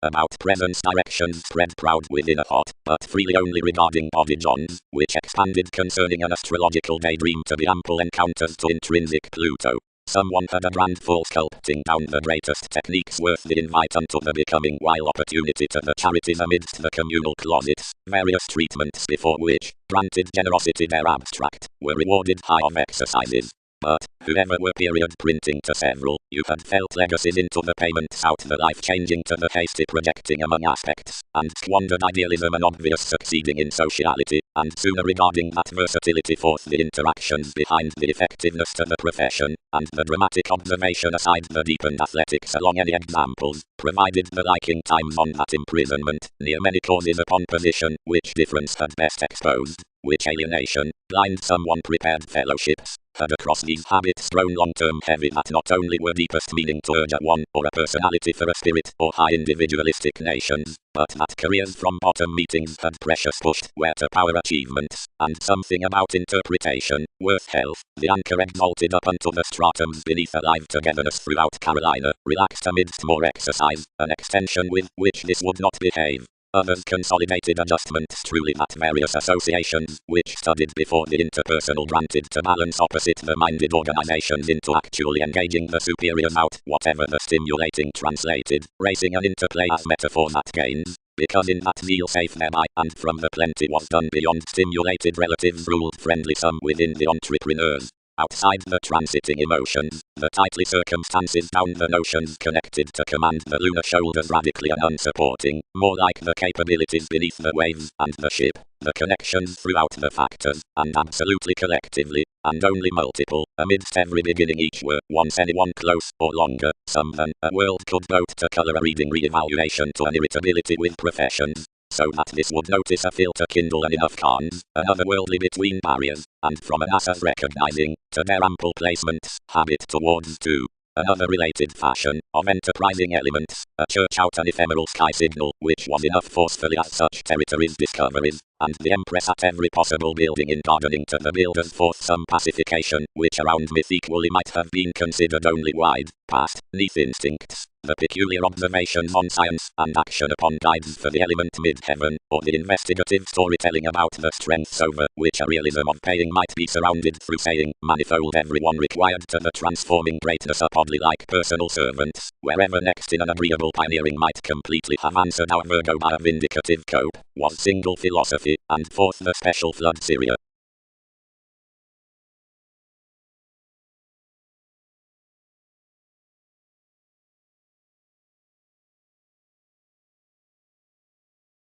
About presence directions spread proud within a hot, but freely only regarding body Johns, which expanded concerning an astrological daydream to the ample encounters to intrinsic Pluto. Someone had a grand full sculpting down the greatest techniques worth the invite unto the becoming while opportunity to the charities amidst the communal closets, various treatments before which, granted generosity their abstract, were rewarded high of exercises. But, whoever were period printing to several, you had felt legacies into the payments out the life changing to the hasty projecting among aspects, and squandered idealism and obvious succeeding in sociality, and sooner regarding that versatility forth the interactions behind the effectiveness to the profession, and the dramatic observation aside the deepened athletics along any examples, provided the liking times on that imprisonment, near many causes upon position, which difference had best exposed, which alienation, blind someone prepared fellowships, had across these habits thrown long-term heavy that not only were deepest meaning to urge a one or a personality for a spirit or high individualistic nations, but that careers from bottom meetings had precious pushed where to power achievements, and something about interpretation, worth health, the anchor exalted up unto the stratums beneath a live togetherness throughout Carolina, relaxed amidst more exercise, an extension with which this would not behave. Others consolidated adjustments truly that various associations, which studied before the interpersonal granted to balance opposite the minded organizations into actually engaging the superiors out, whatever the stimulating translated, racing an interplay as metaphor that gains, because in that zeal safe thereby, and from the plenty was done beyond stimulated relatives ruled friendly some within the entrepreneurs. Outside the transiting emotions, the tightly circumstances down the notions connected to command the lunar shoulders radically and unsupporting, more like the capabilities beneath the waves and the ship, the connections throughout the factors, and absolutely collectively, and only multiple, amidst every beginning each were, once anyone close, or longer, some than, a world could vote to color a reading re-evaluation to an irritability with professions, so that this would notice a filter kindle and enough cons, another worldly between barriers, and from an assa's recognizing, to their ample placements, habit towards two. Another related fashion, of enterprising elements, a church out an ephemeral sky signal, which was enough forcefully as such territories discoveries, and the empress at every possible building in gardening to the builders forth some pacification, which around myth equally might have been considered only wide, past, neath instincts. The peculiar observations on science and action upon guides for the element mid-heaven, or the investigative storytelling about the strengths over which a realism of paying might be surrounded through saying, manifold everyone required to the transforming greatness upodly like personal servants, wherever next in an agreeable pioneering might completely have answered our Virgo by a vindicative cope, was single philosophy, and forth the special flood Syria.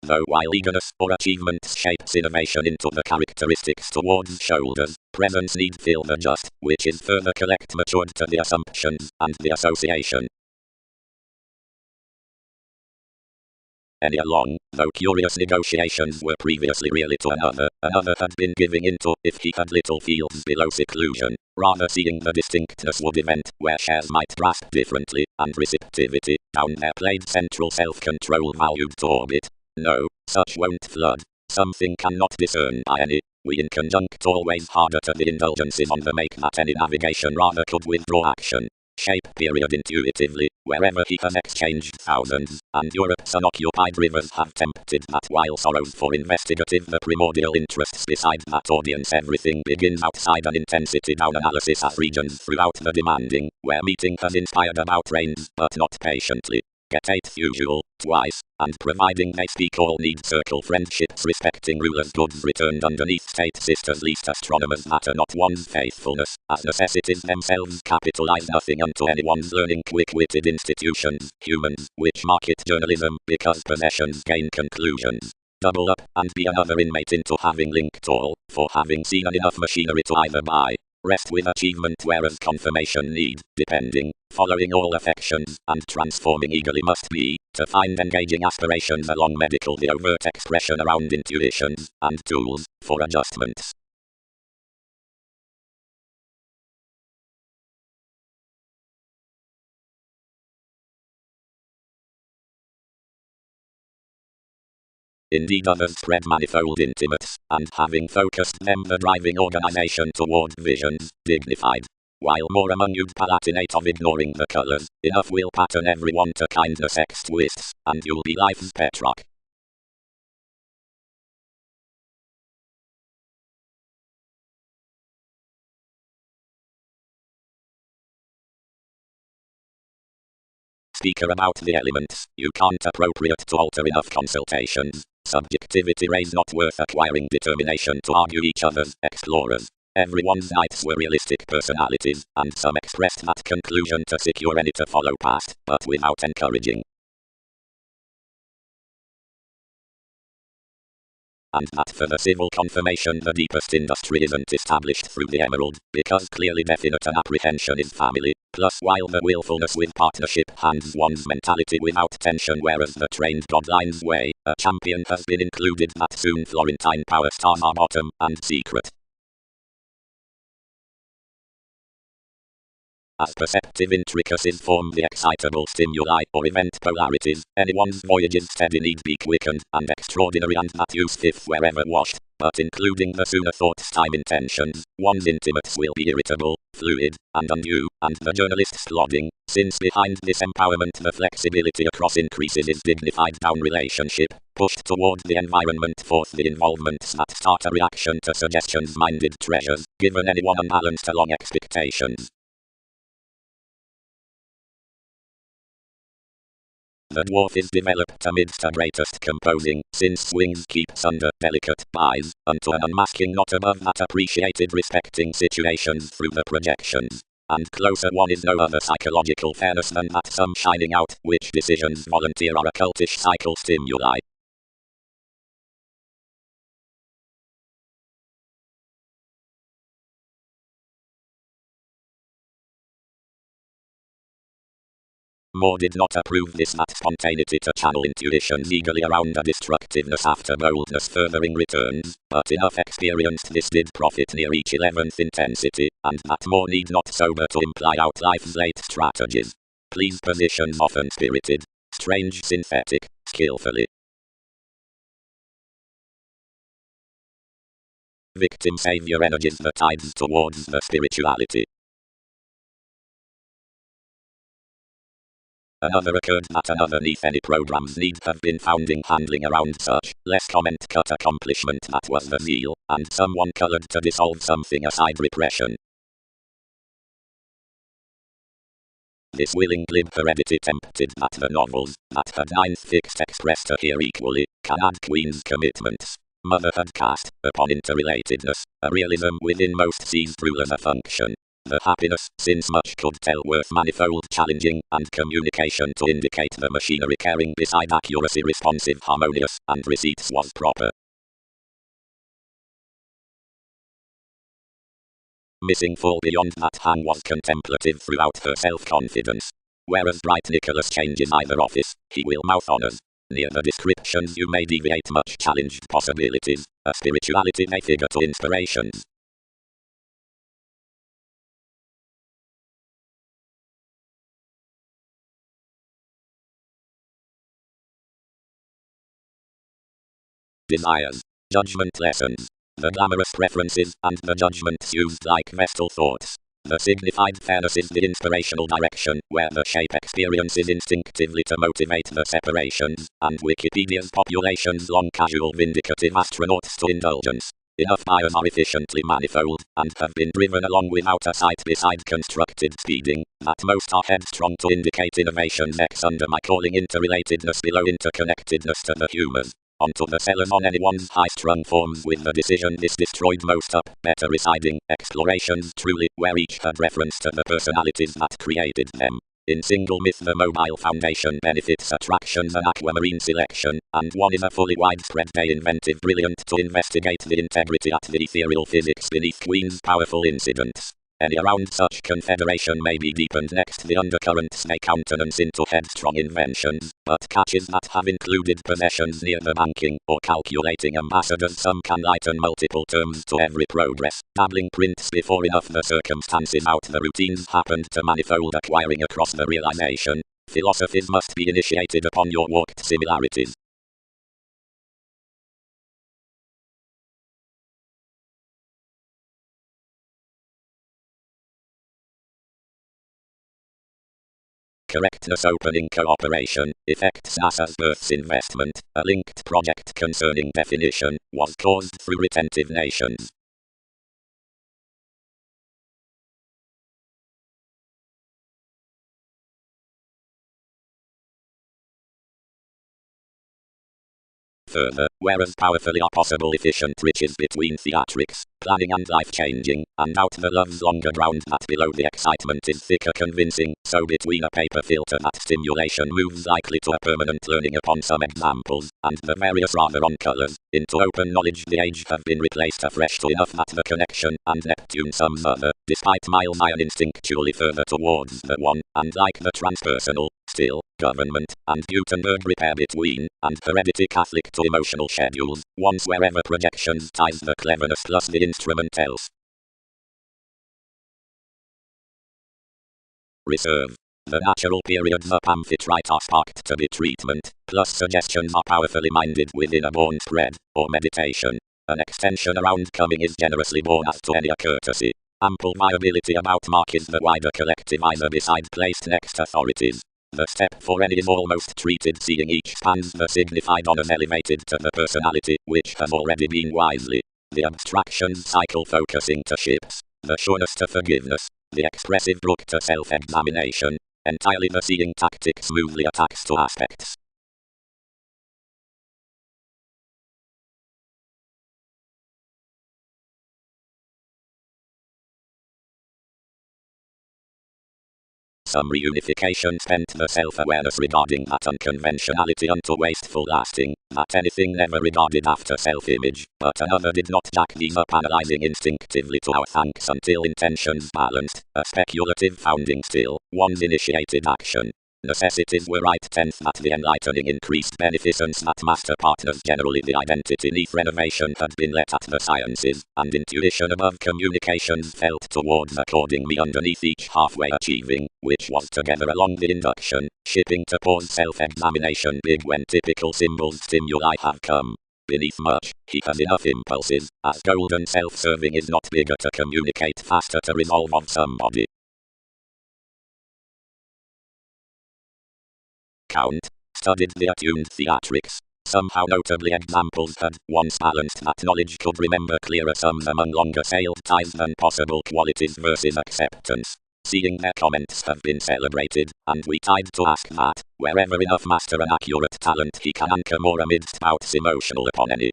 though while eagerness or achievement shapes innovation into the characteristics towards shoulders, presence need fill the just, which is further collect matured to the assumptions and the association. Any along, though curious negotiations were previously really to another had been giving into, if he had little fields below seclusion, rather seeing the distinctness would event, where shares might grasp differently, and receptivity, down there played central self-control valued to orbit. No, such won't flood. Something cannot discern by any. We in conjunct always harder to the indulgences on the make that any navigation rather could withdraw action. Shape period intuitively, wherever he has exchanged thousands, and Europe's unoccupied rivers have tempted that while sorrows for investigative the primordial interests beside that audience everything begins outside an intensity down analysis as regions throughout the demanding, where meeting has inspired about reigns, but not patiently. Get 8 usual, twice, and providing they speak all need circle friendships respecting rulers goods returned underneath state sisters least astronomers matter not one's faithfulness, as necessities themselves capitalize nothing unto anyone's learning quick-witted institutions, humans, which market journalism, because possessions gain conclusions. Double up, and be another inmate into having linked all, for having seen enough machinery to either buy. Rest with achievement whereas confirmation need, depending, following all affections, and transforming eagerly must be, to find engaging aspirations along medical the overt expression around intuitions, and tools, for adjustments. Indeed others spread manifold intimates, and having focused them the driving organization towards visions, dignified. While more among you'd palatinate of ignoring the colors, enough will pattern everyone to kindness X twists, and you'll be life's Petrock. Speaker about the elements, you can't appropriate to alter enough consultations. Subjectivity raise not worth acquiring determination to argue each other's explorers. Everyone's knights were realistic personalities, and some expressed that conclusion to secure any to follow past, but without encouraging. And that for the civil confirmation the deepest industry isn't established through the emerald, because clearly definite an apprehension is family, plus while the willfulness with partnership hands one's mentality without tension whereas the trained godline's way, a champion has been included that soon Florentine power stars are bottom and secret. As perceptive intricacies form the excitable stimuli or event polarities, anyone's voyage's steady need be quickened and extraordinary and that useful wherever washed, but including the sooner thoughts time intentions, one's intimates will be irritable, fluid, and undue, and the journalist's plodding, since behind this empowerment the flexibility across increases is dignified down relationship, pushed toward the environment forth the involvements that start a reaction to suggestions minded treasures, given anyone unbalanced along expectations. The dwarf is developed amidst a greatest composing, since swings keeps under delicate eyes, unto an unmasking not above that appreciated respecting situations through the projections. And closer one is no other psychological fairness than that some shining out, which decisions volunteer are a cultish cycle stimuli. Moore did not approve this that spontaneity to channel intuitions eagerly around a destructiveness after boldness furthering returns, but enough experienced this did profit near each 11th intensity, and that more need not sober to imply out life's late strategies. Please positions often spirited, strange synthetic, skillfully. Victim savior energies the tides towards the spirituality. Another occurred that another neath any programs need have been founding handling around such, less comment cut accomplishment that was the zeal, and someone colored to dissolve something aside repression. This willing glib heredity tempted that the novels, that had ninth fixed expressed to here equally, can add queen's commitments. Mother had cast, upon interrelatedness, a realism within most seized rule as a function. The happiness, since much could tell worth manifold challenging, and communication to indicate the machinery carrying beside accuracy responsive harmonious, and receipts was proper. Missing fall beyond that hang was contemplative throughout her self-confidence. Whereas bright Nicholas changes either office, he will mouth honors. Near the descriptions you may deviate much challenged possibilities, a spirituality may figure to inspirations. Desires. Judgment lessons. The glamorous preferences, and the judgments used like vestal thoughts. The signified fairness is the inspirational direction, where the shape experiences instinctively to motivate the separations, and Wikipedia's population's long casual vindicative astronauts to indulgence. Enough buyers are efficiently manifold, and have been driven along without a sight beside constructed speeding, that most are headstrong to indicate innovation's X under my calling interrelatedness below interconnectedness to the humors. Onto the sellers on anyone's high-strung forms with the decision this destroyed most up, better residing, explorations truly, where each had reference to the personalities that created them. In single myth the mobile foundation benefits attractions and aquamarine selection, and one is a fully widespread day inventive brilliant to investigate the integrity at the ethereal physics beneath Queen's powerful incidents. Any around such confederation may be deepened next the undercurrents may countenance into headstrong inventions, but catches that have included possessions near the banking, or calculating ambassadors some can lighten multiple terms to every progress, dabbling prints before enough the circumstances out the routines happened to manifold acquiring across the realization, philosophies must be initiated upon your walked similarities. Correctness opening cooperation, effects NASA's births investment, a linked project concerning definition, was caused through retentive nations. Further, whereas powerfully are possible efficient riches between theatrics, planning and life-changing, and out the love's longer ground that below the excitement is thicker convincing, so between a paper filter that stimulation moves likely to a permanent learning upon some examples, and the various rather on colors, into open knowledge the age have been replaced afresh to enough that the connection, and Neptune some other, despite mild iron instinctually further towards the one, and like the transpersonal, still, government, and Gutenberg repair between, and heredity Catholic to emotional schedules, once wherever projections ties the cleverness plus the instrument else. Reserve. The natural periods of amphitrite are sparked to be treatment, plus suggestions are powerfully minded within a born spread, or meditation. An extension around coming is generously born as to any courtesy. Ample viability about mark is the wider collective either beside placed next authorities. The step for any is almost treated seeing each spans the signified honors elevated to the personality, which has already been wisely. The abstractions cycle focusing to ships, the sureness to forgiveness, the expressive brook to self-examination, entirely the seeing tactic smoothly attacks to aspects. Some reunification spent the self-awareness regarding that unconventionality unto wasteful lasting, that anything never regarded after self-image, but another did not jack these up analyzing instinctively to our thanks until intentions balanced, a speculative founding still, one's initiated action. Necessities were right tenth that the enlightening increased beneficence that master partners generally the identity neath renovation had been let at the sciences, and intuition above communications felt towards according me underneath each halfway achieving, which was together along the induction, shipping to pause self-examination big when typical symbols stimuli have come. Beneath much, he has enough impulses, as golden self-serving is not bigger to communicate faster to resolve of somebody. Count, studied the attuned theatrics. Somehow notably examples had once balanced that knowledge could remember clearer sums among longer sailed ties than possible qualities versus acceptance. Seeing their comments have been celebrated, and we tied to ask that, wherever enough master an accurate talent he can anchor more amidst bouts emotional upon any.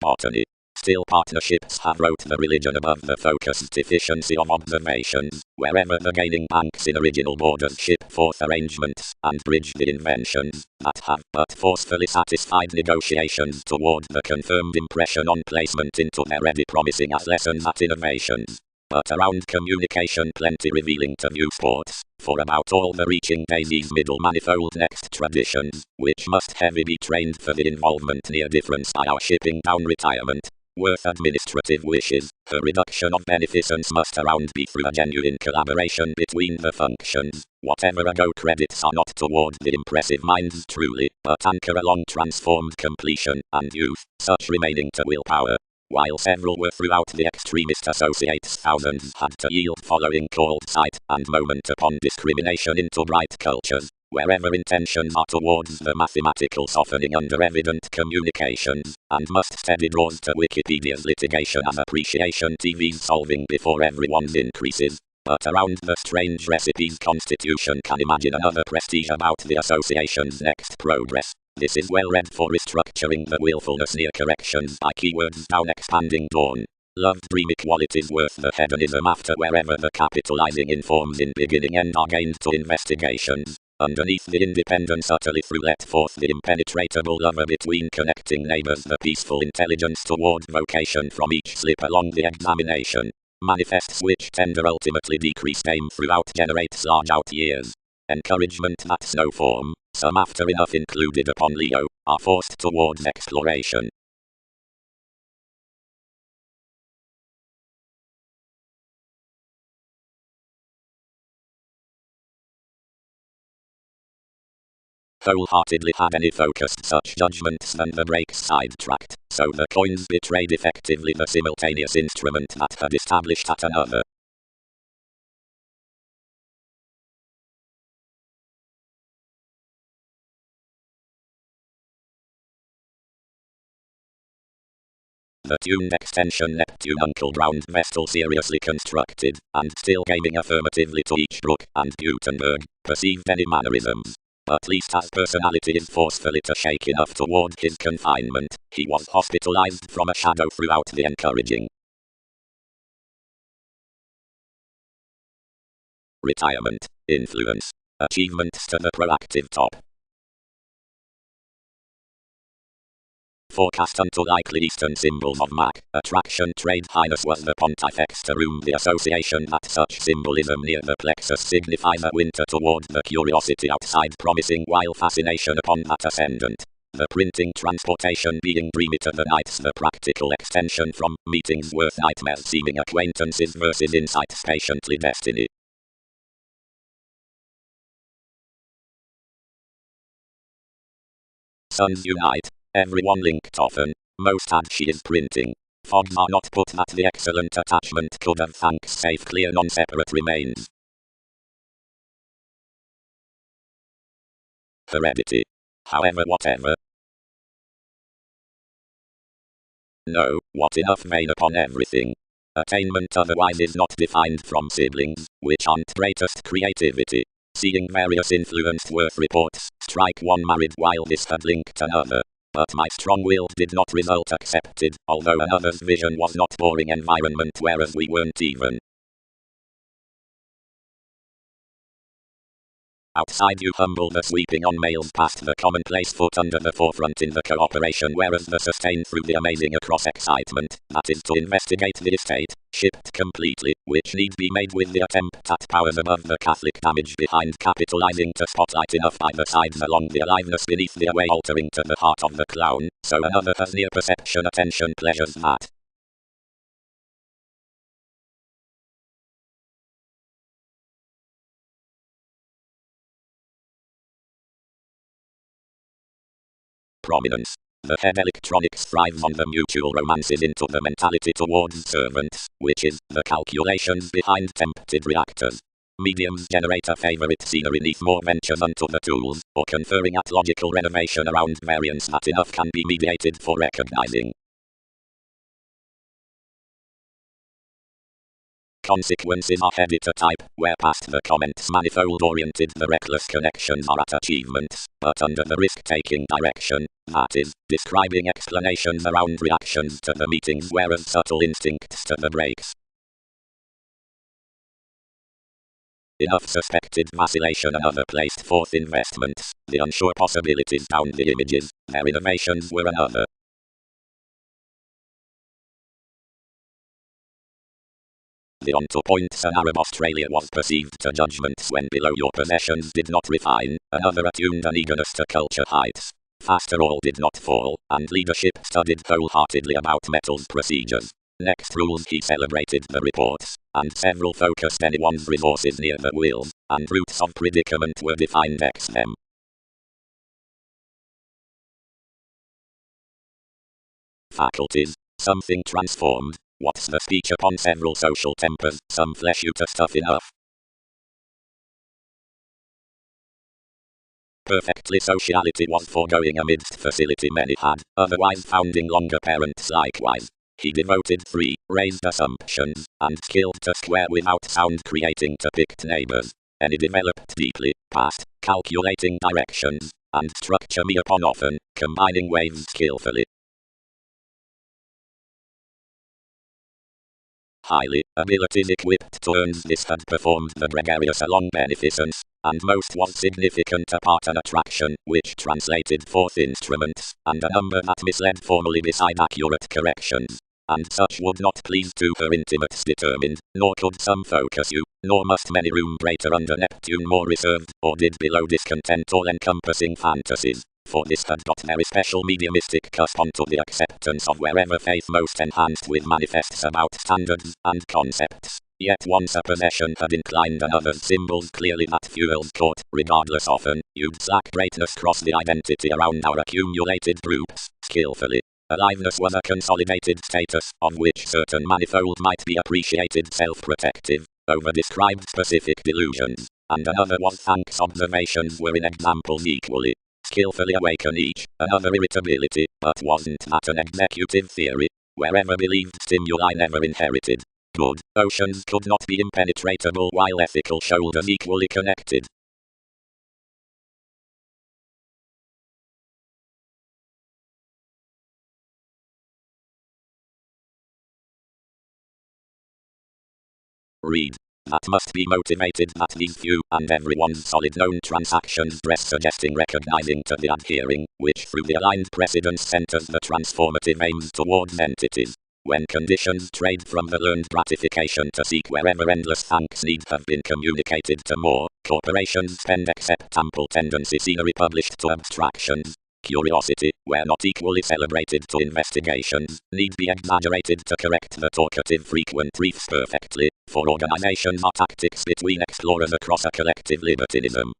Botany. Still partnerships have wrote the religion above the focused deficiency of observations, wherever the gaining banks in original borders ship forth arrangements, and bridge the inventions, that have but forcefully satisfied negotiations toward the confirmed impression on placement into their ready promising as lessons at innovations. But around communication plenty revealing to new sports, for about all the reaching daisies middle manifold next traditions, which must heavy be trained for the involvement near difference by our shipping down retirement. Worth administrative wishes, the reduction of beneficence must around be through a genuine collaboration between the functions, whatever ago credits are not toward the impressive minds truly, but anchor along transformed completion and youth, such remaining to willpower. While several were throughout the extremist associates, thousands had to yield following cold sight and moment upon discrimination into bright cultures, wherever intentions are towards the mathematical softening under evident communications, and must steady draws to Wikipedia's litigation as appreciation TV's solving before everyone's increases. But around the strange recipes constitution can imagine another prestige about the association's next progress. This is well read for restructuring the willfulness near corrections by keywords down expanding dawn. Love dreamy qualities worth the hedonism after wherever the capitalizing informs in beginning end are gained to investigations. Underneath the independence utterly through let forth the impenetrable lover between connecting neighbors the peaceful intelligence toward vocation from each slip along the examination. Manifests which tender ultimately decreased aim throughout generates large out years. Encouragement that's no form, some after enough included upon Leo, are forced towards exploration. Wholeheartedly had any focused such judgments than the breaks sidetracked, so the coins betrayed effectively the simultaneous instrument that had established at another. The tuned extension Neptune uncled round Vestal seriously constructed, and still gaming affirmatively to each Brook and Gutenberg, perceived any mannerisms. At least as personality is forcefully to shake enough toward his confinement, he was hospitalized from a shadow throughout the encouraging. Retirement, influence, achievements to the proactive top. Forecast unto likely Eastern symbols of Mac, attraction trade highness was the pontifex to whom the association that such symbolism near the plexus signifies a winter toward the curiosity outside promising while fascination upon that ascendant. The printing transportation being dreamy to the nights the practical extension from meetings worth nightmares seeming acquaintances versus insights patiently destiny. Suns unite. Everyone linked often, most had she is printing. Fogs are not put that the excellent attachment could have thanks safe clear non-separate remains. Heredity. However whatever. No, what enough vein upon everything. Attainment otherwise is not defined from siblings, which aren't greatest creativity. Seeing various influenced worth reports, strike one married while this had linked another. But my strong-willed did not result accepted, although another's vision was not boring environment whereas we weren't even. Outside you humble the sweeping on males past the commonplace foot under the forefront in the cooperation whereas the sustain through the amazing across excitement, that is to investigate the estate, shipped completely, which need be made with the attempt at powers above the Catholic damage behind capitalizing to spotlight enough by the sides along the aliveness beneath the away altering to the heart of the clown, so another has near perception attention pleasures that. Prominence. The head electronics thrives on the mutual romances into the mentality towards servants, which is the calculations behind tempted reactors. Mediums generate a favorite scenery neath more ventures unto the tools, or conferring at logical renovation around variance that enough can be mediated for recognizing. Consequences are heavy to type, where past the comments manifold-oriented the reckless connections are at achievements, but under the risk-taking direction, that is, describing explanations around reactions to the meetings whereas subtle instincts to the breaks. Enough suspected vacillation and other placed forth investments, the unsure possibilities down the images, their innovations were another. The on-to-point scenario of Australia was perceived to judgments when below your possessions did not refine, another attuned an eagerness to culture heights. Faster all did not fall, and leadership studied wholeheartedly about metals procedures. Next rules he celebrated the reports, and several focused anyone's resources near the will, and roots of predicament were defined ex them. Faculties, something transformed. What's the speech upon several social tempers, some flesh you to stuff enough? Perfectly sociality was foregoing amidst facility many had, otherwise founding longer parents likewise. He devoted 3, raised assumptions, and skilled to square without sound creating to picked neighbors. Any developed deeply, past, calculating directions, and structure me upon often, combining waves skillfully. Highly, abilities equipped to earn this had performed the gregarious along beneficence, and most was significant apart an attraction, which translated forth instruments, and a number that misled formally beside accurate corrections. And such would not please to her intimates determined, nor could some focus you, nor must many room greater under Neptune more reserved, or did below discontent all-encompassing fantasies. For this had got very special mediumistic cusp onto the acceptance of wherever faith most enhanced with manifests about standards and concepts. Yet once a possession had inclined another's symbols clearly that fuel's caught, regardless often, you'd slack greatness cross the identity around our accumulated groups, skillfully. Aliveness was a consolidated status, of which certain manifold might be appreciated self-protective, over described specific delusions, and another was thanks observations were in examples equally skillfully awaken each, another irritability, but wasn't that an executive theory? Wherever believed stimuli never inherited. Good, oceans could not be impenetrable while ethical shoulders equally connected. Read. That must be motivated that these few and everyone's solid known transactions dress suggesting recognizing to the adhering, which through the aligned precedence centers the transformative aims towards entities. When conditions trade from the learned gratification to seek wherever endless thanks need have been communicated to more, corporations spend accept ample tendency scenery published to abstractions. Curiosity, where not equally celebrated to investigations, need be exaggerated to correct the talkative frequent briefs perfectly, for organizations are tactics between explorers across a collective libertinism.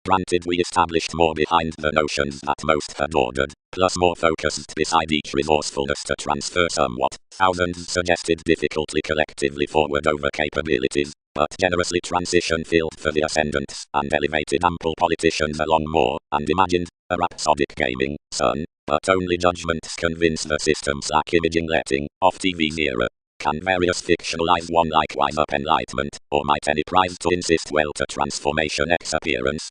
Granted we established more behind the notions that most had ordered, plus more focused beside each resourcefulness to transfer somewhat, thousands suggested difficultly collectively forward over capabilities, but generously transition filled for the ascendants, and elevated ample politicians along more, and imagined, a rhapsodic gaming, son, but only judgments convince the systems lack imaging letting, off TV's era. Can various fictionalize one likewise up enlightenment, or might any prize to insist well to transformation ex appearance?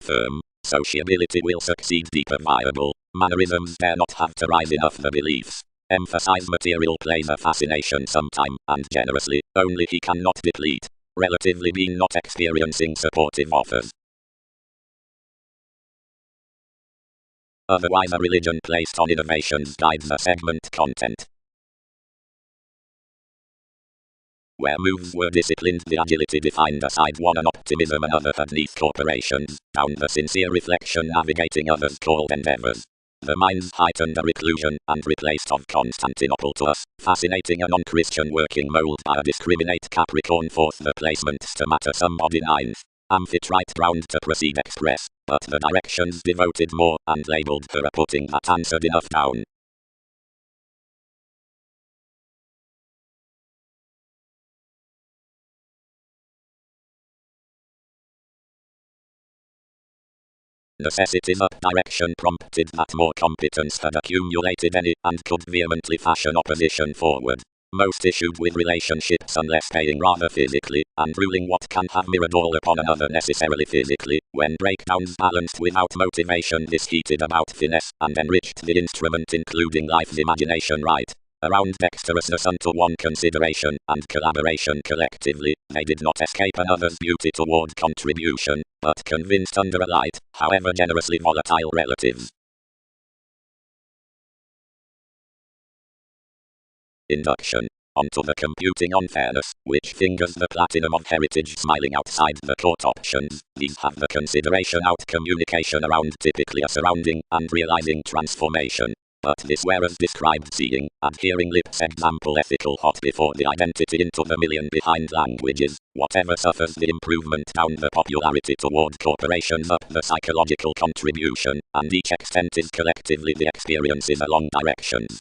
Firm, sociability will succeed deeper viable, mannerisms dare not have to rise enough the beliefs. Emphasize material plays a fascination sometime, and generously, only he cannot deplete. Relatively being not experiencing supportive offers. Otherwise a religion placed on innovations guides a segment content. Where moves were disciplined the agility defined aside one and optimism another had neath corporations, down the sincere reflection navigating others called endeavors. The minds heightened a reclusion, and replaced of Constantinople to us, fascinating a non-Christian working mold by a discriminate Capricorn forth the placements to matter somebody ninth. Amphitrite ground to proceed express, but the directions devoted more, and labelled her a putting that answered enough down. Necessity's up direction prompted that more competence had accumulated and could vehemently fashion opposition forward. Most issued with relationships unless paying rather physically, and ruling what can have mirrored all upon another necessarily physically, when breakdowns balanced without motivation this heated about finesse, and enriched the instrument including life's imagination right. Around dexterousness unto one consideration, and collaboration collectively, they did not escape another's beauty toward contribution, but convinced under a light, however generously volatile relatives. Induction. Onto the computing unfairness, which fingers the platinum of heritage smiling outside the court options. These have the consideration out communication around typically a surrounding and realizing transformation. But this whereas described seeing, adhering lips example ethical hot before the identity into the million behind languages, whatever suffers the improvement down the popularity toward corporations up the psychological contribution, and each extent is collectively the experiences along directions.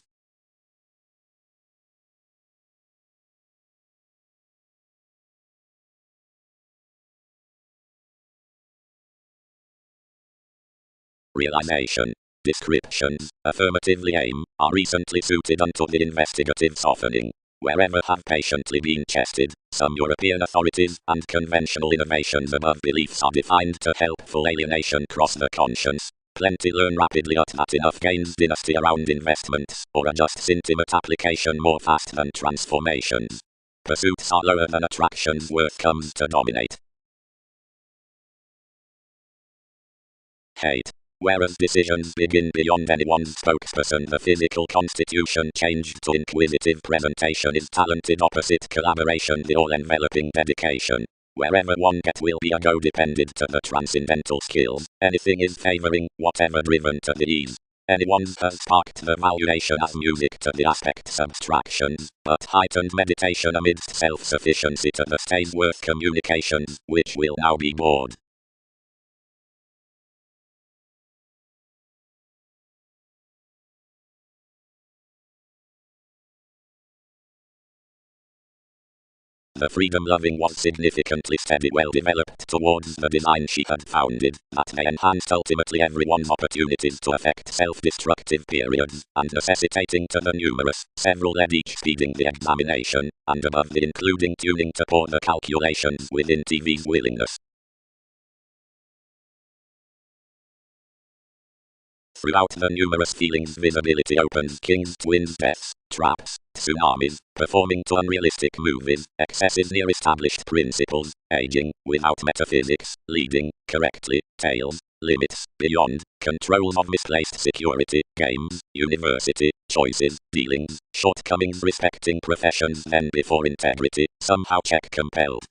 Realization. Descriptions, affirmatively aim, are recently suited unto the investigative softening. Wherever have patiently been tested, some European authorities and conventional innovations above beliefs are defined to helpful alienation cross the conscience. Plenty learn rapidly at that enough gains dynasty around investments, or adjusts intimate application more fast than transformations. Pursuits are lower than attractions worth comes to dominate. Hate. Whereas decisions begin beyond anyone's spokesperson, the physical constitution changed to inquisitive presentation is talented opposite collaboration, the all-enveloping dedication. Wherever one get will be a go depended to the transcendental skills, anything is favoring, whatever driven to the ease. Anyone's has sparked the valuation as music to the aspects abstractions, but heightened meditation amidst self-sufficiency to the stays worth communications, which will now be bored. The freedom-loving was significantly steady, well developed towards the design she had founded, that may enhanced ultimately everyone's opportunities to affect self-destructive periods, and necessitating to the numerous, several led each speeding the examination, and above the including tuning to pour the calculations within TV's willingness. Throughout the numerous feelings visibility opens kings, twins, deaths, traps, tsunamis, performing to unrealistic movies, excesses near established principles, aging, without metaphysics, leading, correctly, tails, limits, beyond, controls of misplaced security, games, university, choices, dealings, shortcomings respecting professions then before integrity, somehow check compelled.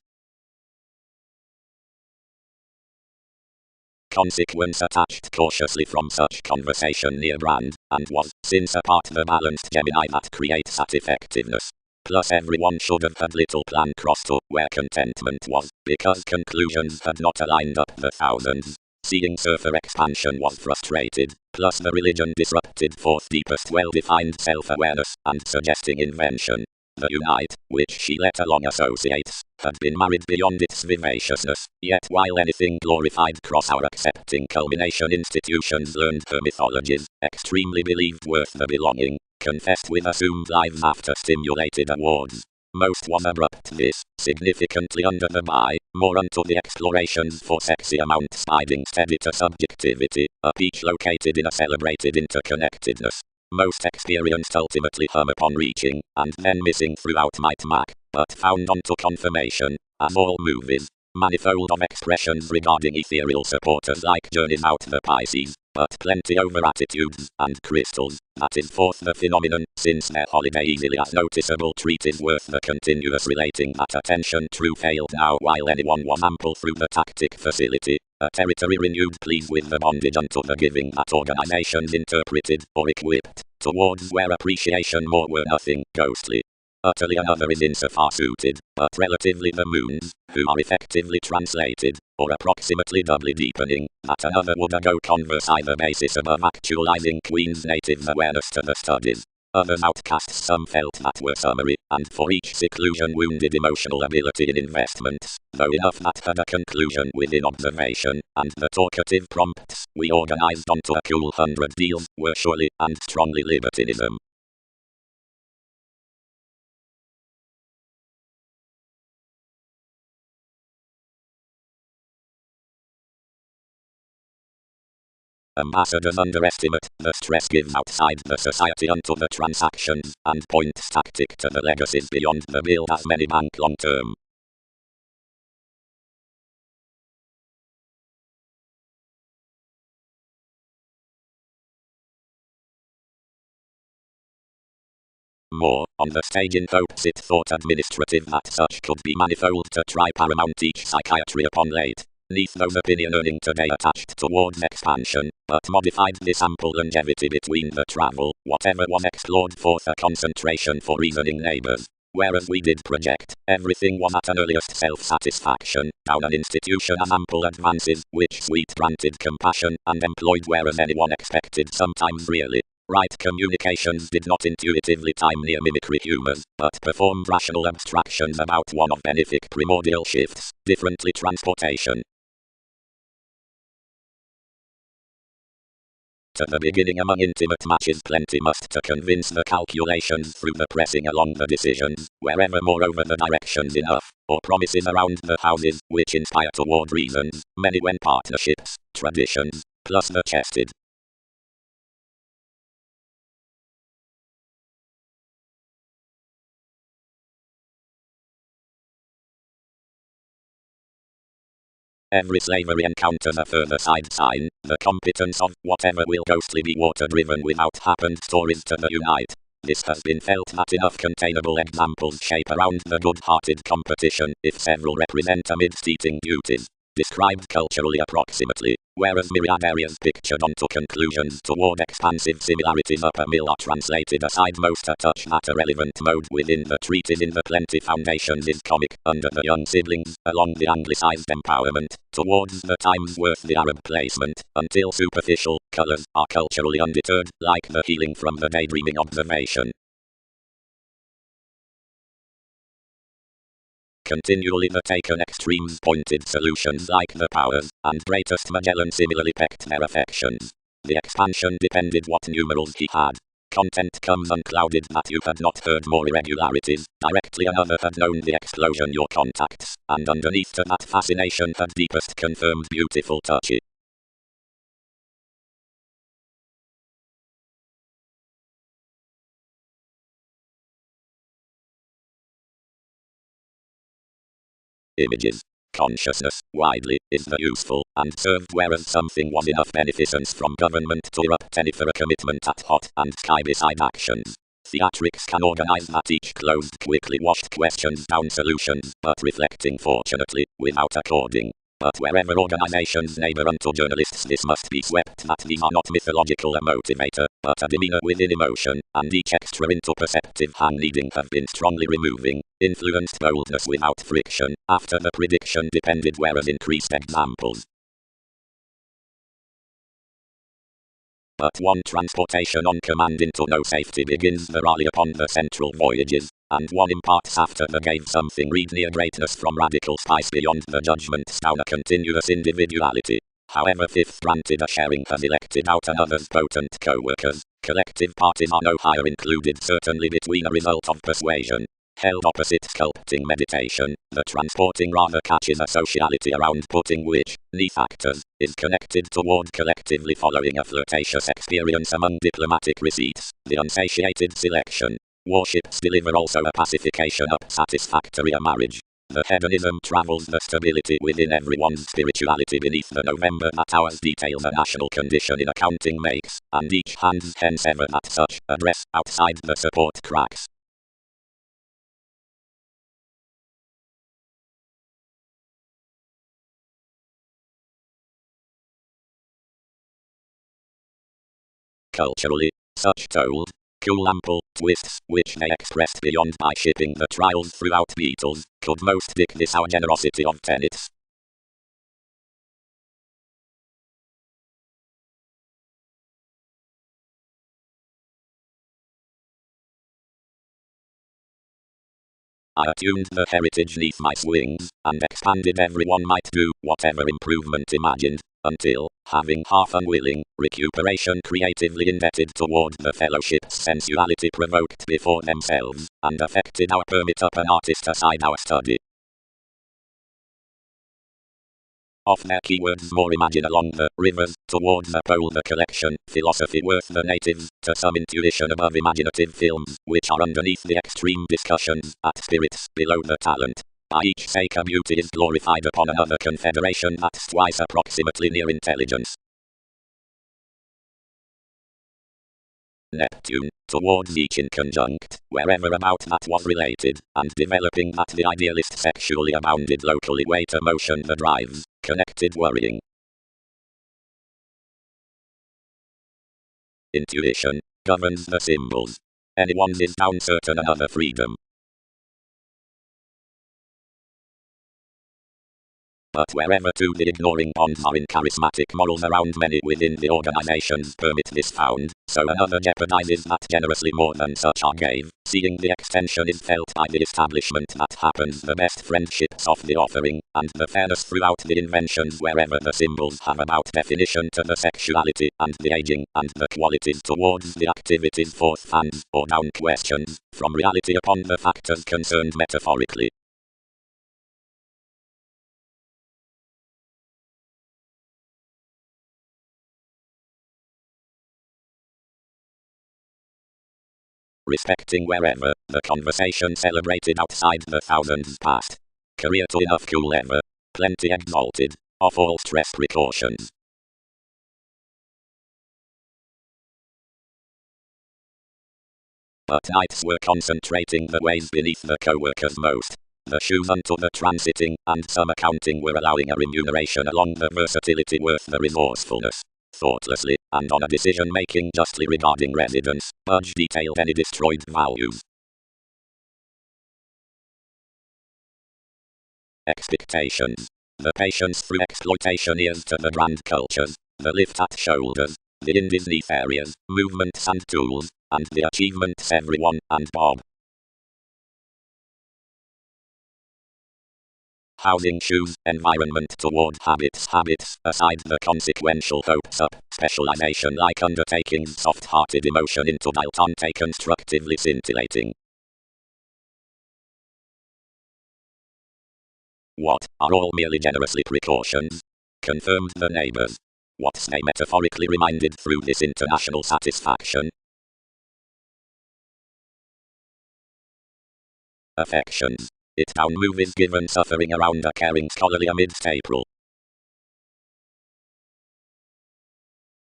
Consequence attached cautiously from such conversation near brand, and was, since apart the balanced Gemini that creates that effectiveness. Plus everyone should have had little plan crossed to where contentment was, because conclusions had not aligned up the thousands. Seeing surfer expansion was frustrated, plus the religion disrupted forth deepest well-defined self-awareness, and suggesting invention. The unite, which she let along associates, had been married beyond its vivaciousness, yet while anything glorified cross our accepting culmination institutions learned her mythologies, extremely believed worth the belonging, confessed with assumed lives after stimulated awards. Most was abrupt this, significantly under the by, more unto the explorations for sexy amount spiding steady to subjectivity, up each located in a celebrated interconnectedness. Most experienced ultimately hum upon reaching, and then missing throughout might mac, but found onto confirmation, as all movies, manifold of expressions regarding ethereal supporters like journeys out the Pisces, but plenty over attitudes, and crystals, that is forth the phenomenon, since their holiday easily as noticeable treat is worth the continuous relating that attention true failed now while anyone was ample through the tactic facility, a territory renewed pleased with the bondage unto the giving that organizations interpreted, or equipped, towards where appreciation more were nothing, ghostly. Utterly another is insofar suited, but relatively the moons, who are effectively translated, or approximately doubly deepening, that another would ago converse either basis above actualizing Queen's native's awareness to the studies. Others outcasts some felt that were summary, and for each seclusion wounded emotional ability in investments, though enough that had a conclusion within observation, and the talkative prompts we organized onto a cool 100 deals were surely and strongly libertinism. Ambassadors underestimate the stress gives outside the society unto the transactions, and points tactic to the legacies beyond the bill as many bank long term. More, on the stage invokes it thought administrative that such could be manifold to try paramount each psychiatry upon late. Neath those opinion earning today attached towards expansion, but modified this ample longevity between the travel, whatever was explored forth a concentration for reasoning neighbors. Whereas we did project, everything was at an earliest self-satisfaction, down an institution as ample advances, which sweet granted compassion, and employed whereas anyone expected sometimes really. Right communications did not intuitively time near mimicry humors, but performed rational abstractions about one of benefic primordial shifts, differently transportation. To the beginning among intimate matches plenty must to convince the calculations through the pressing along the decisions, wherever moreover the directions enough, or promises around the houses, which inspire toward reasons, many when partnerships, traditions, plus the chested. Every slavery encounters a further side sign, the competence of whatever will ghostly be water driven without happened stories to the unite. This has been felt that enough containable examples shape around the good-hearted competition, if several represent amidst eating duties, described culturally approximately, whereas myriad areas pictured onto conclusions toward expansive similarities upper mill are translated aside most a touch that a relevant mode within the treatise in the plenty foundations is comic, under the young siblings, along the anglicized empowerment, towards the times worth the Arab placement, until superficial colors are culturally undeterred, like the healing from the daydreaming observation. Continually the taken extremes pointed solutions like the powers, and greatest Magellan similarly pecked their affections. The expansion depended what numerals he had. Content comes unclouded that you had not heard more irregularities, directly another had known the explosion your contacts, and underneath to that fascination had deepest confirmed beautiful touchy. Images. Consciousness, widely, is the useful, and served whereas something was enough beneficence from government to erupt any for a commitment at hot and sky beside actions. Theatrics can organize that each closed quickly washed questions down solutions, but reflecting fortunately, without according. But wherever organizations neighbor unto journalists this must be swept that these are not mythological a motivator, but a demeanor within emotion, and each extra into perceptive hand needing have been strongly removing, influenced boldness without friction, after the prediction depended whereas increased examples. But one transportation on command into no safety begins the rally upon the central voyages, and one imparts after the gave something read near greatness from radical spice beyond the judgments down a continuous individuality. However fifth granted a sharing has elected out another's potent co-workers, collective parties are no higher included certainly between a result of persuasion. Held opposite sculpting meditation, the transporting rather catches a sociality around putting which, neath actors, is connected toward collectively following a flirtatious experience among diplomatic receipts, the unsatiated selection. Warships deliver also a pacification up satisfactory a marriage. The hedonism travels the stability within everyone's spirituality beneath the November that ours details a national condition in accounting makes, and each hands hence ever that such address outside the support cracks. Culturally, such told, cool ample twists which they expressed beyond by shipping the trials throughout Beatles, could most dick this our generosity of tenets. I attuned the heritage neath my wings, and expanded everyone might do whatever improvement imagined, until, having half unwilling, recuperation creatively indebted toward the fellowship's sensuality provoked before themselves, and affected our permit up an artist aside our study. Of their keywords more imagine along the rivers, towards the pole the collection, philosophy worth the natives, to some intuition above imaginative films, which are underneath the extreme discussions, at spirits, below the talent. By each sake a beauty is glorified upon another confederation that's twice approximately near intelligence. Neptune, towards each in conjunct, wherever about that was related, and developing that the idealist sexually abounded locally way to motion the drives, connected worrying. Intuition, governs the symbols. Anyone's is down certain another freedom. But wherever too the ignoring bonds are in charismatic morals around many within the organizations permit this found, so another jeopardizes that generously more than such are gave, seeing the extension is felt by the establishment that happens the best friendships of the offering, and the fairness throughout the inventions wherever the symbols have about definition to the sexuality, and the aging, and the qualities towards the activities forth fans, or down questions, from reality upon the factors concerned metaphorically. Respecting wherever, the conversation celebrated outside the thousands past. Career to enough cool ever. Plenty exalted. Of all stress precautions. But nights were concentrating the ways beneath the co-workers most. The shoes unto the transiting, and some accounting were allowing a remuneration along the versatility worth the resourcefulness. Thoughtlessly, and on a decision-making justly regarding residence, Budge detailed any destroyed values. Expectations. The patience through exploitation ears to the grand cultures, the lift at shoulders, the indies neath areas, movements and tools, and the achievements everyone and Bob. Housing shoes, environment toward habits, aside the consequential hopes up, specialization like undertakings, soft-hearted emotion into dilettante constructively scintillating. What, are all merely generously precautions? Confirmed the neighbors. What's they metaphorically reminded through this international satisfaction? Affections. It down move is given suffering around a caring scholarly amidst April.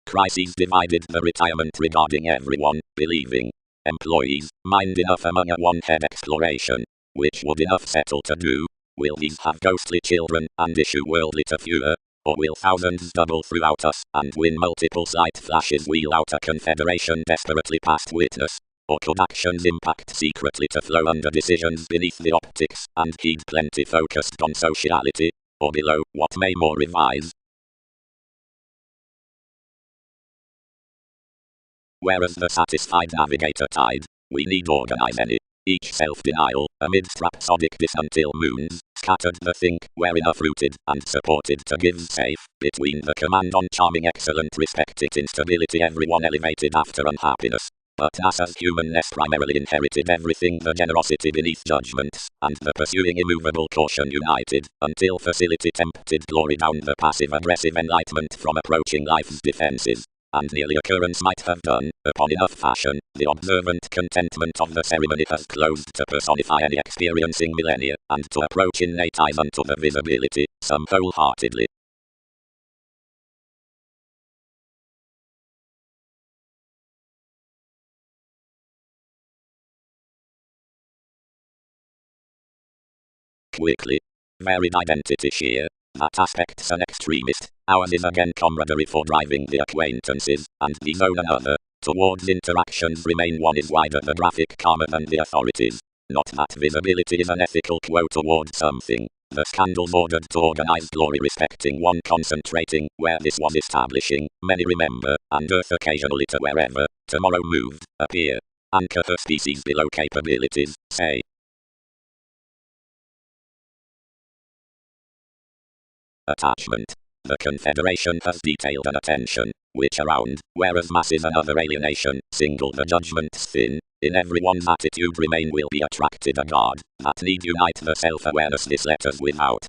Crises divided the retirement regarding everyone, believing. Employees, mind enough among a one-head exploration, which would enough settle to do. Will these have ghostly children, and issue worldly to fewer? Or will thousands double throughout us, and win multiple slight flashes wheel out a confederation desperately past witness? Or could actions impact secretly to flow under decisions beneath the optics, and heed plenty focused on sociality? Or below, what may more revise? Whereas the satisfied navigator tide, we need organize any. Each self-denial, amidst rhapsodic this until moons, scattered the think, where enough rooted, and supported to give safe, between the command on charming excellent respect it instability everyone elevated after unhappiness. But as humanness primarily inherited everything the generosity beneath judgments, and the pursuing immovable caution united, until facility tempted glory down the passive aggressive enlightenment from approaching life's defenses. And nearly occurrence might have done, upon enough fashion, the observant contentment of the ceremony has closed to personify any experiencing millennia, and to approach innate eyes unto the visibility, some wholeheartedly. Quickly. Varied identity sheer. That aspect's an extremist. Ours is again camaraderie for driving the acquaintances, and the zone another. Towards interactions remain one is wider the graphic calmer than the authorities. Not that visibility is an ethical quo towards something. The scandals ordered to organize glory respecting one concentrating, where this was establishing, many remember, and earth occasionally to wherever, tomorrow moved, appear. Anchor her species below capabilities, say. attachment. The confederation has detailed an attention, which around, whereas mass is another alienation, single the judgment's thin. In everyone's attitude remain will be attracted a God, that need unite the self-awareness this letters without.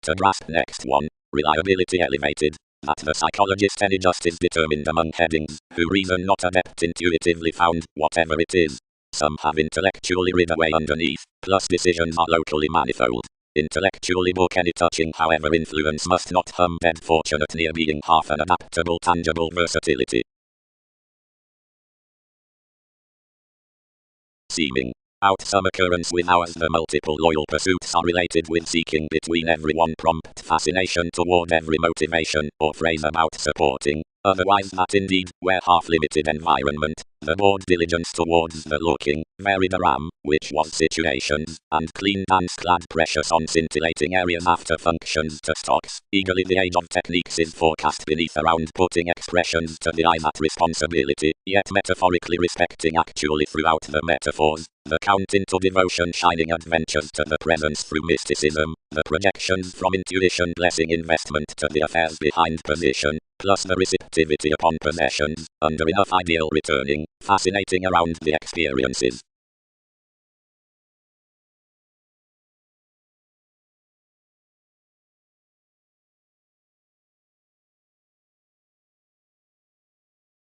To grasp next one, reliability elevated, that the psychologist any justice determined among headings, who reason not adept intuitively found, whatever it is. Some have intellectually rid away underneath, plus decisions are locally manifold. Intellectually book any touching, however influence must not hum dead fortunate near being half an adaptable tangible versatility. Seeming. Out some occurrence with ours the multiple loyal pursuits are related with seeking between everyone prompt fascination toward every motivation or phrase about supporting. Otherwise that indeed, where half-limited environment, the bored diligence towards the looking, varied a ram, which was situations, and clean dance-clad precious on scintillating areas after functions to stocks. Eagerly the age of techniques is forecast beneath around putting expressions to the eye that responsibility, yet metaphorically respecting actually throughout the metaphors. The count into devotion shining adventures to the presence through mysticism, the projections from intuition blessing investment to the affairs behind position, plus the receptivity upon possessions, under enough ideal returning, fascinating around the experiences.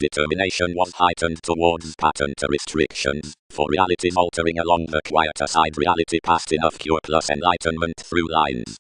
Determination was heightened towards pattern to restrictions, for realities altering along the quieter side reality past enough cure plus enlightenment through lines.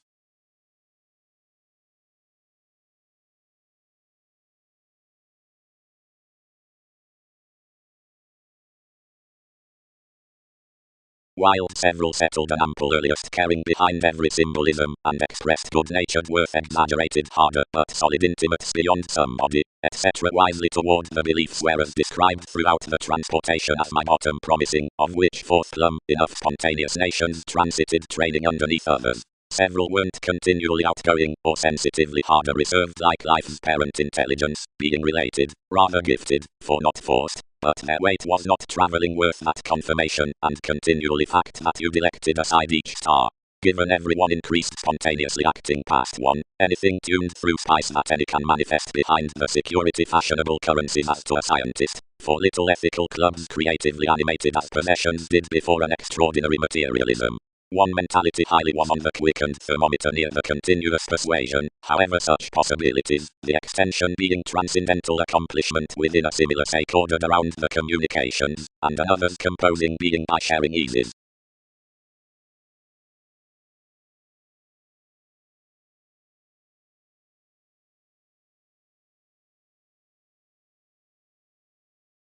While several settled an ample earliest caring behind every symbolism, and expressed good-natured worth exaggerated harder, but solid intimates beyond somebody, etc. wisely toward the beliefs whereas described throughout the transportation as my bottom promising, of which fourth plumb, enough spontaneous nations transited training underneath others. Several weren't continually outgoing, or sensitively harder reserved like life's parent intelligence, being related, rather gifted, for not forced. But their weight was not travelling worth that confirmation, and continually fact that you elected aside each star. Given everyone increased spontaneously acting past one, anything tuned through spice that any can manifest behind the security fashionable currencies as to a scientist, for little ethical clubs creatively animated as possessions did before an extraordinary materialism. One mentality highly was on the quickened thermometer near the continuous persuasion, however such possibilities, the extension being transcendental accomplishment within a similar sake ordered around the communications, and another's composing being by sharing eases.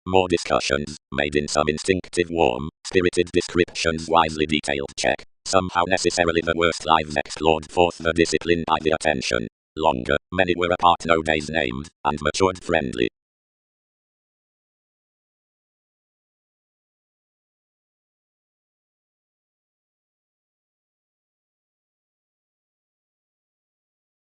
More discussions, made in some instinctive warm, spirited descriptions wisely detailed check. Somehow necessarily the worst lives explored forth the discipline by the attention. Longer, many were apart no days named, and matured friendly.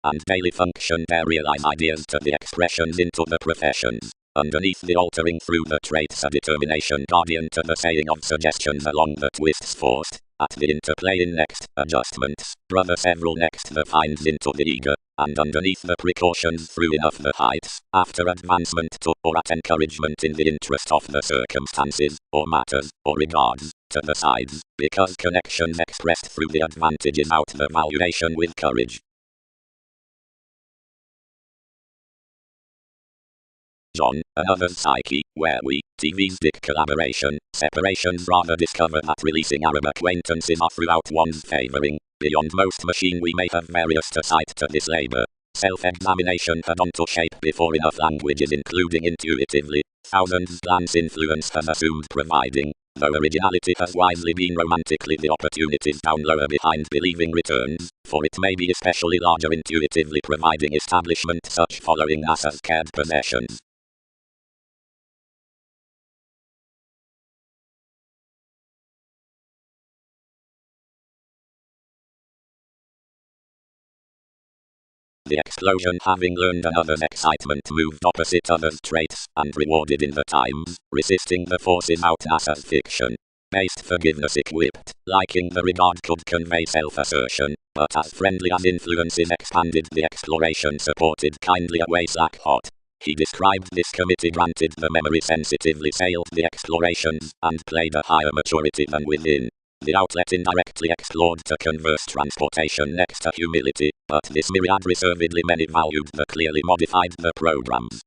And daily function there realize ideas to the expressions into the professions. Underneath the altering through the traits a determination guardian to the saying of suggestions along the twists forced, at the interplay in next adjustments, brother several next the finds into the eager, and underneath the precautions through enough the heights, after advancement to or at encouragement in the interest of the circumstances, or matters, or regards, to the sides, because connections expressed through the advantages out the valuation with courage. John, another's psyche, where we, TV's dick collaboration, separations rather discover that releasing Arab acquaintances are throughout one's favoring, beyond most machine we may have various to cite to this labor. Self-examination had onto shape before enough languages including intuitively, thousands glance influence has assumed providing, though originality has wisely been romantically the opportunities down lower behind believing returns, for it may be especially larger intuitively providing establishment such following as has cared possessions. The explosion having learned another's excitement moved opposite others' traits, and rewarded in the times, resisting the forces out as fiction. based forgiveness equipped, liking the regard could convey self-assertion, but as friendly as influences expanded the exploration supported kindly away slack hot. He described this committee granted the memory sensitively sailed the explorations, and played a higher maturity than within. The outlet indirectly explored to converse transportation next to humility, but this myriad reservedly many valued the clearly modified the programs.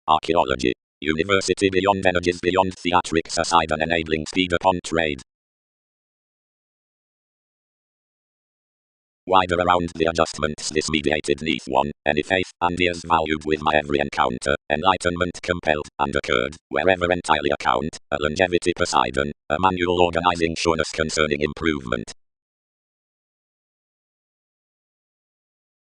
Archaeology. University beyond energies beyond theatrics aside and enabling speed upon trade. Wider around the adjustments this mediated neath one, any faith and ears valued with my every encounter, enlightenment compelled, and occurred, wherever entirely account, a longevity Poseidon, a manual organizing sureness concerning improvement.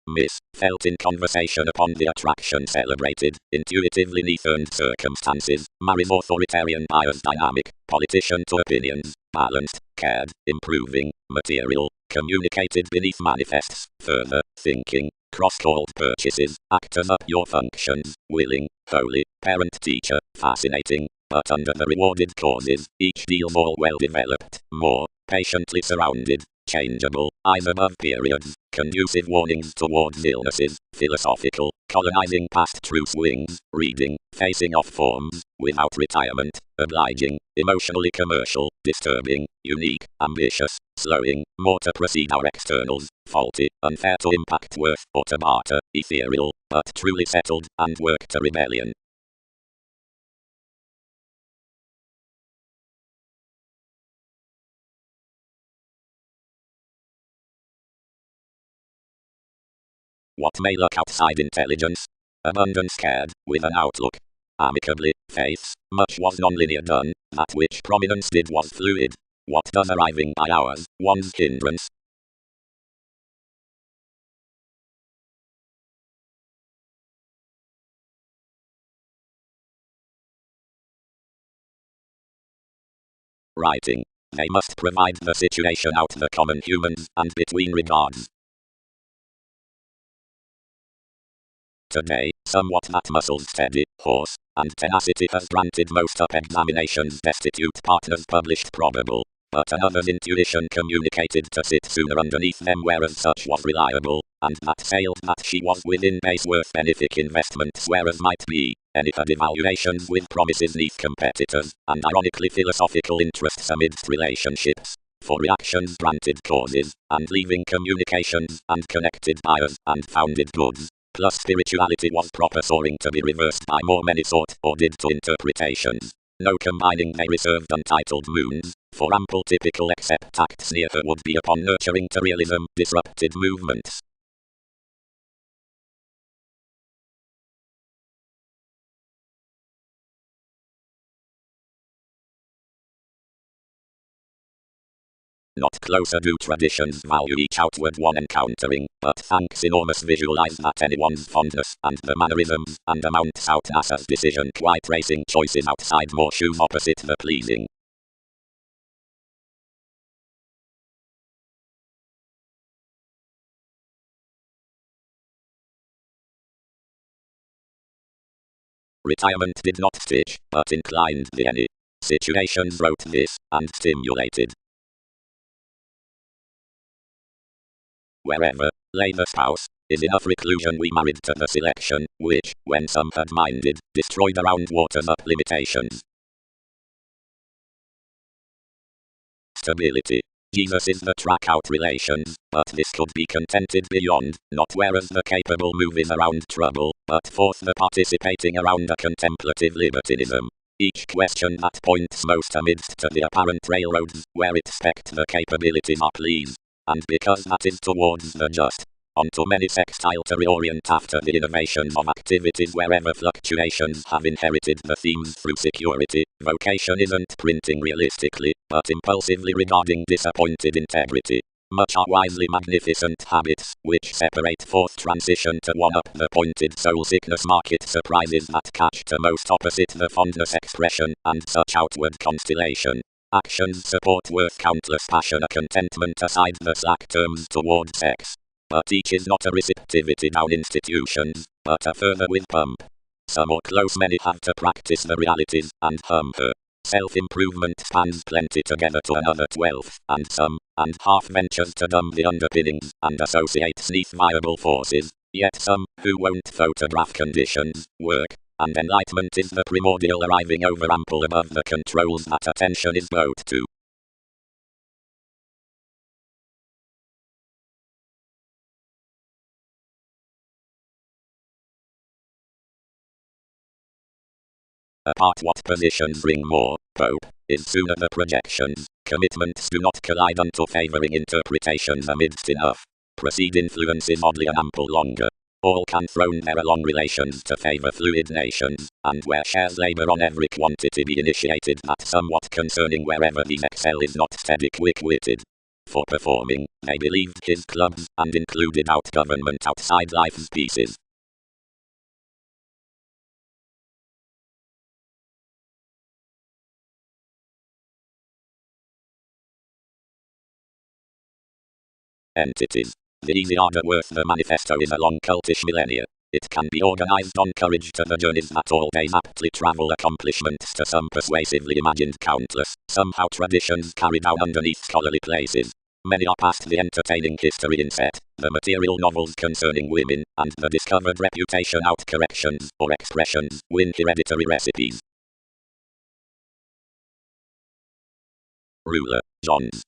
Miss, felt in conversation upon the attraction celebrated, intuitively neath earned circumstances, marries authoritarian bias dynamic, politician to opinions, balanced, cared, improving, material, communicated beneath manifests, further, thinking, cross-called purchases, actors up your functions, willing, holy, parent-teacher, fascinating, but under the rewarded causes, each deal more well-developed, more patiently surrounded, changeable, eyes above periods, conducive warnings towards illnesses, philosophical, colonizing past true swings, reading, facing off forms, without retirement, obliging, emotionally commercial, disturbing, unique, ambitious, slowing, more to proceed our externals, faulty, unfair to impact worth or to barter, ethereal, but truly settled, and work to rebellion. What may look outside intelligence? Abundance cared, with an outlook. Amicably, faiths, much was non-linear done, that which prominence did was fluid. What does arriving by hours, one's hindrance? Writing. They must provide the situation out the common humans, and between regards. Today, somewhat that muscles steady, horse, and tenacity has granted most up examinations destitute partners published probable, but another's intuition communicated to sit sooner underneath them whereas such was reliable, and that sailed that she was within base worth benefic investments whereas might be, any had evaluations with promises neath competitors, and ironically philosophical interests amidst relationships. For reactions granted causes, and leaving communications, and connected buyers, and founded goods. Plus spirituality was proper soaring to be reversed by more many sought or did to interpretations. No combining they reserved untitled moons, for ample typical except acts near her would be upon nurturing to realism, disrupted movements. Not closer do traditions value each outward one encountering, but thanks enormous visualize that anyone's fondness, and the mannerisms, and amounts out as decision quite racing choices outside more shoes opposite the pleasing. Retirement did not stitch, but inclined the any. Situations wrote this, and stimulated. Wherever lay the spouse, is enough reclusion we married to the selection, which, when some had minded, destroyed around waters up limitations. Stability. Jesus is the track out relations, but this could be contented beyond, not whereas the capable moving around trouble, but forth the participating around a contemplative libertinism. Each question that points most amidst to the apparent railroads, where it spect the capabilities are pleased. And because that is towards the just, onto many sextile to reorient after the innovations of activities wherever fluctuations have inherited the themes through security, vocation isn't printing realistically, but impulsively regarding disappointed integrity. Much are wisely magnificent habits, which separate forth transition to one-up the pointed soul sickness market surprises that catch to most opposite the fondness expression, and such outward constellation. Actions support worth countless passion a contentment aside the slack terms toward sex. But each is not a receptivity down institutions, but a further with pump. Some or close many have to practice the realities, and her self-improvement spans plenty together to another 12, and some, and half ventures to dumb the underpinnings, and associates neath viable forces, yet some, who won't photograph conditions, work, and enlightenment is the primordial arriving over ample above the controls that attention is bowed to. Apart what positions bring more, Pope, is sooner the projections, commitments do not collide unto favouring interpretations amidst enough. Proceed influences oddly and ample longer. All can throne their along relations to favour fluid nations, and where shares labour on every quantity be initiated that somewhat concerning wherever these excel is not steady quick-witted. For performing, they believed his clubs, and included out government outside life's pieces. Entities. The easy order worth the manifesto is a long cultish millennia. It can be organized on courage to the journeys that always aptly travel accomplishments to some persuasively imagined countless, somehow traditions carried down underneath scholarly places. Many are past the entertaining history inset, the material novels concerning women, and the discovered reputation out corrections, or expressions, win hereditary recipes. Ruler, Johns.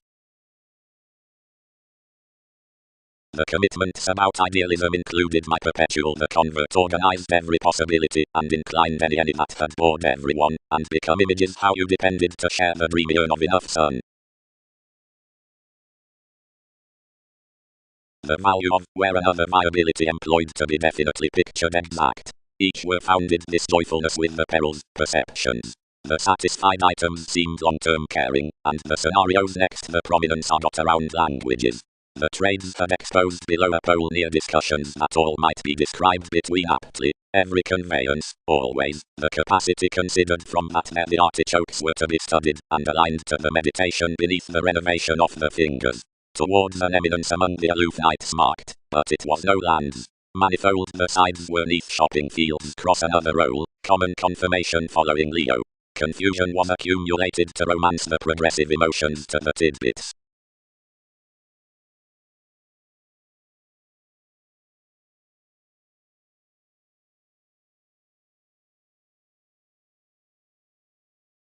The commitments about idealism included my perpetual the convert organized every possibility, and inclined any that had bored everyone, and become images how you depended to share the dream yearn of enough sun. The value of, where another viability employed to be definitely pictured exact. Each were founded this joyfulness with the perils, perceptions. The satisfied items seemed long-term caring, and the scenarios next the prominence are got around languages. The trades had exposed below a pole near discussions that all might be described between aptly, every conveyance, always, the capacity considered from that there the artichokes were to be studied, and aligned to the meditation beneath the renovation of the fingers. Towards an eminence among the aloof knights marked, but it was no lands. Manifold the sides were neath shopping fields cross another roll, common confirmation following Leo. Confusion was accumulated to romance the progressive emotions to the tidbits.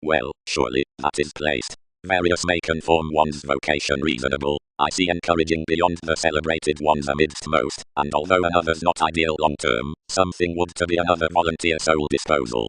Well, surely, that is placed. Various may conform one's vocation reasonable, I see encouraging beyond the celebrated ones amidst most, and although another's not ideal long term, something would to be another volunteer sole disposal.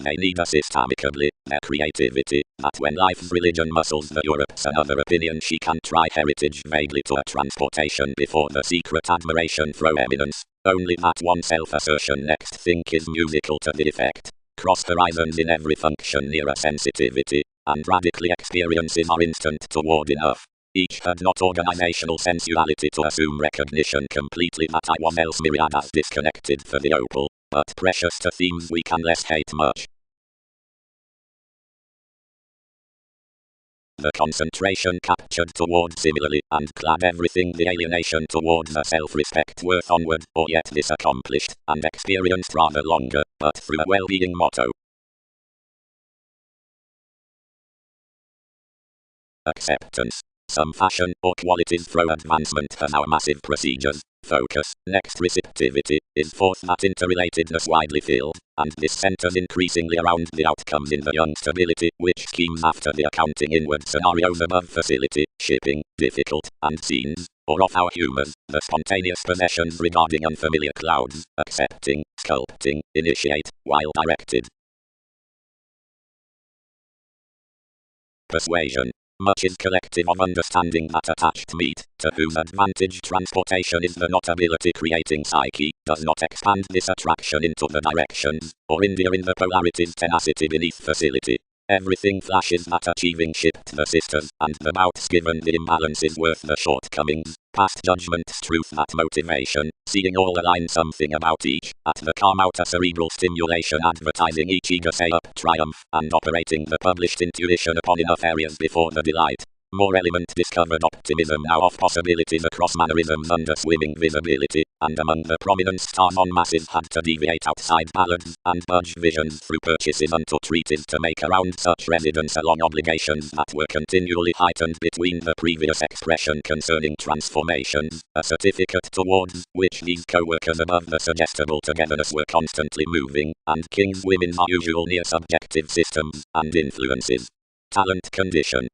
They need assist amicably, their creativity, that when life's religion muscles the Europe's another opinion she can try heritage vaguely to a transportation before the secret admiration throw eminence, only that one self-assertion next think is musical to the effect. Cross horizons in every function near a sensitivity, and radically experiences are instant toward enough. Each had not organizational sensuality to assume recognition completely that I was else myriad as disconnected for the opal, but precious to themes we can less hate much. The concentration captured toward similarly, and clad everything the alienation towards a self-respect worth onward, or yet this accomplished, and experienced rather longer, but through a well-being motto. Acceptance. Some fashion or qualities throw advancement as our massive procedures. Focus. Next receptivity is fourth that interrelatedness widely filled, and this centers increasingly around the outcomes in the young stability, which schemes after the accounting inward scenarios above facility, shipping, difficult, and scenes, or of our humors, the spontaneous possessions regarding unfamiliar clouds, accepting, sculpting, initiate, while directed. Persuasion. Much is collective of understanding that attached meat, to whose advantage transportation is the notability creating psyche, does not expand this attraction into the directions, or India in the polarities tenacity beneath facility. Everything flashes that achieving shipped the sisters, and the bouts given the imbalances worth the shortcomings, Past judgments, truth, that motivation, seeing all align, something about each, at the calm, outer cerebral stimulation, advertising each eager say up, triumph, and operating the published intuition upon enough areas before the delight. More element discovered, optimism now of possibilities across mannerisms under swimming visibility, and among the prominent stars on masses had to deviate outside ballads and budge visions through purchases until treated to make around such residence along obligations that were continually heightened between the previous expression concerning transformations, a certificate towards which these co-workers above the suggestible togetherness were constantly moving, and kings' women are usual near subjective systems and influences. Talent condition.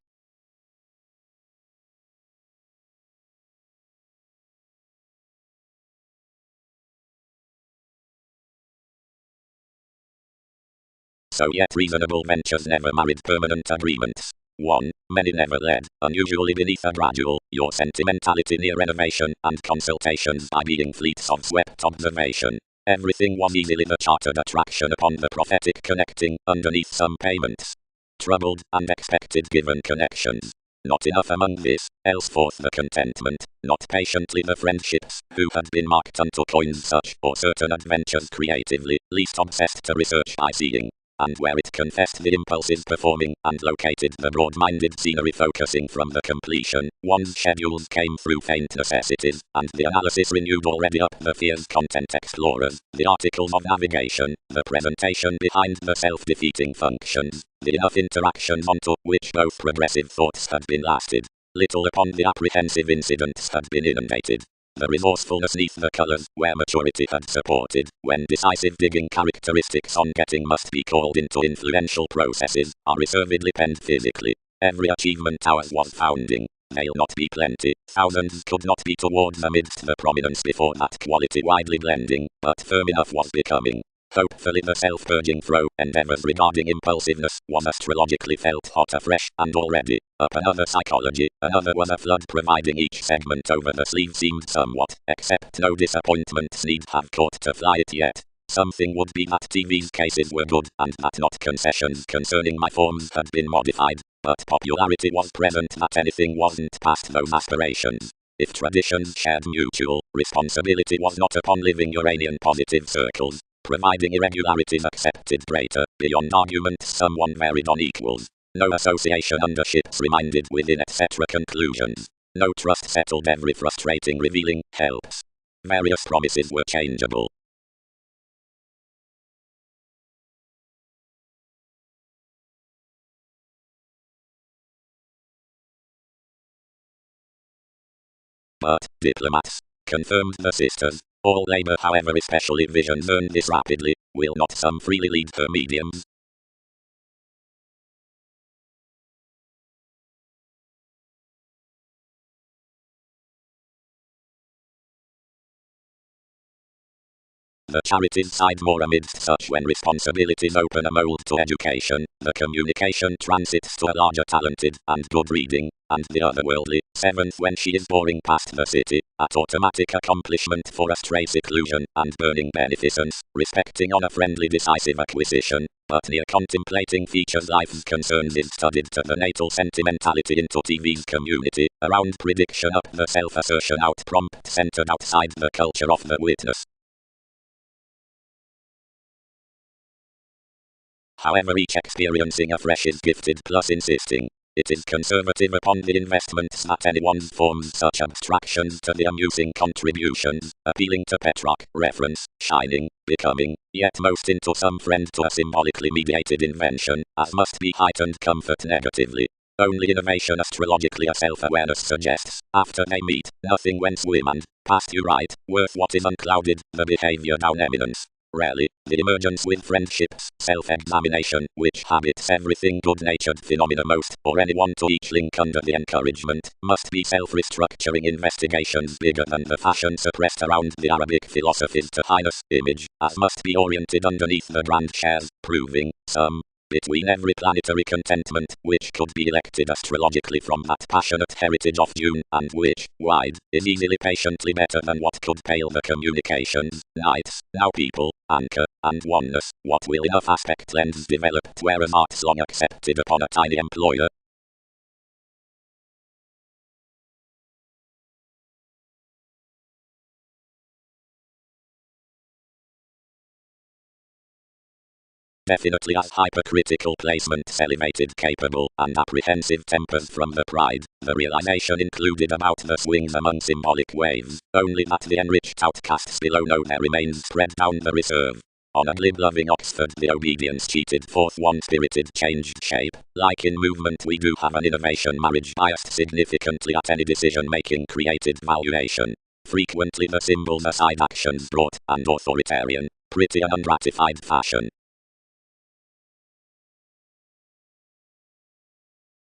So yet reasonable ventures never married permanent agreements. 1. Many never led, unusually beneath a gradual, your sentimentality near renovation and consultations by being fleets of swept observation. Everything was easily the chartered attraction upon the prophetic connecting, underneath some payments. Troubled and expected given connections. Not enough among this, else forth the contentment, not patiently the friendships, who had been marked unto coins such, or certain adventures creatively, least obsessed to research by seeing. And where it confessed the impulses performing, and located the broad-minded scenery focusing from the completion, one's schedules came through faint necessities, and the analysis renewed already up the fears content explorers, the articles of navigation, the presentation behind the self-defeating functions, the enough interactions onto which both progressive thoughts had been lasted. Little upon the apprehensive incidents had been inundated. The resourcefulness neath the colours, where maturity had supported, when decisive digging characteristics on getting must be called into influential processes, are reservedly penned physically. Every achievement ours was founding. They'll not be plenty, thousands could not be towards amidst the prominence before that quality widely blending, but firm enough was becoming. Hopefully the self-purging throw, endeavours regarding impulsiveness, was astrologically felt hot afresh, and already, up another psychology, another was a flood providing each segment over the sleeve seemed somewhat, except no disappointments need have caught to fly it yet. Something would be that TV's cases were good, and that not concessions concerning my forms had been modified, but popularity was present that anything wasn't past those aspirations. If traditions shared mutual responsibility was not upon living Uranian positive circles, providing irregularities accepted greater, beyond argument someone varied on equals. No association under ships reminded within etc. conclusions. No trust settled every frustrating revealing helps. Various promises were changeable. But, diplomats, confirmed the sisters, all labor however especially visions earn this rapidly, will not some freely lead her mediums? The charities side more amidst such when responsibilities open a mold to education, the communication transits to a larger talented and good reading, and the otherworldly, seventh when she is boring past the city, at automatic accomplishment for a stray seclusion, and burning beneficence, respecting on a friendly decisive acquisition, but near contemplating features life's concerns is studied to the natal sentimentality into TV's community, around prediction up the self-assertion out prompt centered outside the culture of the witness. However each experiencing afresh is gifted plus insisting. It is conservative upon the investments that anyone forms such abstractions to the amusing contributions, appealing to Petrarch, reference, shining, becoming, yet most into some friend to a symbolically mediated invention, as must be heightened comfort negatively. Only innovation astrologically a self-awareness suggests, after they meet, nothing went swim and, past you right, worth what is unclouded, the behavior down eminence. Rarely, the emergence with friendships, self-examination, which habits everything good-natured phenomena most, or anyone to each link under the encouragement, must be self-restructuring investigations bigger than the fashion suppressed around the Arabic philosophies to highness, image, as must be oriented underneath the grand shares, proving, some, between every planetary contentment, which could be elected astrologically from that passionate heritage of June, and which, wide, is easily patiently better than what could pale the communications, nights, now people, anchor, and oneness, what will enough aspect lens developed whereas arts long accepted upon a tiny employer, definitely as hypercritical placements elevated capable and apprehensive tempers from the pride. The realization included about the swings among symbolic waves, only that the enriched outcasts below know their remains spread down the reserve. On a glib-loving Oxford, the obedience cheated forth one spirited changed shape. Like in movement, we do have an innovation marriage biased significantly at any decision-making created valuation. Frequently the symbols are side actions brought, and authoritarian, pretty and ungratified fashion.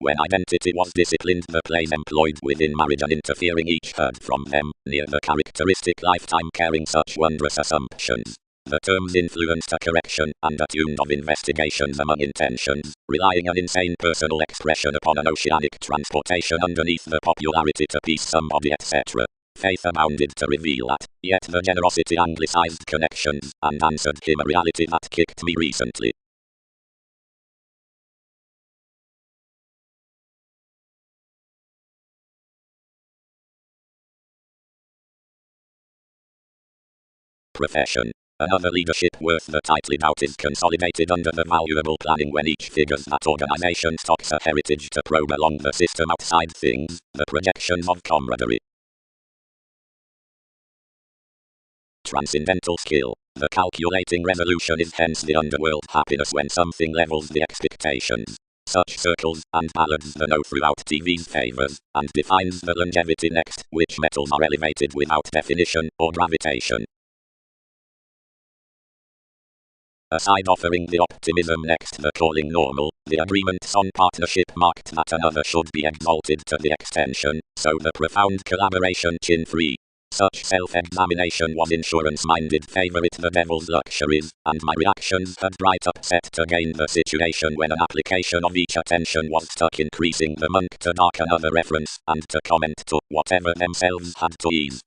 When identity was disciplined, the plays employed within marriage and interfering each heard from them, near the characteristic lifetime carrying such wondrous assumptions. The terms influenced a correction and a tune of investigations among intentions, relying on insane personal expression upon an oceanic transportation underneath the popularity to peace somebody etc. Faith abounded to reveal that, yet the generosity anglicized connections, and answered him a reality that kicked me recently. Profession. Another leadership worth the title doubt is consolidated under the valuable planning when each figures that organization stocks a heritage to probe along the system outside things, the projections of camaraderie. Transcendental skill. The calculating resolution is hence the underworld happiness when something levels the expectations. Such circles and ballads the know throughout TV's favors, and defines the longevity next, which metals are elevated without definition or gravitation. Aside offering the optimism next the calling normal, the agreements on partnership marked that another should be exalted to the extension, so the profound collaboration chin-free. Such self-examination was insurance-minded favorite the devil's luxuries, and my reactions had right upset to gain the situation when an application of each attention was stuck increasing the monk to dark another reference, and to comment to whatever themselves had to ease.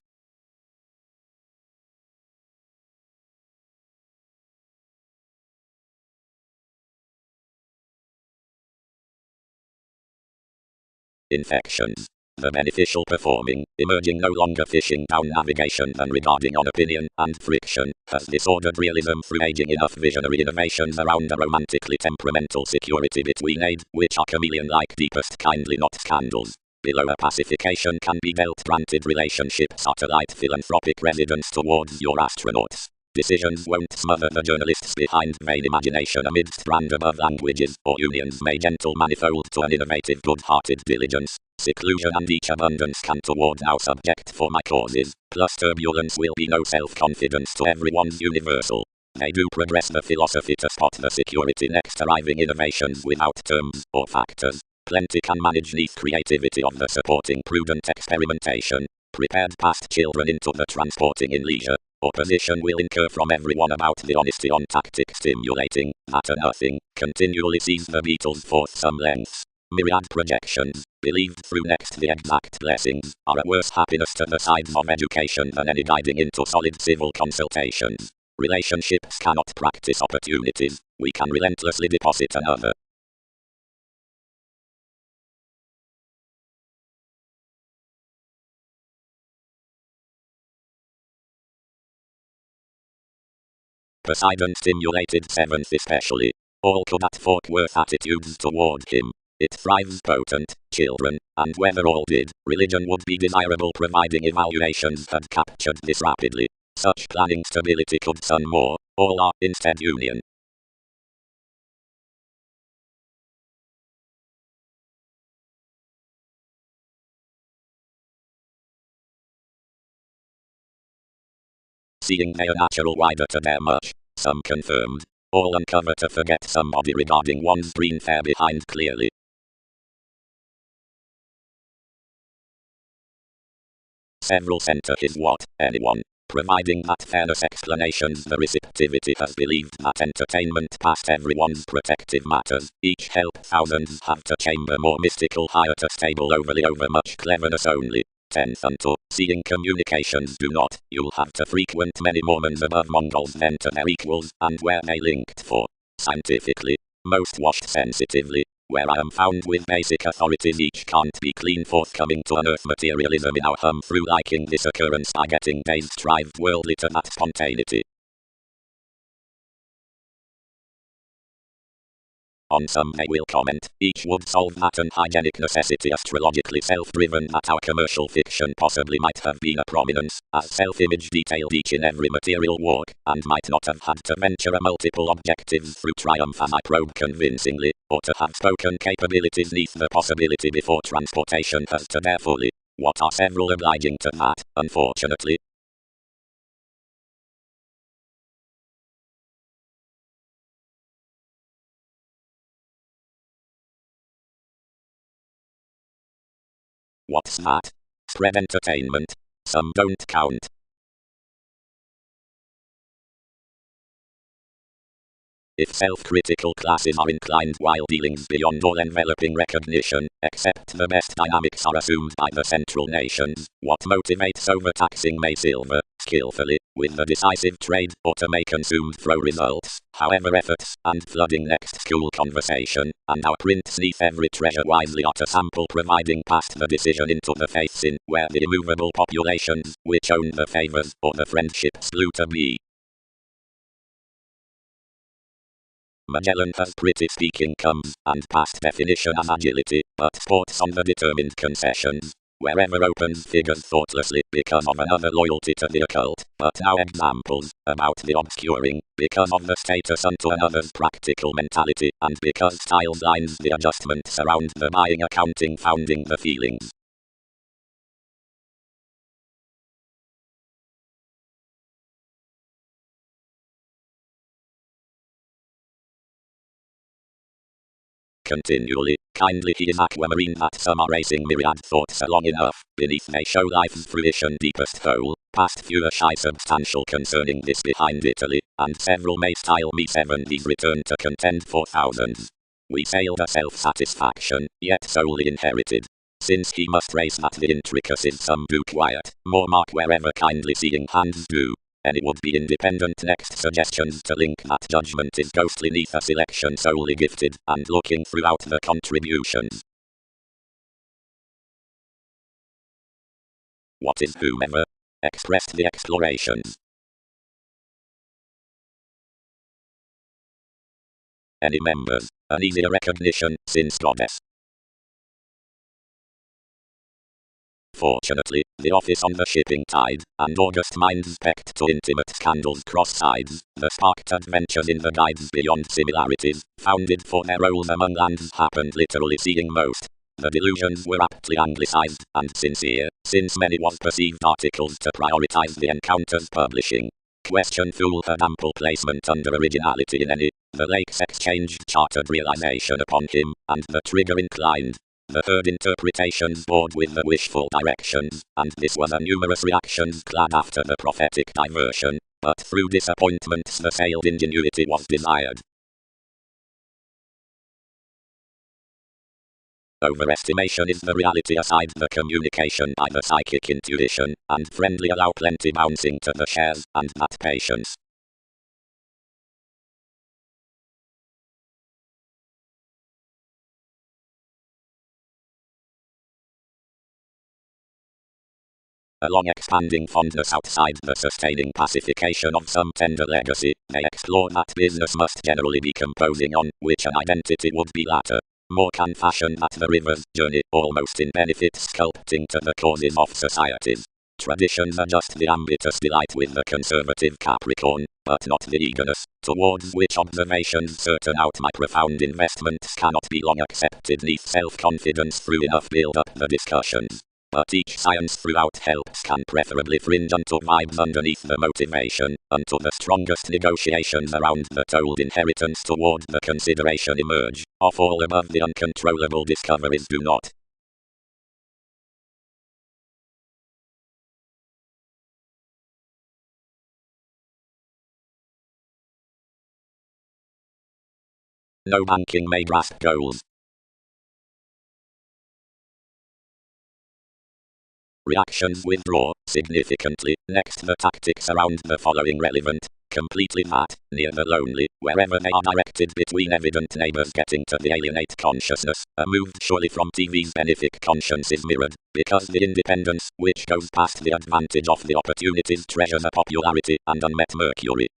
Infections. The beneficial performing, emerging no longer fishing down navigation than regarding on opinion and friction, has disordered realism through aging enough visionary innovations around a romantically temperamental security between aid, which are chameleon-like deepest kindly not scandals. Below a pacification can be dealt granted relationship satellite philanthropic residence towards your astronauts. Decisions won't smother the journalists behind vain imagination amidst brand above languages, or unions may gentle manifold to an innovative good-hearted diligence. Seclusion and each abundance can toward now subject for my causes, plus turbulence will be no self-confidence to everyone's universal. They do progress the philosophy to spot the security next arriving innovations without terms or factors. Plenty can manage neath creativity of the supporting prudent experimentation. Prepared past children into the transporting in leisure. Opposition will incur from everyone about the honesty on tactic stimulating, that nothing, continually sees the Beatles forth some lengths. Myriad projections, believed through next the exact blessings, are a worse happiness to the sides of education than any guiding into solid civil consultations. Relationships cannot practice opportunities, we can relentlessly deposit another. Poseidon stimulated seventh especially. All could at Fort Worth attitudes toward him. It thrives potent, children, and whether all did, religion would be desirable providing evaluations had captured this rapidly. Such planning stability could sun more, all are instead union. Seeing their natural wider to their much, some confirmed, all uncover to forget somebody regarding one's green fair behind clearly. Several center is what, anyone, providing that fairness explanations the receptivity has believed that entertainment past everyone's protective matters, each help thousands have to chamber more mystical higher to stable overly over much cleverness only. 10th unto, seeing communications do not, you'll have to frequent many Mormons above Mongols than to their equals, and where they linked for, scientifically, most washed sensitively, where I am found with basic authorities each can't be clean forthcoming to unearth materialism in our hum through liking this occurrence by getting days strived worldly to that spontaneity. On some they will comment, each would solve that unhygienic necessity astrologically self-driven that our commercial fiction possibly might have been a prominence, as self-image detailed each in every material walk, and might not have had to venture a multiple objectives through triumph as I probe convincingly, or to have spoken capabilities neath the possibility before transportation has to bear fully. What are several obliging to that, unfortunately? What's that? Spread entertainment. Some don't count. If self-critical classes are inclined while dealings beyond all enveloping recognition, except the best dynamics are assumed by the central nations, what motivates overtaxing May Silver, skillfully, with the decisive trade, or to may consumed throw results, however efforts, and flooding next school conversation, and our prints neath every treasure wisely are to sample providing past the decision into the faiths in, where the immovable populations, which own the favours, or the friendships flew to be. Magellan has pretty speaking comes, and past definition as agility, but sports on the determined concessions. Wherever opens figures thoughtlessly, because of another loyalty to the occult, but now examples, about the obscuring, because of the status unto another's practical mentality, and because styles lines the adjustment surround the buying accounting founding the feelings. Continually, kindly he is aquamarine that summer racing myriad thoughts are long enough, beneath they show life's fruition deepest whole, past fewer shy substantial concerning this behind Italy, and several may style me 70s return to contend for thousands. We sailed a self-satisfaction, yet solely inherited. Since he must race that the intricacies some do quiet, more mark wherever kindly seeing hands do. Any would be independent next suggestions to link that judgment is ghostly neath a selection solely gifted, and looking throughout the contributions. What is whomever? Expressed the explorations. Any members? An easier recognition, since goddess. Fortunately, the office on the shipping tide, and August minds pecked to intimate scandals cross sides, the sparked adventures in the guides beyond similarities, founded for their roles among lands happened literally seeing most. The delusions were aptly anglicized, and sincere, since many was perceived articles to prioritize the encounters publishing. Question fool had ample placement under originality in any, the lakes exchanged chartered realization upon him, and the trigger inclined. The third interpretations bored with the wishful directions, and this was a numerous reactions clad after the prophetic diversion, but through disappointments the sailed ingenuity was desired. Overestimation is the reality aside the communication by the psychic intuition, and friendly allow plenty bouncing to the shares, and that patience. A long expanding fondness outside the sustaining pacification of some tender legacy, they explore that business must generally be composing on, which an identity would be latter. More can fashion that the river's journey, almost in benefit sculpting to the causes of societies. Traditions adjust the ambitious delight with the conservative Capricorn, but not the eagerness, towards which observations certain out my profound investments cannot be long accepted neath self-confidence through enough build up the discussions. But each science throughout helps can preferably fringe unto vibes underneath the motivation, until the strongest negotiations around the told inheritance toward the consideration emerge, of all above the uncontrollable discoveries do not. No banking may grasp goals. Reactions withdraw, significantly, next the tactics around the following relevant, completely that, near the lonely, wherever they are directed between evident neighbors getting to the alienate consciousness, a move surely from TV's benefic conscience is mirrored, because the independence, which goes past the advantage of the opportunities treasures a popularity and unmet mercury.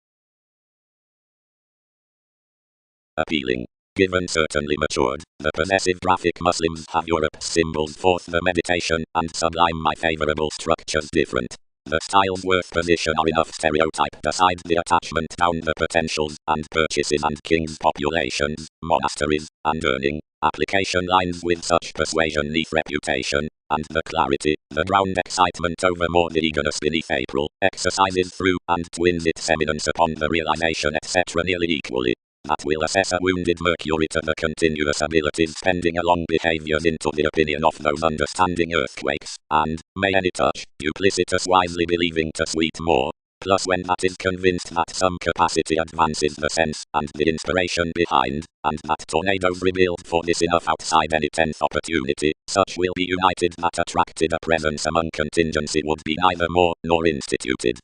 Appealing. given certainly matured. The possessive graphic Muslims have Europe's symbols forth the meditation and sublime my favorable structures different. The styles worth position are enough stereotype aside the attachment down the potentials and purchases and king's populations, monasteries, and earning. Application lines with such persuasion neath reputation, and the clarity, the drowned excitement over more the eagerness beneath April, exercises through, and twins its eminence upon the realization etc. nearly equally. That will assess a wounded Mercury to the continuous abilities pending along behaviors into the opinion of those understanding earthquakes, and, may any touch, duplicitous wisely believing to sweet more. Plus when that is convinced that some capacity advances the sense, and the inspiration behind, and that tornadoes rebuild for this enough outside any 10th opportunity, such will be united that attracted a presence among contingency would be neither more, nor instituted.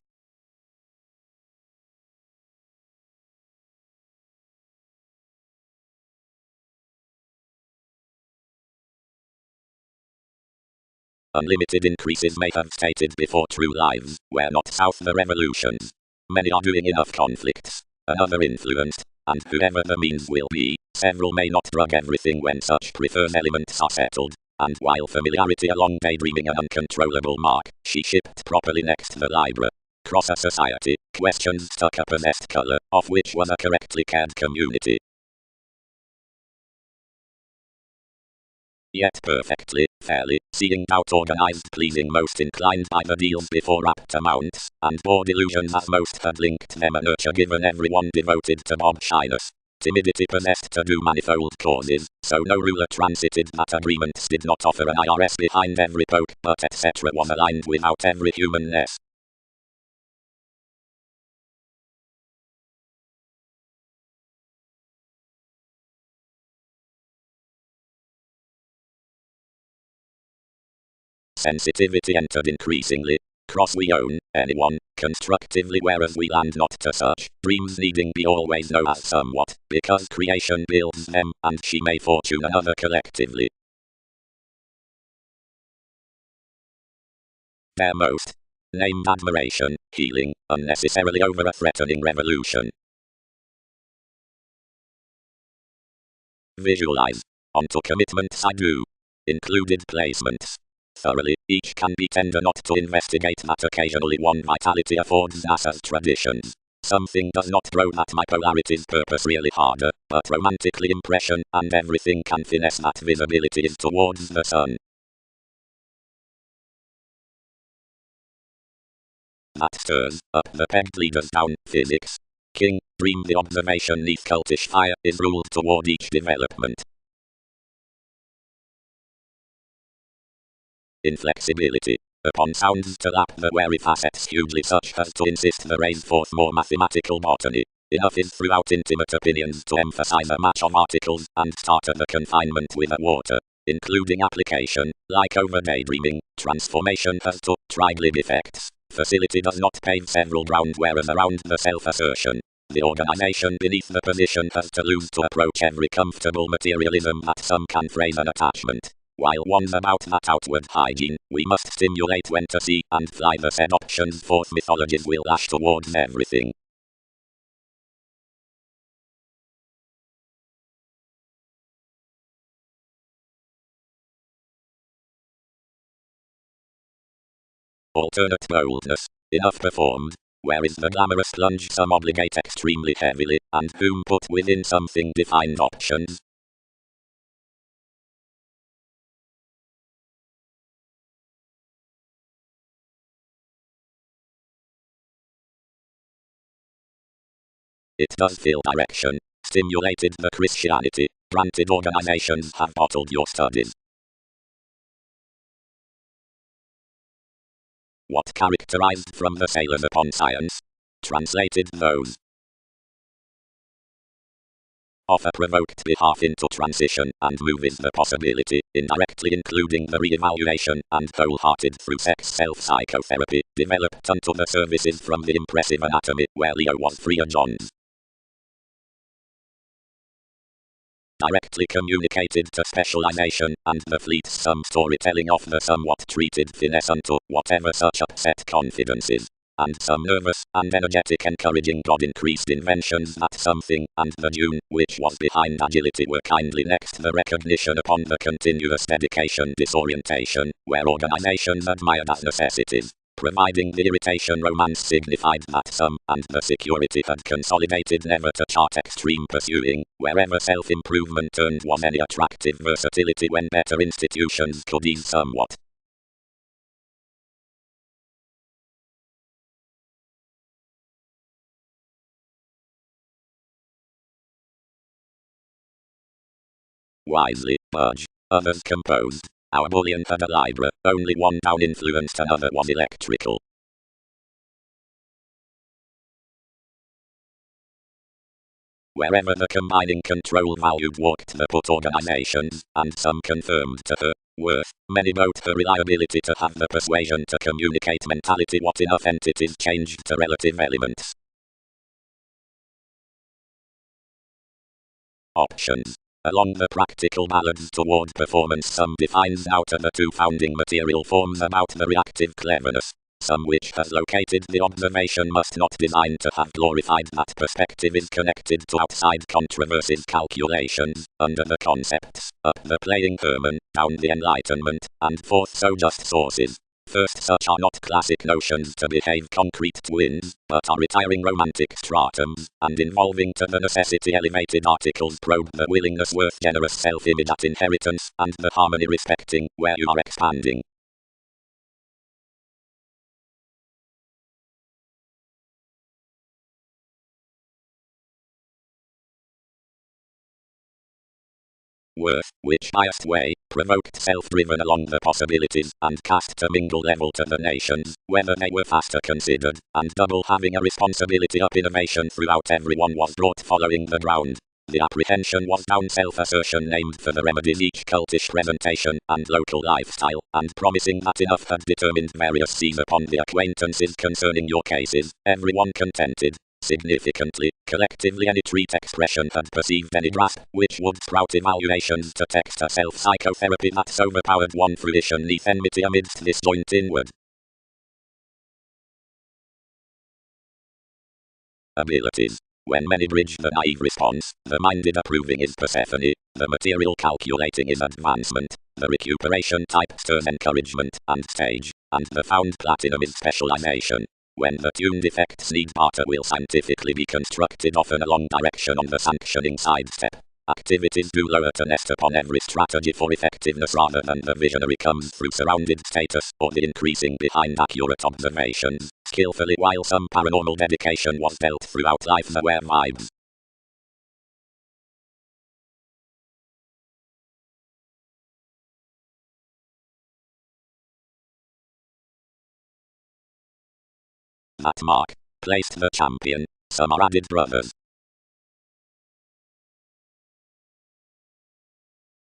Unlimited increases may have stated before true lives, where not south the revolutions. Many are doing enough conflicts, another influenced, and whoever the means will be, several may not drug everything when such prefers elements are settled. And while familiarity along daydreaming an uncontrollable mark, she shipped properly next the Libra. Cross a society, questions stuck a possessed color, of which was a correctly cared community. Yet perfectly, fairly, seeing doubt organized pleasing most inclined by the deals before apt amounts, and bore delusions as most had linked them a nurture given everyone devoted to bob shyness. Timidity possessed to do manifold causes, so no ruler transited that agreements did not offer an IRS behind every poke, but etc. was aligned without every humanness. Sensitivity entered increasingly. Cross we own, anyone, constructively whereas we land not to such, dreams needing be always know as somewhat, because creation builds them, and she may fortune another collectively. Their most named admiration, healing, unnecessarily over a threatening revolution. Visualize. Onto commitments I do. Included placements. Thoroughly, each can be tender not to investigate that occasionally one vitality affords us as traditions. Something does not grow that my polarity's purpose really harder, but romantically impression, and everything can finesse that visibility is towards the sun. That stirs up the pegged leaders down, physics. King, dream the observation neath cultish fire is ruled toward each development. Inflexibility. Upon sounds to lap the wary facets hugely such as to insist the raise forth more mathematical botany. Enough is throughout intimate opinions to emphasize a match of articles and start at the confinement with a water. Including application, like over daydreaming, transformation has to, triglib effects. Facility does not pave several ground whereas around the self-assertion. The organization beneath the position has to lose to approach every comfortable materialism that some can phrase an attachment. While one's about that outward hygiene, we must stimulate when to see and fly the said options forth mythologies will lash towards everything. Alternate boldness. Enough performed. Where is the glamorous plunge some obligate extremely heavily, and whom put within something defined options? It does feel direction. Stimulated the Christianity. Granted organizations have bottled your studies. What characterized from the sailors upon science? Translated those of a provoked behalf into transition, and moves the possibility, indirectly including the re-evaluation, and wholehearted through sex self-psychotherapy, developed unto the services from the impressive anatomy, where Leo was Freya Johns. Directly communicated to specialization, and the fleet's some storytelling of the somewhat treated finesse unto whatever such upset confidences. and some nervous and energetic, encouraging God increased inventions at something, and the June, which was behind agility, were kindly next the recognition upon the continuous dedication disorientation, where organizations admired as necessities, providing the irritation romance signified that some, and the security had consolidated never to chart extreme pursuing, wherever self-improvement turned was any attractive versatility when better institutions could ease somewhat. Wisely, Purge. Others composed. Our bullion had a Libra, only one down influenced, another was electrical. Wherever the combining control value walked the put organizations, and some confirmed to her worth, many note her reliability to have the persuasion to communicate mentality what enough entities changed to relative elements. Options. Along the practical ballads toward performance, some defines out of the two founding material forms about the reactive cleverness. Some which has located the observation must not design to have glorified that perspective is connected to outside controversies calculations, under the concepts, up the playing Herman, down the Enlightenment, and forth so just sources. First, such are not classic notions to behave concrete twins, but are retiring romantic stratums, and involving to the necessity elevated articles probe the willingness worth generous self-image at inheritance, and the harmony respecting, where you are expanding. Worth, which biased way, provoked self-driven along the possibilities, and cast to mingle level to the nations, whether they were faster considered, and double having a responsibility up innovation throughout everyone was brought following the ground. The apprehension was down self-assertion named for the remedies each cultish presentation, and local lifestyle, and promising that enough had determined various C's upon the acquaintances concerning your cases, everyone contented. Significantly, collectively any treat expression had perceived any grasp, which would sprout evaluations to text a self-psychotherapy that's overpowered one fruition neath enmity amidst this joint inward. Abilities. When many bridge the naive response, the minded approving is Persephone, the material calculating is advancement, the recuperation type stirs encouragement and stage, and the found platinum is specialization. When the tuned effects need barter will scientifically be constructed often along direction on the sanctioning sidestep. Activities do lower to nest upon every strategy for effectiveness rather than the visionary comes through surrounded status or the increasing behind accurate observations, skillfully, while some paranormal dedication was dealt throughout life the where vibes. That mark placed the champion. Some are added brothers.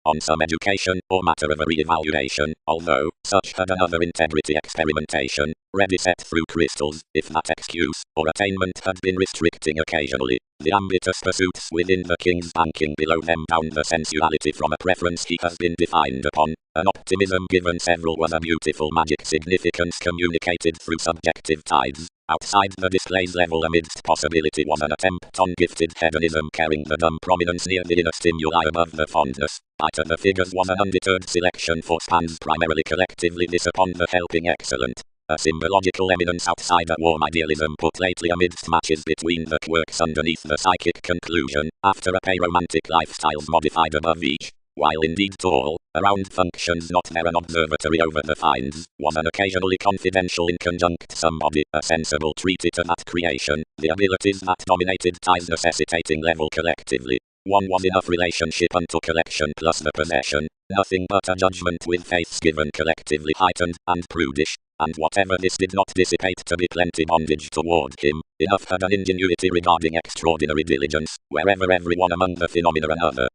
On some education, or matter of a re-evaluation, although, such had another integrity experimentation, ready set through crystals, if that excuse, or attainment had been restricting occasionally, the ambitious pursuits within the king's banking below them down the sensuality from a preference he has been defined upon, an optimism given several was a beautiful magic significance communicated through subjective tides. Outside the display's level amidst possibility was an attempt on gifted hedonism carrying the dumb prominence near the inner stimuli above the fondness. To the figures was an undeterred selection for spans primarily collectively this upon the helping excellent. A symbological eminence outside a warm idealism put lately amidst matches between the quirks underneath the psychic conclusion, after a romantic lifestyles modified above each. While indeed tall, around functions not there an observatory over the finds, was an occasionally confidential in conjunct somebody, a sensible treaty to that creation, the abilities that dominated ties necessitating level collectively. One was enough relationship unto collection plus the possession, nothing but a judgment with faiths given collectively heightened, and prudish, and whatever this did not dissipate to be plenty bondage toward him, enough had an ingenuity regarding extraordinary diligence, wherever everyone among the phenomena another.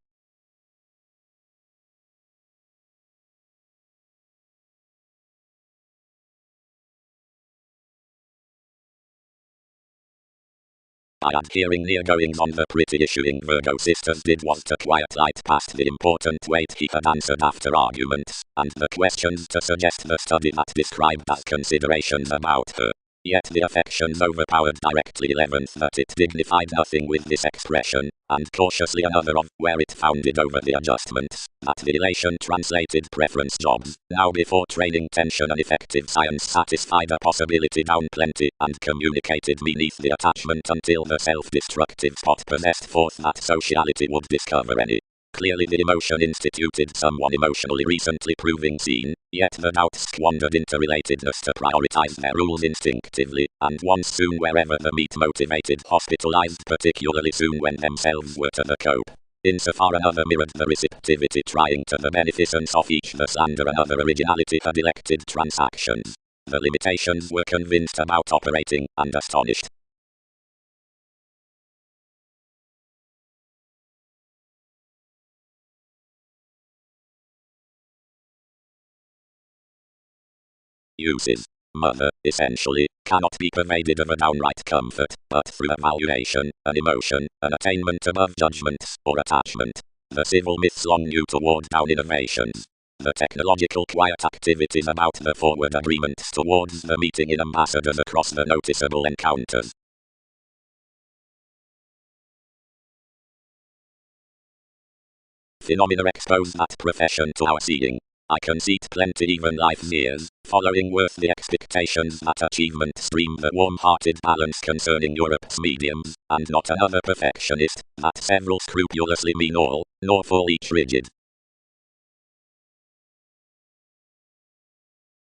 By adhering near goings on the pretty issuing Virgo sisters did was to quiet light past the important weight he had answered after arguments, and the questions to suggest the study that described as considerations about her. Yet the affections overpowered directly 11th that it dignified nothing with this expression, and cautiously another of where it founded over the adjustments, that the elation translated preference jobs, now before training tension and effective science satisfied a possibility down plenty, and communicated beneath the attachment until the self-destructive spot possessed forth that sociality would discover any. Clearly the emotion instituted someone emotionally recently proving seen, yet the doubts squandered interrelatedness to prioritize their rules instinctively, and once soon wherever the meat-motivated hospitalized particularly soon when themselves were to the cope. Insofar another mirrored the receptivity trying to the beneficence of each the slander another originality had elected transactions. The limitations were convinced about operating, and astonished. Uses. Mother, essentially, cannot be pervaded of a downright comfort, but through evaluation, an emotion, an attainment above judgments, or attachment. The civil myths long knew toward down innovations. The technological quiet activities about the forward agreements towards the meeting in ambassadors across the noticeable encounters. Phenomena expose that profession to our seeing. I conceit plenty even life's years, following worth the expectations that achievement stream the warm-hearted balance concerning Europe's mediums, and not another perfectionist, that several scrupulously mean all, nor fall each rigid.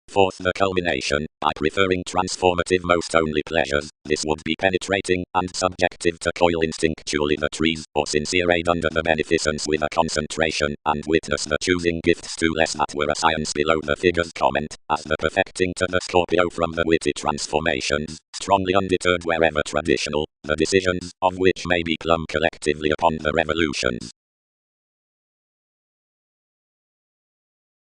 Fourth, the culmination, by preferring transformative most only pleasures, this would be penetrating, and subjective to coil instinctually the trees, or sincere aid under the beneficence with a concentration, and witness the choosing gifts too less that were a science below the figure's comment, as the perfecting to the Scorpio from the witty transformations, strongly undeterred wherever traditional, the decisions, of which may be plumb collectively upon the revolutions.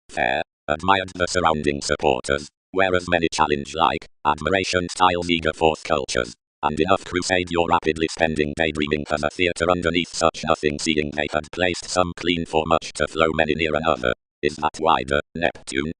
Fair. Admired the surrounding supporters, whereas many challenge like admiration styles eager forth cultures, and enough crusade your rapidly spending daydreaming as a theatre underneath such nothing seeing they had placed some clean for much to flow many near another. Is that wider, Neptune?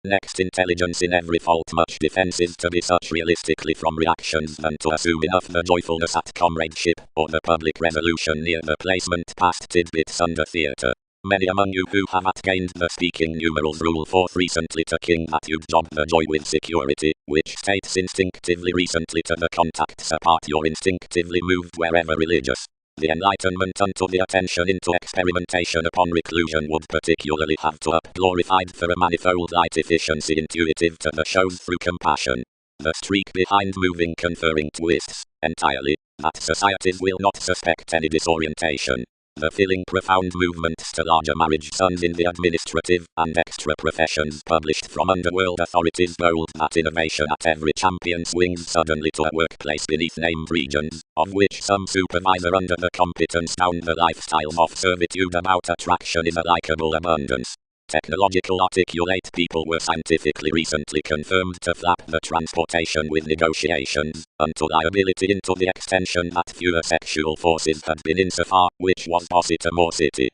Next, intelligence in every fault much defenses to be such realistically from reactions than to assume enough the joyfulness at comradeship, or the public resolution near the placement past tidbits under theatre. Many among you who have gained the speaking numerals rule forth recently to king that you'd job the joy with security, which states instinctively recently to the contacts apart you're instinctively moved wherever religious. The enlightenment unto the attention into experimentation upon reclusion would particularly have to up glorified for a manifold light efficiency intuitive to the shows through compassion. The streak behind moving conferring twists, entirely, that societies will not suspect any disorientation. The filling profound movements to larger marriage sons in the administrative and extra professions published from underworld authorities bold that innovation at every champion swings suddenly to a workplace beneath named regions, of which some supervisor under the competence down the lifestyle of servitude about attraction is a likable abundance. Technological articulate people were scientifically recently confirmed to flap the transportation with negotiations, unto liability into the extension that fewer sexual forces had been insofar, which was posita more city.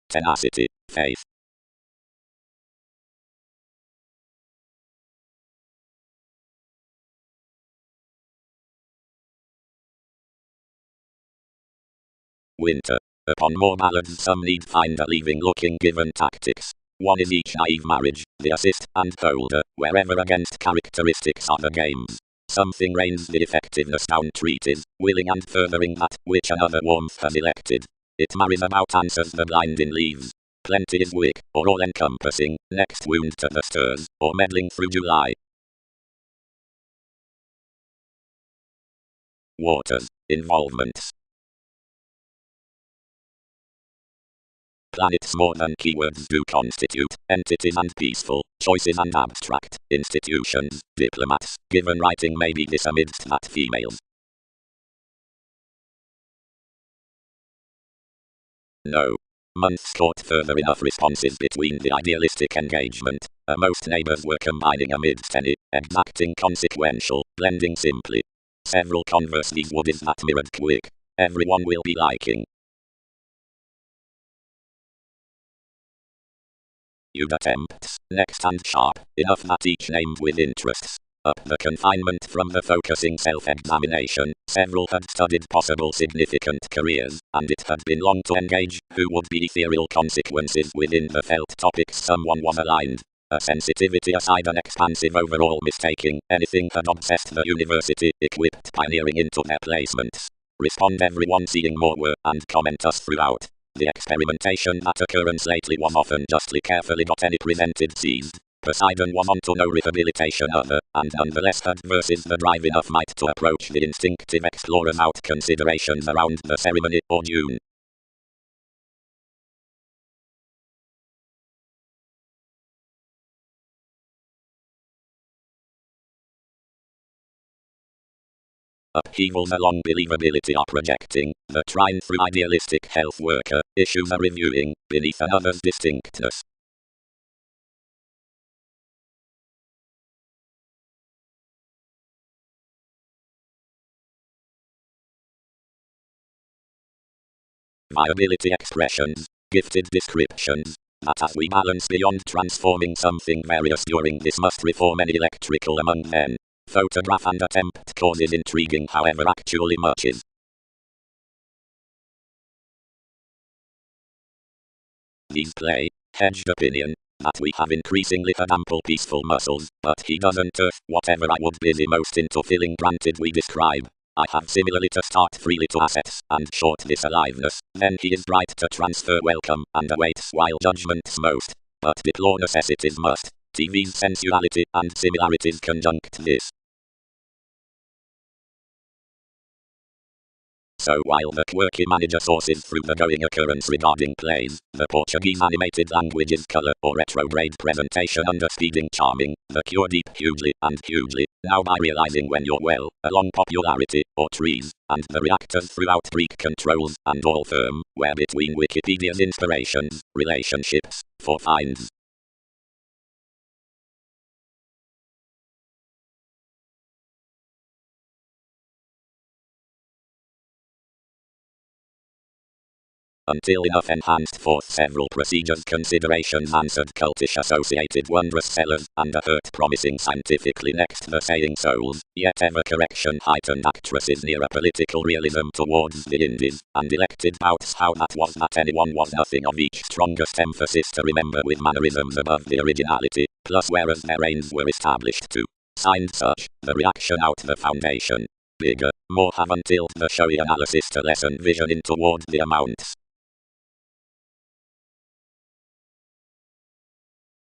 Tenacity, faith. Winter. Upon more ballads some need find a leaving looking given tactics. One is each naive marriage, the assist and colder, wherever against characteristics are the games. Something reigns the effectiveness down treaties, willing and furthering that, which another warmth has elected. It marries about answers the blind in leaves. Plenty is wick, or all-encompassing, next wound to the stirs, or meddling through July. Waters. Involvements. Planets more than keywords do constitute entities and peaceful choices and abstract institutions. Diplomats, given writing may be this amidst that females. No. Months caught further enough responses between the idealistic engagement. Most neighbors were combining amidst any exacting consequential, blending simply. Several converse these would is that mirrored quick. Everyone will be liking. You'd attempts, next and sharp, enough that each named with interests. Up the confinement from the focusing self-examination, several had studied possible significant careers, and it had been long to engage who would be ethereal consequences within the felt topics someone was aligned. A sensitivity aside, an expansive overall mistaking anything had obsessed the university, equipped pioneering into their placements. Respond everyone seeing more were, and comment us throughout. The experimentation that occurrence lately was often justly carefully got any presented seized. Poseidon was on to no rehabilitation other, and nonetheless had versus the drive enough might to approach the instinctive explorers out considerations around the ceremony or June. Upheavals along believability are projecting, the trine through idealistic health worker, issues are reviewing, beneath another's distinctness. Viability expressions, gifted descriptions, that as we balance beyond transforming something various during this must reform any electrical among men. Photograph and attempt causes intriguing however actually much is. These play, hedged opinion, that we have increasingly had ample peaceful muscles, but he doesn't whatever I would busy most into filling granted we describe. I have similarly to start freely to assets and short this aliveness, then he is bright to transfer welcome and awaits while judgments most, but deplore necessities must. TV's sensuality and similarities conjunct this. So while the quirky manager sources through the going occurrence regarding plays, the Portuguese animated language's color or retrograde presentation under speeding charming, the cure deep hugely and hugely, now by realizing when you're well, along popularity, or trees, and the reactors throughout Greek controls, and all firm, where between Wikipedia's inspirations, relationships, for finds. Until enough enhanced forth several procedures considerations answered cultish associated wondrous sellers, and a hurt promising scientifically next the saying souls, yet ever correction heightened actresses near a political realism towards the indies, and elected bouts how that was that anyone was nothing of each strongest emphasis to remember with mannerisms above the originality, plus whereas their reigns were established to signed such, the reaction out the foundation. Bigger, more have until the showy analysis to lessen vision in toward the amounts.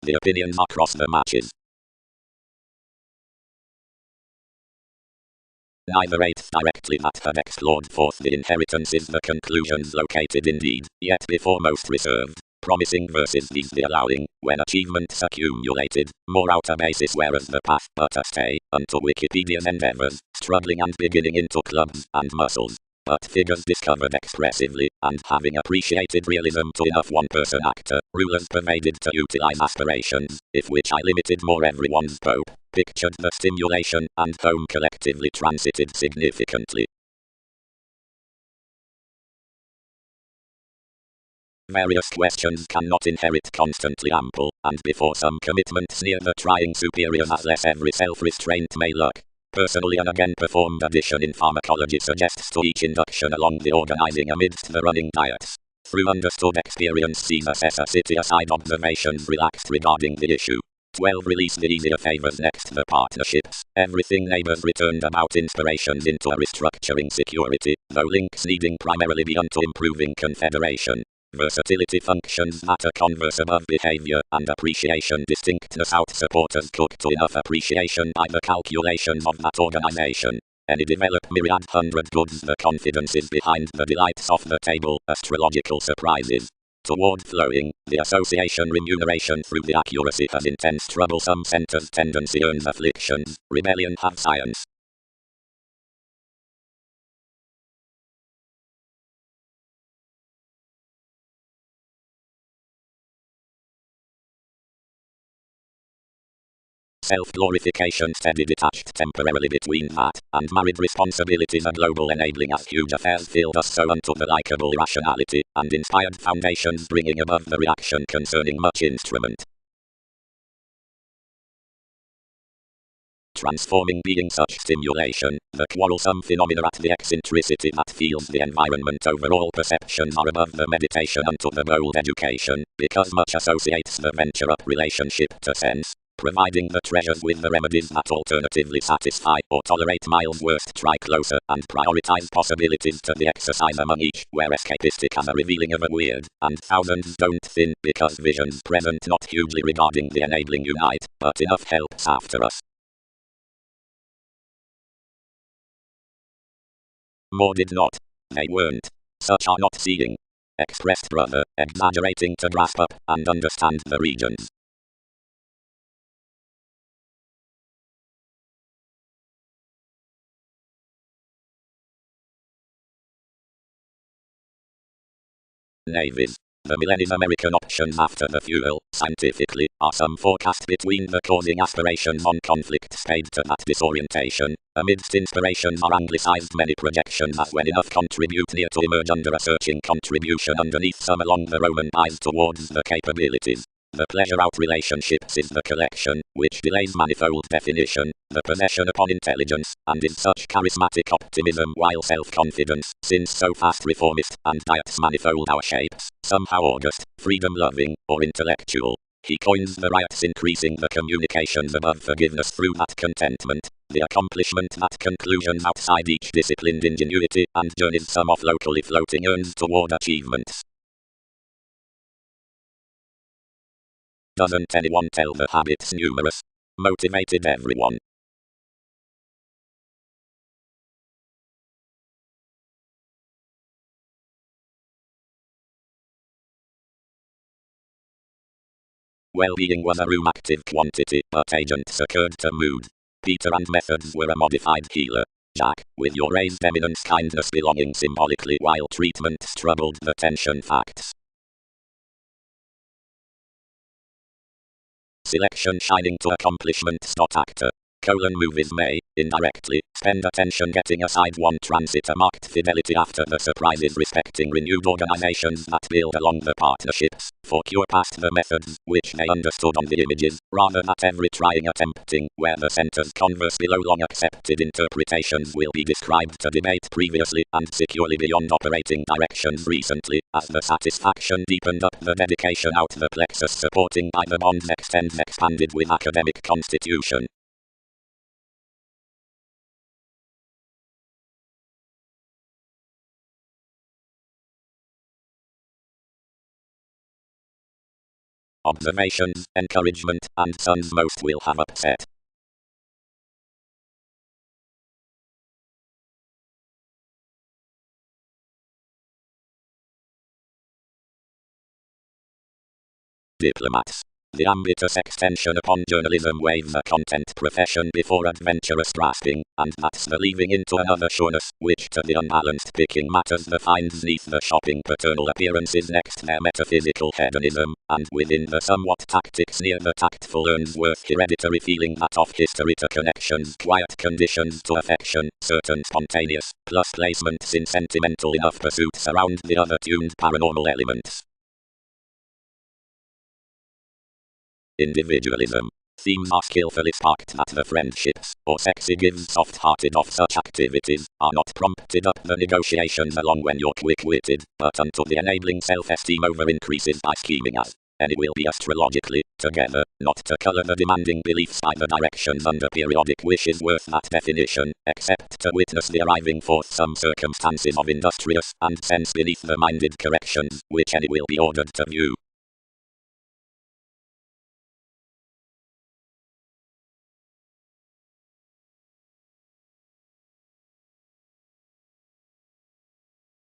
The opinions across the matches. Neither eighth directly that had explored forth the inheritances the conclusions located indeed, yet before most reserved, promising versus these the allowing, when achievements accumulated, more outer basis whereas the path but a stay, unto Wikipedia's endeavors, struggling and beginning into clubs and muscles. But figures discovered expressively, and having appreciated realism to enough one-person actor, rulers pervaded to utilize aspirations, if which I limited more everyone's pope, pictured the stimulation, and home collectively transited significantly. Various questions cannot inherit constantly ample, and before some commitments near the trying superiors as less every self-restraint may lurk. Personally an again performed addition in pharmacology suggests to each induction along the organizing amidst the running diets. Through understood experience sees assessor city aside observations relaxed regarding the issue. 12 release the easier favors next the partnerships. Everything neighbors returned about inspirations into a restructuring security, though links needing primarily be unto improving confederation. Versatility functions that are converse above behavior, and appreciation distinctness out supporters cook to enough appreciation by the calculations of that organization. Any develop myriad hundred goods the confidence is behind the delights off the table, astrological surprises. Toward flowing, the association remuneration through the accuracy has intense troublesome centers tendency earns afflictions, rebellion have science. Self-glorification steady detached temporarily between that and married responsibilities. A global enabling as huge affairs filled us so unto the likable irrationality and inspired foundations bringing above the reaction concerning much instrument. Transforming being such stimulation, the quarrelsome phenomena at the eccentricity that feels the environment over all perceptions are above the meditation unto the bold education, because much associates the venture up relationship to sense, providing the treasures with the remedies that alternatively satisfy or tolerate miles worst try closer and prioritize possibilities to the exercise among each, where escapistic as a revealing of a weird, and thousands don't thin because visions present not hugely regarding the enabling unite, but enough helps after us. More did not. They weren't. Such are not seeing. Expressed brother, exaggerating to grasp up and understand the regions. Navies. The millennium American options after the fuel, scientifically, are some forecast between the causing aspirations on conflict paid to that disorientation. Amidst inspirations are anglicized many projections as when enough contribute near to emerge under a searching contribution underneath some along the Roman eyes towards the capabilities. The pleasure out relationships is the collection, which delays manifold definition, the possession upon intelligence, and is such charismatic optimism while self-confidence, since so fast reformist, and diets manifold our shapes, somehow august, freedom-loving, or intellectual. He coins the riots increasing the communications above forgiveness through that contentment, the accomplishment that conclusions outside each disciplined ingenuity and journeys some off locally floating urns toward achievements. Doesn't anyone tell the habits numerous? Motivated everyone. Well-being was a room active quantity, but agents occurred to mood. Peter and methods were a modified healer. Jack, with your raised eminence kindness belonging symbolically while treatment troubled the tension facts. Selection shining to accomplishments. Actor. Movies may, indirectly, spend attention getting aside one transit a marked fidelity after the surprises respecting renewed organizations that build along the partnerships, for cure past the methods, which they understood on the images, rather that every trying attempting, where the centers converse below long accepted interpretations will be described to debate previously, and securely beyond operating directions recently, as the satisfaction deepened up the dedication out the plexus supporting by the bonds extends expanded with academic constitution. Observations, encouragement, and sons most will have upset. Diplomats. The ambitious extension upon journalism waves a content profession before adventurous grasping, and that's the leaving into another sureness, which to the unbalanced picking matters the finds neath the shopping paternal appearances next their metaphysical hedonism, and within the somewhat tactics near the tactful Earnsworth hereditary feeling that of history to connections, quiet conditions to affection, certain spontaneous, plus placements in sentimental enough pursuits around the other tuned paranormal elements. Individualism. Themes are skillfully sparked that the friendships, or sexy gives soft-hearted of such activities, are not prompted up the negotiations along when you're quick-witted, but unto the enabling self-esteem over increases by scheming as, and it will be astrologically, together, not to colour the demanding beliefs by the directions under periodic wishes worth that definition, except to witness the arriving forth some circumstances of industrious and sense beneath the minded corrections, which any will be ordered to view.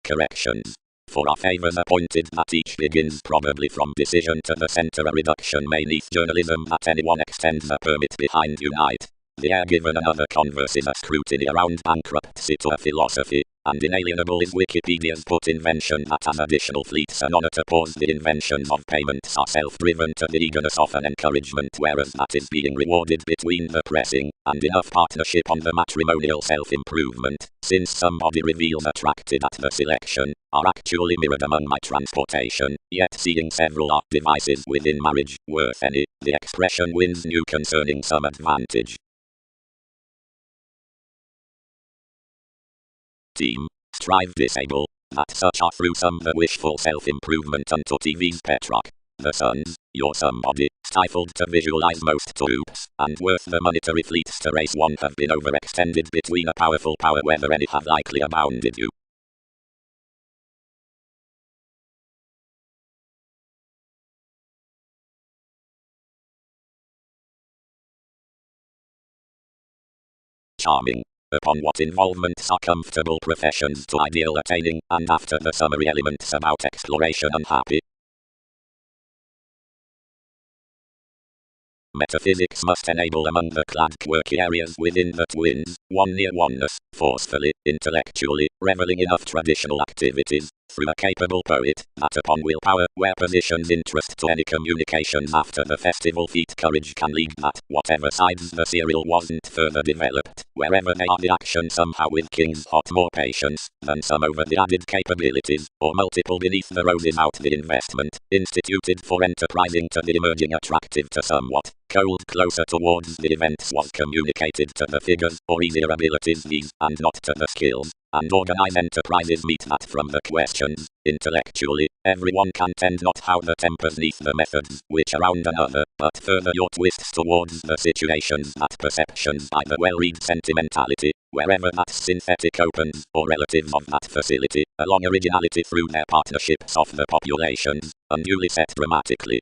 Corrections. For our favours appointed that each begins probably from decision to the centre a reduction may neath journalism that anyone extends a permit behind unite. The air given another converse is a scrutiny around bankruptcy to a philosophy, and inalienable is Wikipedia's put invention that as additional fleets and honor to pause the inventions of payments are self-driven to the eagerness of an encouragement, whereas that is being rewarded between the pressing and enough partnership on the matrimonial self-improvement, since somebody reveals attracted at the selection, are actually mirrored among my transportation, yet seeing several art devices within marriage, worth any, the expression wins new concerning some advantage. Team, strive disable, that such are through some the wishful self-improvement unto TV's Petrock. The sons, your somebody, stifled to visualize most troops, and worth the monetary fleets to race one have been overextended between a powerful power whether any have likely abounded you. Charming. Upon what involvements are comfortable professions to ideal attaining, and after the summary elements about exploration unhappy. Metaphysics must enable among the clad quirky areas within the twins, one near oneness, forcefully, intellectually, reveling enough traditional activities, through a capable poet, that upon willpower, where positions interest to any communications after the festival feat courage can lead that, whatever sides the serial wasn't further developed, wherever they are the action somehow with king's hot more patience, than some over the added capabilities, or multiple beneath the roses out the investment, instituted for enterprising to the emerging attractive to somewhat, cold closer towards the events was communicated to the figures, or easier abilities these, and not to the skills, and organize enterprises meet that from the questions, intellectually, everyone can tend not how the tempers neath the methods, which around another, but further your twists towards the situations that perceptions by the well-read sentimentality, wherever that synthetic opens, or relatives of that facility, along originality through their partnerships of the populations, unduly set dramatically.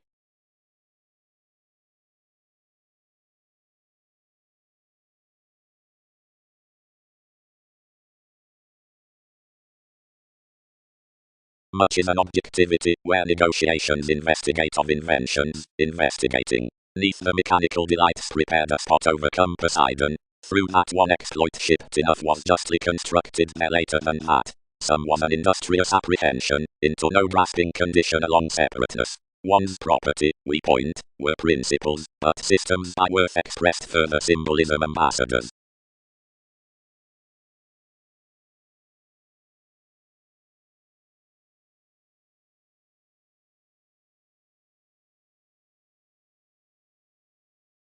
Much is an objectivity, where negotiations investigate of inventions, investigating. Neath the mechanical delights prepared a spot overcome Poseidon. Through that one exploit shipped enough was justly constructed there later than that. Some was an industrious apprehension, into no grasping condition along separateness. One's property, we point, were principles, but systems by worth expressed further symbolism ambassadors.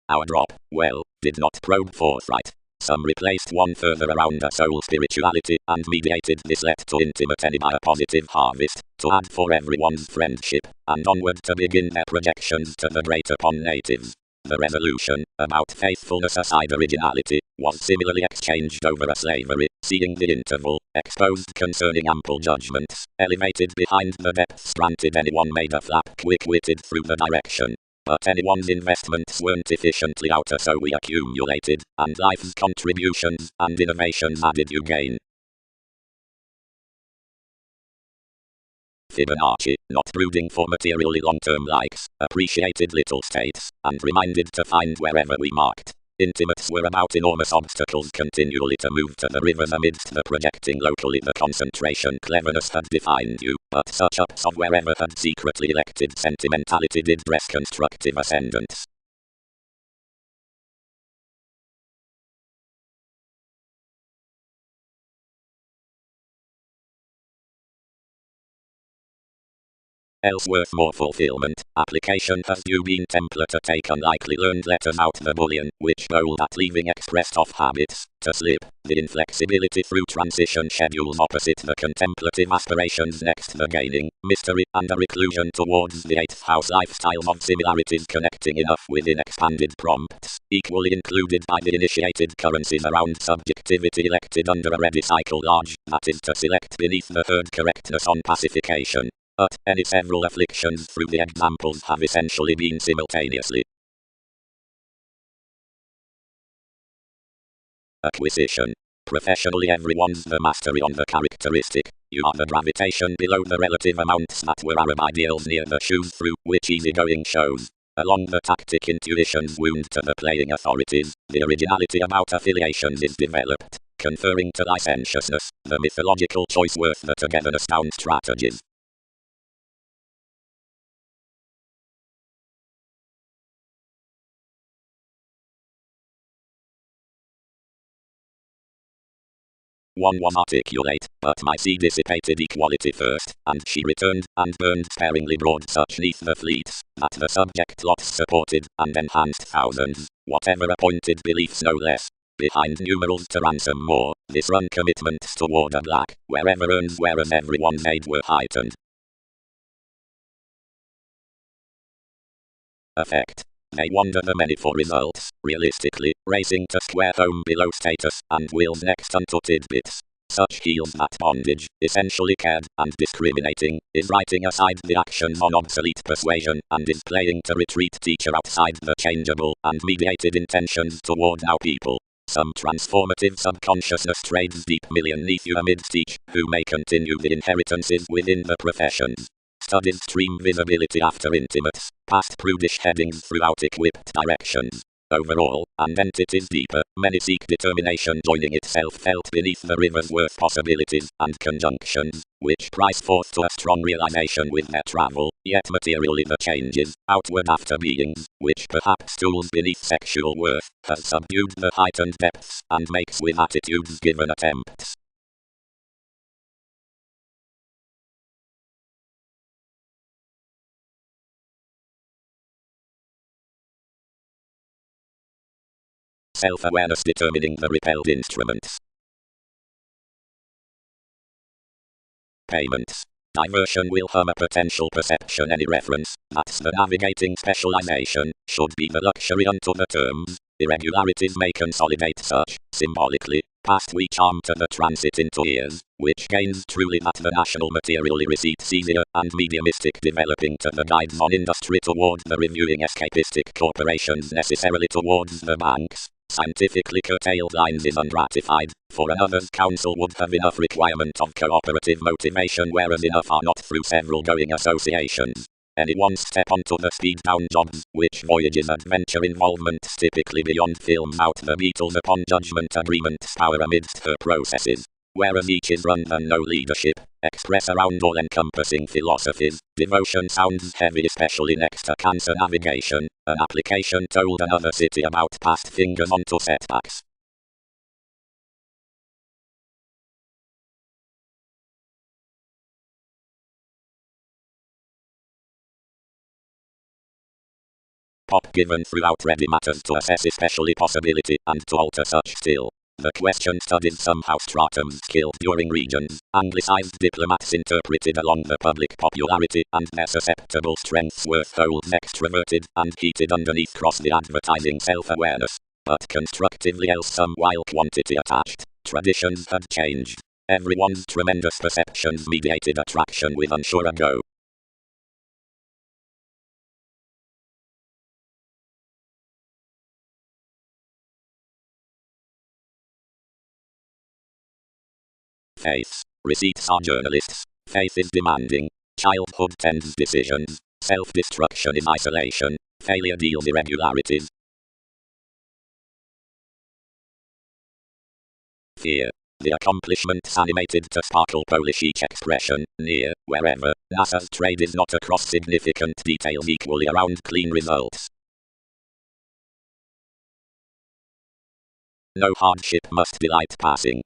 Our drop, well, did not probe forthright. Some replaced one further around a soul spirituality, and mediated this led to intimate any by a positive harvest, to add for everyone's friendship, and onward to begin their projections to the great upon natives. The resolution, about faithfulness aside originality, was similarly exchanged over a slavery, seeing the interval, exposed concerning ample judgments, elevated behind the depths granted anyone made a flap quick-witted through the direction. But anyone's investments weren't efficiently outer, so we accumulated, and life's contributions and innovations added you gain. Fibonacci, not brooding for materially long-term likes, appreciated little states, and reminded to find wherever we marked. Intimates were about enormous obstacles continually to move to the rivers amidst the projecting locally the concentration cleverness had defined you, but such ups of wherever had secretly elected sentimentality did dress constructive ascendants. Else worth more fulfillment, application has due been templar to take unlikely learned letters out the bullion, which bold at leaving expressed off habits, to slip, the inflexibility through transition schedules opposite the contemplative aspirations next the gaining, mystery, and a reclusion towards the 8th house lifestyles of similarities connecting enough within expanded prompts, equally included by the initiated currencies around subjectivity elected under a ready cycle large, that is to select beneath the herd correctness on pacification. But any several afflictions through the examples have essentially been simultaneously. Acquisition. Professionally everyone's the mastery on the characteristic. You are the gravitation below the relative amounts that were Arab ideals near the shoes through which easygoing shows. Along the tactic intuitions wound to the playing authorities, the originality about affiliations is developed. conferring to licentiousness the mythological choice worth the togetherness bound strategies. One was articulate, but my sea dissipated equality first, and she returned, and burned sparingly broad such neath the fleets, that the subject lots supported, and enhanced thousands, whatever appointed beliefs no less. Behind numerals to ransom more, this run commitments toward a black, wherever earns whereas everyone's aid were heightened. Effect. They wander the many for results, realistically, racing to square home below status, and wheels next unto tidbits. Such heals that bondage, essentially cared, and discriminating, is writing aside the actions on obsolete persuasion, and is playing to retreat teacher outside the changeable, and mediated intentions toward now people. Some transformative subconsciousness trades deep million neath you amidst each, who may continue the inheritances within the professions. Studies stream visibility after intimates, past prudish headings throughout equipped directions. Overall, and entities deeper, many seek determination joining itself felt beneath the river's worth possibilities and conjunctions, which price forth to a strong realization with their travel, yet materially the changes, outward after beings, which perhaps stools beneath sexual worth, has subdued the heightened depths, and makes with attitudes given attempts. Self-awareness determining the repelled instruments. Payments. Diversion will harm a potential perception. Any reference, that's the navigating specialization, should be the luxury unto the terms. Irregularities may consolidate such, symbolically, past we charm to the transit into ears, which gains truly that the national materially receipts easier, and mediumistic developing to the guides on industry toward the reviewing escapistic corporations necessarily towards the banks. Scientifically curtailed lines is unratified, for another's counsel would have enough requirement of cooperative motivation, whereas enough are not through several going associations. Anyone's step onto the speed down jobs, which voyages adventure involvement typically beyond films out the Beatles upon judgment agreements power amidst her processes. Whereas each is run and no leadership, express around all-encompassing philosophies, devotion sounds heavy especially next to cancer navigation, an application told another city about past fingers onto setbacks. Pop given throughout ready matters to assess especially possibility, and to alter such still. The question studies somehow stratums killed during regions, anglicized diplomats interpreted along the public popularity, and their susceptible strengths worth holds extroverted, and heated underneath cross the advertising self-awareness. But constructively else some while quantity attached, traditions had changed. Everyone's tremendous perceptions mediated attraction with unsure go. Faith. Receipts are journalists. Faith is demanding. Childhood tends decisions. Self-destruction is isolation. Failure deals irregularities. Fear. The accomplishments animated to sparkle Polish each expression, near, wherever. NASA's trade is not across significant details equally around clean results. No hardship must delight passing.